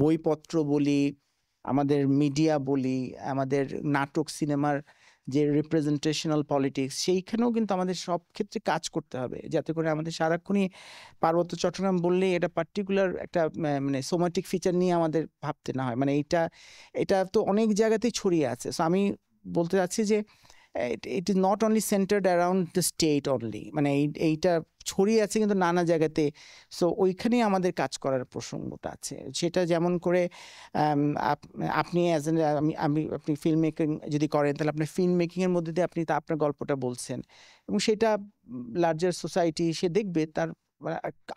বইপত্র বলি, আমাদের মিডিয়া বলি, আমাদের নাটক সিনেমার যে রিপ্রেজেন্টেশনাল পলিটিক্স, সেইখানেও কিন্তু আমাদের সব ক্ষেত্রে কাজ করতে হবে যাতে করে আমাদের সারাক্ষণই পার্বত্য চট্টগ্রাম বললে এটা পার্টিকুলার একটা মানে সোমাটিক ফিচার নিয়ে আমাদের ভাবতে না হয়, মানে এটা তো অনেক জায়গাতেই ছড়িয়ে আছে। সো আমি বলতে চাচ্ছি যে it is not only centred around the state only, মানে এইটা ছড়িয়ে আছে কিন্তু নানা জায়গাতে। সো ওইখানেই আমাদের কাজ করার প্রসঙ্গটা আছে। সেটা যেমন করে আপনি অ্যাজ আপনি ফিল্ম মেকিং যদি করেন তাহলে আপনার ফিল্ম মেকিংয়ের মধ্যে দিয়ে আপনি আপনার গল্পটা বলছেন এবং সেটা লার্জার সোসাইটি সে দেখবে, তার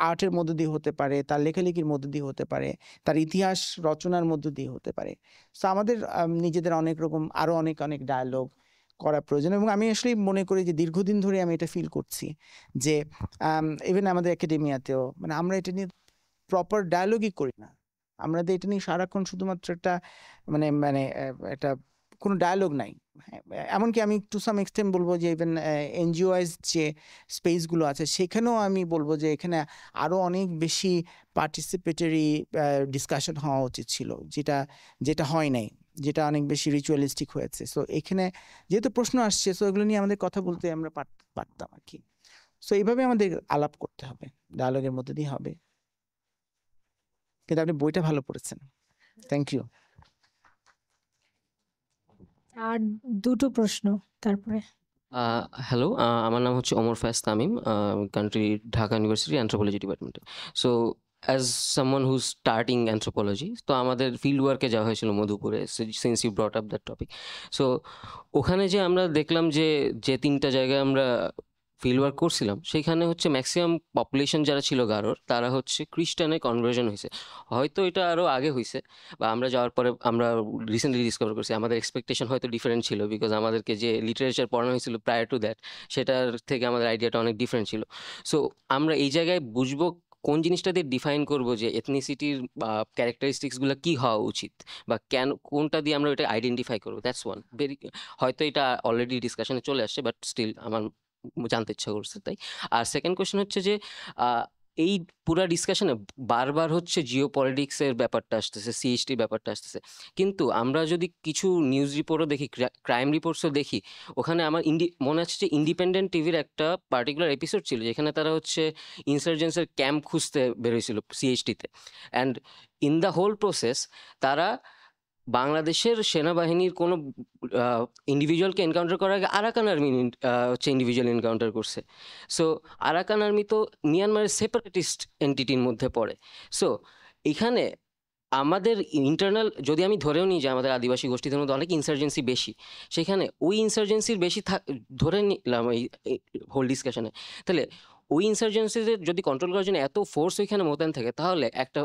আর্টের মধ্য দিয়ে হতে পারে, তার লেখালেখির মধ্য দিয়ে হতে পারে, তার ইতিহাস রচনার মধ্য দিয়ে হতে পারে। সো আমাদের নিজেদের অনেক রকম আরও অনেক ডায়ালগ করা প্রয়োজন এবং আমি আসলে মনে করি যে দীর্ঘদিন ধরে আমি এটা ফিল করছি যে ইভেন আমাদের একাডেমিয়াতেও মানে আমরা এটা নিয়ে প্রপার ডায়ালগই করি না, আমরা এটা নিয়ে সারাক্ষণ শুধুমাত্র একটা মানে একটা কোনো ডায়ালগ নাই। এমনকি আমি টু সাম এক্সটেন্ট বলবো যে ইভেন এনজিওআইজ যে স্পেসগুলো আছে সেখানেও আমি বলবো যে এখানে আরও অনেক বেশি পার্টিসিপেটরি ডিসকাশন হওয়া উচিত ছিল, যেটা হয় নাই, যেটা অনেক বেশি রিচুয়ালিস্টিক হয়েছে। সো এখানে যেহেতু প্রশ্ন আসছে, সো এগুলো নিয়ে আমাদের কথা বলতে আমরা পারতাম আর কি। সো এইভাবে আমাদের আলাপ করতে হবে, ডায়ালগের মধ্যে দিয়ে হবে। কিন্তু আপনি বইটা ভালো পড়েছেন, থ্যাংক ইউ। আর দুটো প্রশ্ন তারপরে। হ্যালো, আমার নাম হচ্ছে Omar Fayez Tamim, country Dhaka university anthropology ডিপার্টমেন্টে। So as someone who starting anthropology, তো আমাদের ফিল্ড ওয়ার্কে যাওয়া হয়েছিল মধুপুরে, since you brought up that topic. So ওখানে যে আমরা দেখলাম যে তিনটা জায়গায় আমরা ফিল্ড ওয়ার্ক করছিলাম সেখানে হচ্ছে ম্যাক্সিমাম পপুলেশন যারা ছিল গারোর তারা হচ্ছে খ্রিস্টানে কনভার্জন হয়েছে। হয়তো এটা আরও আগে হয়েছে বা আমরা যাওয়ার পরে আমরা রিসেন্টলি ডিসকভার করছি আমাদের এক্সপেকটেশন হয়তো ডিফারেন্ট ছিল, বিকজ আমাদেরকে যে লিটারেচার পড়ানো হয়েছিল প্রায়ার টু দ্যাট সেটার থেকে আমাদের আইডিয়াটা অনেক ডিফারেন্ট ছিল। সো আমরা এই জায়গায় বুঝবো কোন জিনিসটা দিয়ে ডিফাইন করবো যে এথনিসিটির বা ক্যারেক্টারিস্টিক্সগুলো কী হওয়া উচিত বা কেন কোনটা দিয়ে আমরা ওটা আইডেন্টিফাই করবো, দ্যাটস ওয়ান ভেরি, হয়তো এটা অলরেডি ডিসকাশনে চলে আসছে বাট স্টিল আমার জানতে ইচ্ছা করছে তাই। আর সেকেন্ড কোয়েশ্চেন হচ্ছে যে এই পুরা ডিসকাশনে বারবার হচ্ছে জিও পলিটিক্সের ব্যাপারটা আসতেছে, সিএসটি ব্যাপারটা আসতেছে, কিন্তু আমরা যদি কিছু নিউজ রিপোর্টও দেখি, ক্রাইম রিপোর্টসও দেখি, ওখানে আমার মনে হচ্ছে যে ইন্ডিপেন্ডেন্ট টিভির একটা পার্টিকুলার এপিসোড ছিল যেখানে তারা হচ্ছে ইনসার্জেন্সের ক্যাম্প খুঁজতে বেরোয়ছিল সিএসটিতে, and in the whole process তারা বাংলাদেশের সেনাবাহিনীর কোনো ইন্ডিভিজুয়ালকে এনকাউন্টার করার আগে আরাকান আর্মি হচ্ছে ইন্ডিভিজুয়াল এনকাউন্টার করছে। সো আরাকান আর্মি তো মিয়ানমারের সেপারেটিস্ট এন্টিটির মধ্যে পড়ে। সো এখানে আমাদের ইন্টারনাল, যদি আমি ধরেও নিই যে আমাদের আদিবাসী গোষ্ঠীদের মধ্যে অনেক ইনসার্জেন্সি বেশি, সেখানে ওই ইনসার্জেন্সির বেশি ধরে নিলাম এই হোল ডিসকাশনে, তাহলে ওই ইনসার্জেন্সিদের যদি কন্ট্রোল করার জন্য এত ফোর্স ওইখানে মোতায়েন থাকে, তাহলে একটা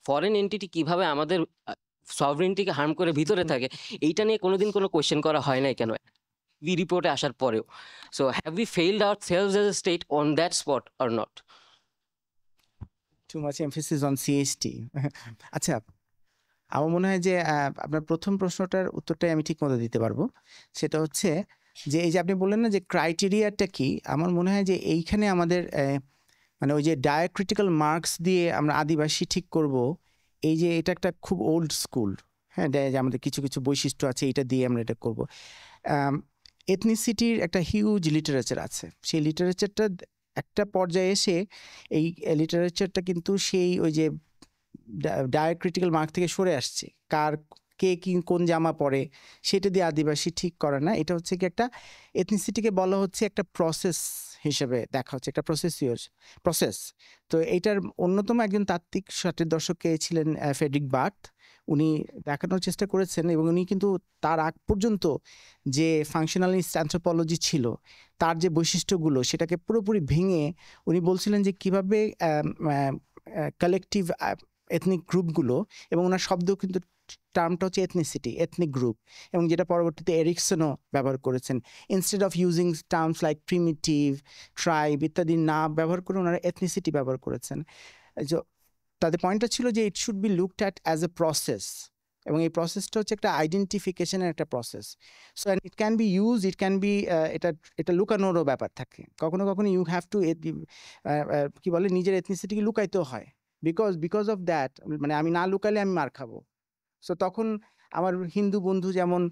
ফরেন এন্টিটি কিভাবে আমাদের সভরেনিটিকে হার্ম করে ভিতরে থাকে, এইটা নিয়ে কোনোদিন কোনো কোয়েশ্চেন করা হয় নাই কেন এই রিপোর্টে আসার পরেও? So have we failed ourselves as a state on that spot or not? Too much emphasis on CST. আচ্ছা, আমার মনে হয় যে আপনার প্রথম প্রশ্নটার উত্তরটাই আমি ঠিক মতো দিতে পারবো। সেটা হচ্ছে যে এই যে আপনি বললেন না যে ক্রাইটেরিয়াটা কি, আমার মনে হয় যে এইখানে আমাদের মানে ওই যে ডায়াক্রিটিক্যাল মার্কস দিয়ে আমরা আদিবাসী ঠিক করব, এই যে এটা একটা খুব ওল্ড স্কুল, হ্যাঁ, যে আমাদের কিছু কিছু বৈশিষ্ট্য আছে এটা দিয়ে আমরা এটা করব। এথনিসিটির একটা হিউজ লিটারেচার আছে, সেই লিটারেচারটা একটা পর্যায়ে এসে এই লিটারেচারটা কিন্তু সেই ওই যে ডায়াক্রিটিক্যাল মার্ক থেকে সরে আসছে, কে কি কোন জামা পরে সেটা দিয়ে আদিবাসী ঠিক করে না। এটা হচ্ছে কি একটা এথনিসিটিকে বলা হচ্ছে একটা প্রসেস হিসেবে দেখা হচ্ছে, একটা প্রসেস। তো এইটার অন্যতম একজন তাত্ত্বিক 60-এর দশকে ছিলেন ফ্রেডরিক বার্থ। উনি দেখানোর চেষ্টা করেছেন এবং উনি কিন্তু তার আগ পর্যন্ত যে ফাংশনালিস্ট অ্যানথ্রোপোলজি ছিল তার যে বৈশিষ্ট্যগুলো সেটাকে পুরোপুরি ভেঙে উনি বলছিলেন যে কীভাবে কালেকটিভ এথনিক গ্রুপগুলো, এবং ওনার শব্দ কিন্তু টার্মটা হচ্ছে এথনিসিটি, এথনিক গ্রুপ, এবং যেটা পরবর্তীতে এরিকসনও ব্যবহার করেছেন। Instead of using terms like primitive, tribe ইত্যাদি না ব্যবহার করে ওনারা এথনিসিটি ব্যবহার করেছেন। তাদের পয়েন্টটা ছিল যে it should be looked at as a process, এবং এই প্রসেসটা হচ্ছে একটা আইডেন্টিফিকেশনের একটা process. So and it can be use, it can be এটা লুকানোরও ব্যাপার থাকে কখনো কখনো। ইউ হ্যাভ টু কি বলে নিজের এথনিসিটিকে লুকাইতেও হয়, বিকজ অফ দ্যাট, মানে আমি না লুকালে আমি মার খাবো। সো তখন আমার হিন্দু বন্ধু যেমন,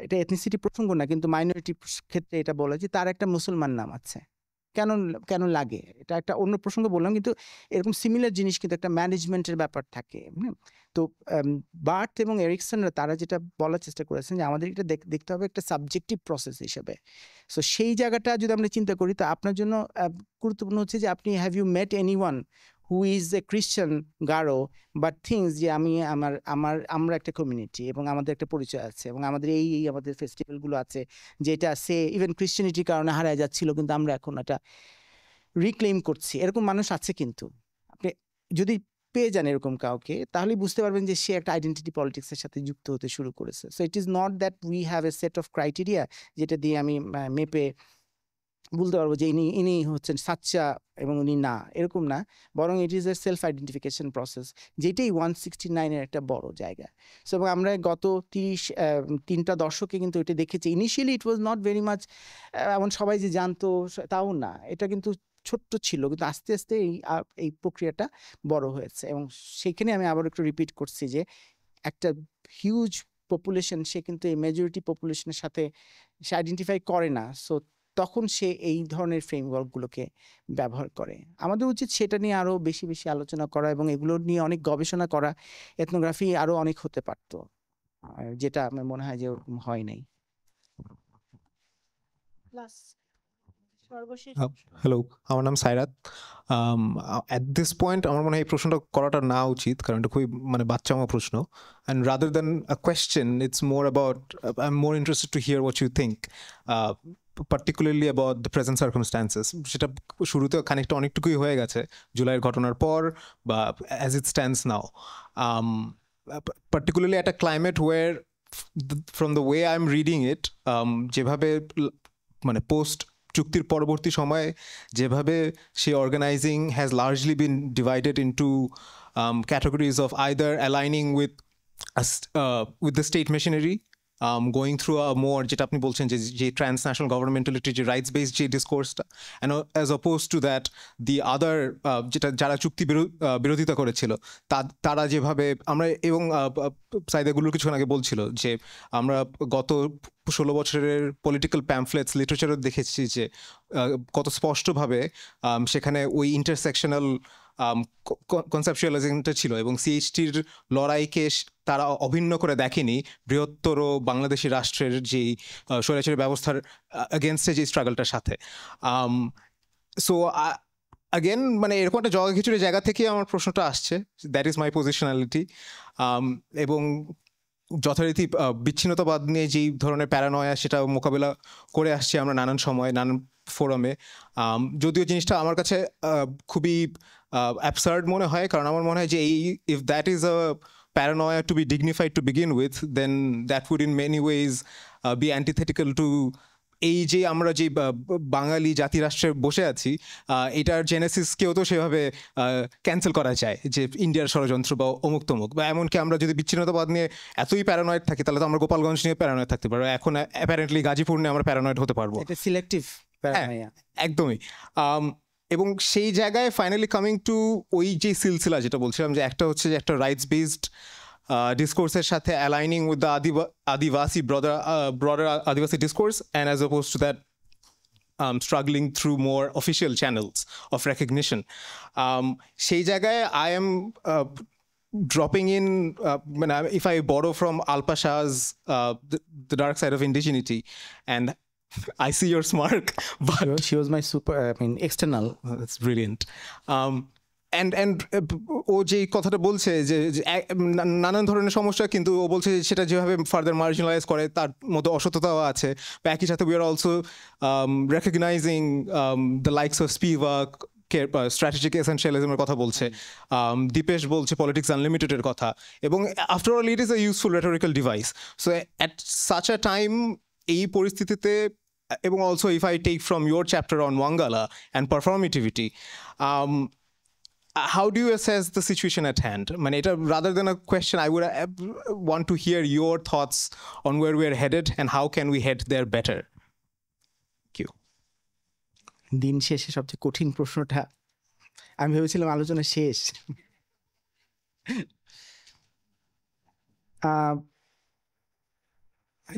এটা এথনিসিটি প্রসঙ্গ না কিন্তু মাইনরিটি ক্ষেত্রে এটা বলে যে তার একটা মুসলমান নাম আছে, কেন লাগে, এটা একটা অন্য প্রসঙ্গ বললাম, কিন্তু এরকম সিমিলার জিনিস কিন্তু একটা ম্যানেজমেন্টের ব্যাপার থাকে। তো বার্থ এবং এরিকসনরা তারা যেটা বলার চেষ্টা করেছেন যে আমাদের এটা দেখতে হবে একটা সাবজেক্টিভ প্রসেস হিসেবে। সো সেই জায়গাটা যদি আমরা চিন্তা করি, তো আপনার জন্য গুরুত্বপূর্ণ হচ্ছে যে আপনি have you met anyone who is a Christian Garo but things যে আমরা একটা কমিউনিটি এবং আমাদের একটা পরিচয় আছে এবং আমাদের এই আমাদের ফেস্টিভ্যালগুলো আছে যেটা সে ইভেন ক্রিশ্চিয়ানিটির কারণে হারায় যাচ্ছিল, কিন্তু আমরা এখন এটা রিক্লেম করছি। এরকম মানুষ আছে, কিন্তু আপনি যদি পেয়ে যান এরকম কাউকে, তাহলেই বুঝতে পারবেন যে সে একটা আইডেন্টিটি পলিটিক্সের সাথে যুক্ত হতে শুরু করেছে। So it is not that we have a set of criteria যেটা দিয়ে আমি মেপে বলতে পারবো যে ইনি হচ্ছেন সাচ্চা এবং উনি না, এরকম না, বরং ইট is a self identification process, যেটাই 169-এর একটা বড় জায়গা। সো এবং আমরা গত 3টা দশকে কিন্তু এটা দেখেছি। Initially it was not very much, এমন সবাই যে জানতো তাও না, এটা কিন্তু ছোট্ট ছিল, কিন্তু আস্তে আস্তে এই প্রক্রিয়াটা বড় হয়েছে। এবং সেখানে আমি আবার একটু রিপিট করছি যে একটা হিউজ পপুলেশন, সে কিন্তু এই মেজরিটি পপুলেশনের সাথে সে আইডেন্টিফাই করে না। সো তখন সে এই ধরনের ফ্রেমওয়ার্কগুলোকে ব্যবহার করে। আমাদের উচিত সেটা নিয়ে আরও বেশি বেশি আলোচনা করা এবং এগুলো নিয়ে অনেক গবেষণা করা। এথনোগ্রাফি আরও অনেক হতে পারতো, যেটা আমার মনে হয় যে ওরকম হয় নাই। হ্যালো, আমার নাম সাইরাত। অ্যাট দিস পয়েন্ট আমার মনে হয় এই প্রশ্নটা করাটা না উচিত, কারণ এটা খুবই মানে বাচ্চামো প্রশ্ন। And rather than a question, it's more about, I am more interested to hear what you think. Particularly about the present circumstances, সেটা শুরুতে খানিকটা অনেকটুকুই হয়ে গেছে জুলাইয়ের ঘটনার পর বা as it stands now, particularly at a climate where from the way I'm reading it, যেভাবে মানে পোস্ট চুক্তির পরবর্তী সময়ে যেভাবে সেই organizing has largely been divided into categories of either aligning with the state machinery, going through a more যেটা আপনি বলছেন যে ট্রান্সন্যাশনাল গভর্নমেন্টালিটি, যে রাইটস বেসড যে ডিসকোর্সটা, and as oppose to that the other যেটা যারা চুক্তি বিরোধিতা করেছিল তারা যেভাবে আমরা, এবং সাইদাগুলোর কিছুক্ষণ আগে বলছিল যে আমরা গত 16 বছরের পলিটিক্যাল প্যাম্পলেটস লিটারেচারও দেখেছি যে কত স্পষ্টভাবে সেখানে ওই ইন্টারসেকশনাল কনসেপচুয়ালাইজেশনটা ছিল, এবং সিএইচটির লড়াইকে তারা অভিন্ন করে দেখেনি বৃহত্তর বাংলাদেশি রাষ্ট্রের যেই স্বৈরাচারী ব্যবস্থার এগেনস্টে যে স্ট্রাগলটার সাথে। সো আগেন মানে এরকম একটা জগা খিচুড়ির জায়গা থেকে আমার প্রশ্নটা আসছে, দ্যাট ইজ মাই পজিশনালিটি। এবং যথারীতি বিচ্ছিন্নতাবাদ নিয়ে যেই ধরনের প্যারানয়া সেটা মোকাবেলা করে আসছি আমরা নানান সময় নানান ফোরামে, যদিও জিনিসটা আমার কাছে খুবই অ্যাবসার্ড মনে হয়, কারণ আমার মনে হয় যে এই if that is a paranoia to be dignified to begin with, then that would in many ways be antithetical to এই যে আমরা যে বাঙালি জাতিরাষ্ট্রে বসে আছি, এটার জেনেসিসকেও তো সেভাবে ক্যান্সেল করা যায় যে ইন্ডিয়ার ষড়যন্ত্র বা অমুক তমুক, বা এমনকি আমরা যদি বিচ্ছিন্নতাবাদ নিয়ে এতই প্যারানয়েড থাকি তাহলে তো আমরা গোপালগঞ্জ নিয়ে প্যারানয়েড থাকতে পারবো, এখন অ্যাপারেন্টলি গাজীপুর নিয়ে আমরা প্যারানয়েড হতে পারবো। এটা সিলেক্টিভ প্যারানয়া একদমই। এবং সেই জায়গায় ফাইনালি কামিং টু ওই যে সিলসিলা যেটা বলছিলাম, যে একটা হচ্ছে যে একটা রাইটস বেসড ডিসকোর্সের সাথে aligning with the Adivasi broader Adivasi discourse, and as opposed to that struggling through more official channels of recognition. সেই জায়গায় I am dropping in, if I borrow from Alpa Shah's The Dark Side of Indigeneity, and I see your smirk, but she was my external. That's brilliant. And ও যে কথাটা বলছে যে নানান ধরনের সমস্যা, কিন্তু ও বলছে সেটা যেভাবে ফার্দার মার্জিনালাইজ করে তার মধ্যে অসততাও আছে, বা একই সাথে we are also recognising the likes of Spivak, strategic এসেনশিয়ালিজমের কথা বলছে, দীপেশ বলছে পলিটিক্স আনলিমিটেডের কথা, এবং after all it is a useful rhetorical device. So at such a time, এই পরিস্থিতিতে, এবং also if I take from your chapter on Wangala and performativity, how do you assess the situation at hand? Rather than a question, I would want to hear your thoughts on where we're headed and how can we head there better. Thank you. দিন শেষে সবচেয়ে কঠিন প্রশ্নটা, আমি ভেবেছিলাম আলোচনা শেষ।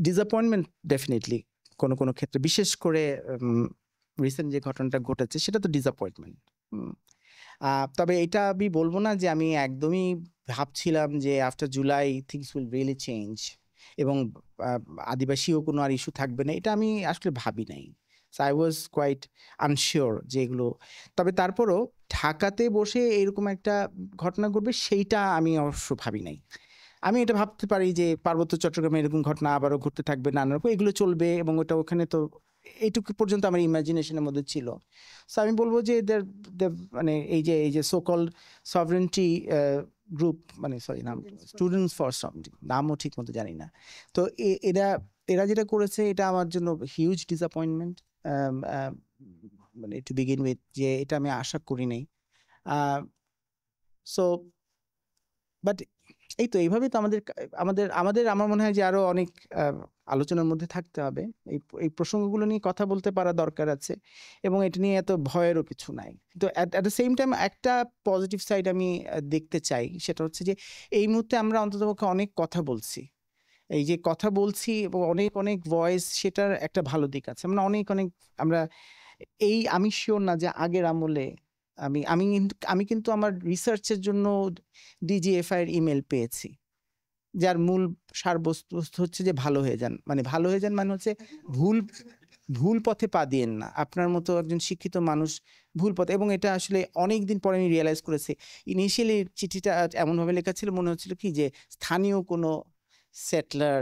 Disappointment definitely কোনো ক্ষেত্রে, বিশেষ করে রিসেন্ট যে ঘটনাটা ঘটেছে সেটা তো ডিসঅ্যাপয়েন্টমেন্ট। তবে এটা আমি বলবো না যে আমি একদমই ভাবছিলাম যে after July things will really change এবং আদিবাসীও কোনো আর ইস্যু থাকবে না, এটা আমি আসলে ভাবি নাই। So I was quite unsure যে এগুলো, তবে তারপরও ঢাকাতে বসে এরকম একটা ঘটনা ঘটবে সেইটা আমি অবশ্য ভাবি নাই। আমি এটা ভাবতে পারি যে পার্বত্য চট্টগ্রামে এরকম ঘটনা আবারও ঘটতে থাকবে, নানা রকম এগুলো চলবে, এবং ওটা ওখানে তো এইটুকু পর্যন্ত আমার ইমাজিনেশনের মধ্যে ছিল। সো আমি বলবো যে এই যে সোকল সভরেন্টি গ্রুপ, নাম স্টুডেন্টস ফর সভরেন্টি, নামও ঠিক মতো জানি না, তো এরা যেটা করেছে এটা আমার জন্য huge disappointment to begin with, যে এটা আমি আশা করি নাই। সো বাট এই তো এইভাবেই তো আমার মনে হয় যে আরো অনেক আলোচনার মধ্যে থাকতে হবে, এই প্রসঙ্গগুলো নিয়ে কথা বলতে পারা দরকার আছে, এবং এটা নিয়ে এত ভয়েরও কিছু নাই। তো অ্যাট দ্য সেম টাইম একটা পজিটিভ সাইড আমি দেখতে চাই, সেটা হচ্ছে যে এই মুহূর্তে আমরা অন্ততপক্ষে অনেক কথা বলছি, এই যে কথা বলছি এবং অনেক ভয়েস, সেটার একটা ভালো দিক আছে। আমরা আমি শিওর না যে আগের আমলে আমি কিন্তু আমার রিসার্চের জন্য ডিজিএফআই এর ইমেল পেয়েছি, যার মূল সারবস্তু হচ্ছে যে ভালো হয়ে যান মানে হচ্ছে ভুল পথে পা দিয়েন না। আপনার মতো একজন শিক্ষিত মানুষ ভুল পথে, এবং এটা আসলে অনেক দিন পরে আমি রিয়েলাইজ করেছি। ইনিশিয়ালি চিঠিটা এমনভাবে লেখা ছিল, মনে হচ্ছিল কি যে স্থানীয় কোনো সেটলার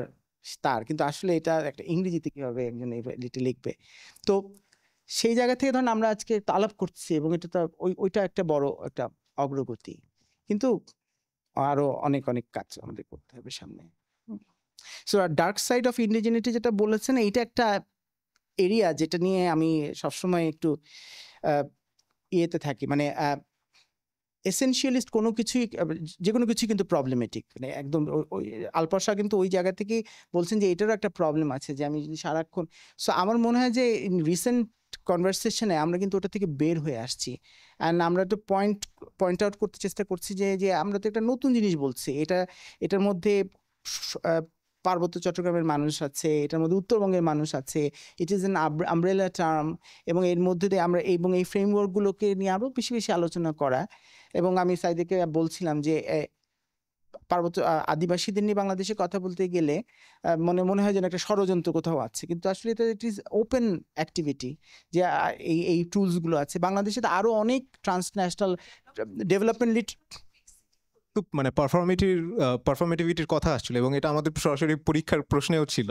তার, কিন্তু আসলে এটা একটা ইংরেজিতে কিভাবে একজন এটা লিখবে। তো সেই জায়গা থেকে ধরেন আমরা আজকে আলাপ করছি এবং এটা তো ওইটা একটা বড় একটা অগ্রগতি, কিন্তু আরো অনেক অনেক কাজ আমাদের করতে হবে সামনে। সো ডার্ক সাইড অফ ইন্ডিজেনিটি যেটা বলেছেন, এইটা একটা এরিয়া যেটা নিয়ে আমি সবসময় একটু ইয়েতে থাকি, মানে এসেনশিয়ালিস্ট কোনো কিছুই, যে কোনো কিছুই কিন্তু প্রবলেমেটিক, মানে একদম আলপসা কিন্তু ওই জায়গা থেকেই বলছেন যে এটারও একটা প্রবলেম আছে, যে আমি যদি সারাক্ষণ, সো আমার মনে হয় যে রিসেন্ট কনভারসেশনে আমরা কিন্তু ওটা থেকে বের হয়ে আসছি, অ্যান্ড আমরা তো পয়েন্ট আউট করতে চেষ্টা করছি যে আমরা তো একটা নতুন জিনিস বলছি, এটার মধ্যে পার্বত্য চট্টগ্রামের মানুষ আছে, এটার মধ্যে উত্তরবঙ্গের মানুষ আছে, it is an umbrella term, এবং এর মধ্যে দিয়ে আমরা এবং এই ফ্রেমওয়ার্কগুলোকে নিয়ে আরও বেশি বেশি আলোচনা করা। এবং আমি সাইদেকে বলছিলাম যে পার্বত্য আদিবাসীদের নিয়ে বাংলাদেশে কথা বলতে গেলে মনে হয় যেন একটা ষড়যন্ত্র কোথাও আছে, কিন্তু আসলে এটা ইট ইজ ওপেন অ্যাক্টিভিটি, যে এই টুলসগুলো আছে বাংলাদেশে। আরও অনেক ট্রান্সন্যাশনাল ডেভেলপমেন্ট মানে পারফরমেটিভিটির কথা আসছিল, এবং এটা আমাদের সরাসরি পরীক্ষার প্রশ্নেও ছিল,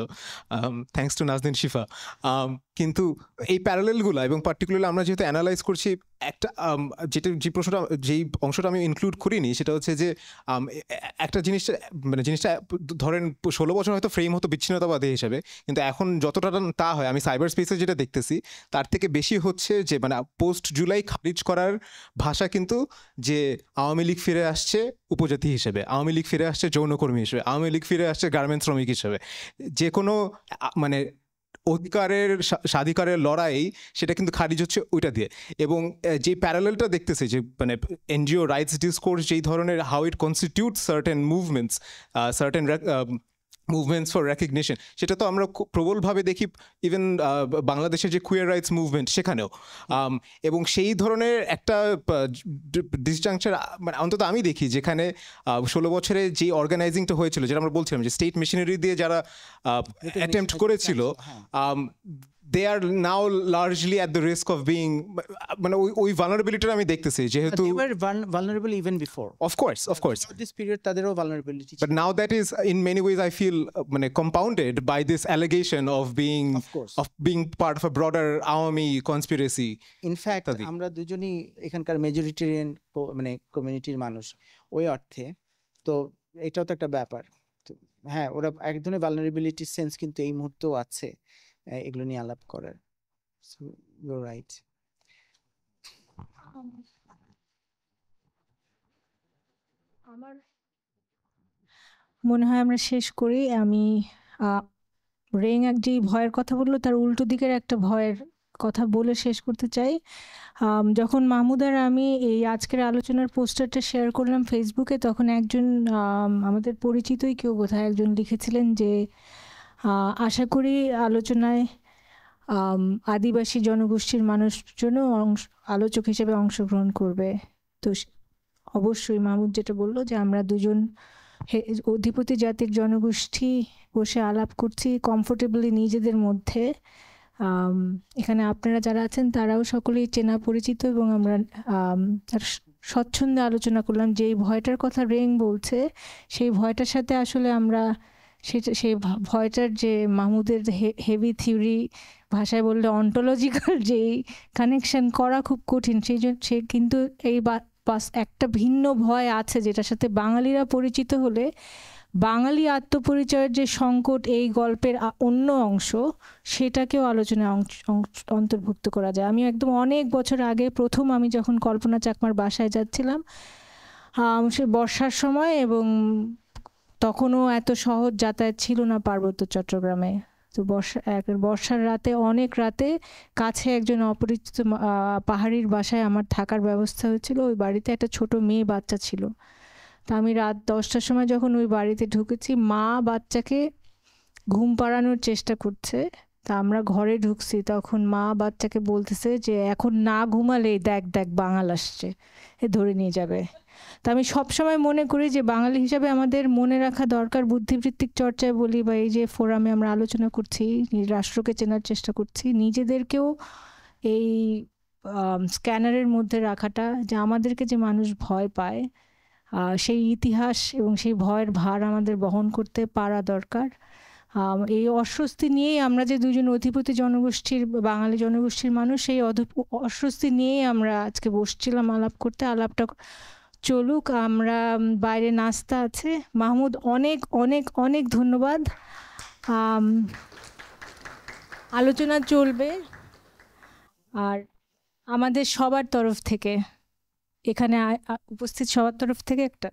থ্যাঙ্কস টু নাজনীন শিফা। কিন্তু এই প্যারালেলগুলো, এবং পার্টিকুলারলি আমরা যেহেতু অ্যানালাইজ করছি, একটা যেই অংশটা আমি ইনক্লুড করিনি সেটা হচ্ছে যে একটা জিনিসটা ধরেন 16 বছর হয়তো ফ্রেম হতো বিচ্ছিন্নতাবাদী হিসেবে, কিন্তু এখন যতটা তা হয় আমি সাইবার স্পেসে যেটা দেখতেছি তার থেকে বেশি হচ্ছে যে মানে পোস্ট জুলাই খারিজ করার ভাষা, কিন্তু যে আওয়ামী লীগ ফিরে আসছে উপজাতি হিসেবে, আওয়ামী লীগ ফিরে আসছে যৌনকর্মী হিসেবে, আওয়ামী লীগ ফিরে আসছে গার্মেন্টস শ্রমিক হিসেবে, যে কোনো মানে অধিকারের স্বাধিকারের লড়াই সেটা কিন্তু খারিজ হচ্ছে ওইটা দিয়ে। এবং যে প্যারালেলটা দেখতেছে যে মানে এনজিও রাইটস ডিসকোর্স যেই ধরনের, how it constitute certain movements, certain movements for recognition, সেটা তো আমরা প্রবলভাবে দেখি ইভেন বাংলাদেশের যে কুয়ার রাইটস মুভমেন্ট সেখানেও। এবং সেই ধরনের একটা ডিসজাংচার মানে অন্তত আমি দেখি, যেখানে 16 বছরে যে অর্গানাইজিংটা হয়েছিল, যেটা আমরা বলছিলাম যে স্টেট মেশিনারি দিয়ে যারা অ্যাটেম্প্ট করেছিল, they are now largely at the risk of being, মানে ওই ভালনারেবিলিটিটা আমি দেখতেছি, যেহেতু they were vulnerable even before, of course this period তাদেরও vulnerability, but now that is in many ways I feel মানে compounded by this allegation of being part of a broader Awami conspiracy. in fact আমরা দুজনই এখানকার majoritarian মানে কমিউনিটির মানুষ ওই অর্থে, তো এটাও তো একটা ব্যাপার। হ্যাঁ, ওরা এক ধরনের ভালনারেবিলিটি সেন্স কিন্তু এই মুহূর্তেও আছে এগুলো নিয়ে আলাপ করার। So you are right. আমার মনে হয় আমরা শেষ করি। আমি রেং যে ভয়ের কথা বললো তার উল্টো দিকের একটা ভয়ের কথা বলে শেষ করতে চাই। যখন মাহমুদ আর আমি এই আজকের আলোচনার পোস্টারটা শেয়ার করলাম ফেসবুকে, তখন একজন আমাদের পরিচিতই কেউ বোধহয় একজন লিখেছিলেন যে আশা করি আলোচনায় আদিবাসী জনগোষ্ঠীর মানুষজনও আলোচক হিসেবে অংশগ্রহণ করবে। তো অবশ্যই মাহমুদ যেটা বললো যে আমরা দুজন অধিপতি জাতির জনগোষ্ঠী বসে আলাপ করছি কমফোর্টেবলি নিজেদের মধ্যে। এখানে আপনারা যারা আছেন তারাও সকলেই চেনা পরিচিত, এবং আমরা স্বচ্ছন্দে আলোচনা করলাম যে এই ভয়টার কথা রেং বলছে, সেই ভয়টার সাথে আসলে আমরা সেই ভয়টার যে মাহমুদের হেভি থিওরি ভাষায় বললে অন্টোলজিক্যাল যেই কানেকশন করা খুব কঠিন, সেই জন্য সে কিন্তু এই একটা ভিন্ন ভয় আছে যেটার সাথে বাঙালিরা পরিচিত হলে বাঙালি আত্মপরিচয়ের যে সংকট এই গল্পের অন্য অংশ, সেটাকেও আলোচনায় অন্তর্ভুক্ত করা যায়। আমি একদম অনেক বছর আগে প্রথম আমি যখন কল্পনা চাকমার বাসায় যাচ্ছিলাম সে বর্ষার সময়, এবং তখনও এত সহজ যাতায়াত ছিল না পার্বত্য চট্টগ্রামে। তো বর্ষার রাতে, অনেক রাতে কাছে একজন অপরিচিত পাহাড়ির বাসায় আমার থাকার ব্যবস্থা হয়েছিল। ওই বাড়িতে একটা ছোট মেয়ে বাচ্চা ছিল। তা আমি রাত 10টার সময় যখন ওই বাড়িতে ঢুকেছি, মা বাচ্চাকে ঘুম পাড়ানোর চেষ্টা করছে। তা আমরা ঘরে ঢুকছি, তখন মা বাচ্চাকে বলতেছে যে এখন না ঘুমালে দেখ দেখ বাঙাল আসছে, এ ধরে নিয়ে যাবে। তা আমি সবসময় মনে করি যে বাঙালি হিসাবে আমাদের মনে রাখা দরকার, বুদ্ধিবৃত্তিক চর্চায় বলি বা এই যে ফোরামে আমরা আলোচনা করছি, রাষ্ট্রকে চেনার চেষ্টা করছি, নিজেদেরকেও এই স্ক্যানারের মধ্যে রাখাটা, যে আমাদেরকে যে মানুষ ভয় পায় সেই ইতিহাস এবং সেই ভয়ের ভার আমাদের বহন করতে পারা দরকার। এই অস্বস্তি নিয়েই আমরা যে দুজন অধিপতি জনগোষ্ঠীর বাঙালি জনগোষ্ঠীর মানুষ, সেই অস্বস্তি নিয়েই আমরা আজকে বসছিলাম আলাপ করতে। আলাপটা চলুক, আমরা বাইরে নাস্তা আছে। মাহমুদ, অনেক অনেক অনেক ধন্যবাদ। আলোচনা চলবে, আর আমাদের সবার তরফ থেকে, এখানে উপস্থিত সবার তরফ থেকে একটা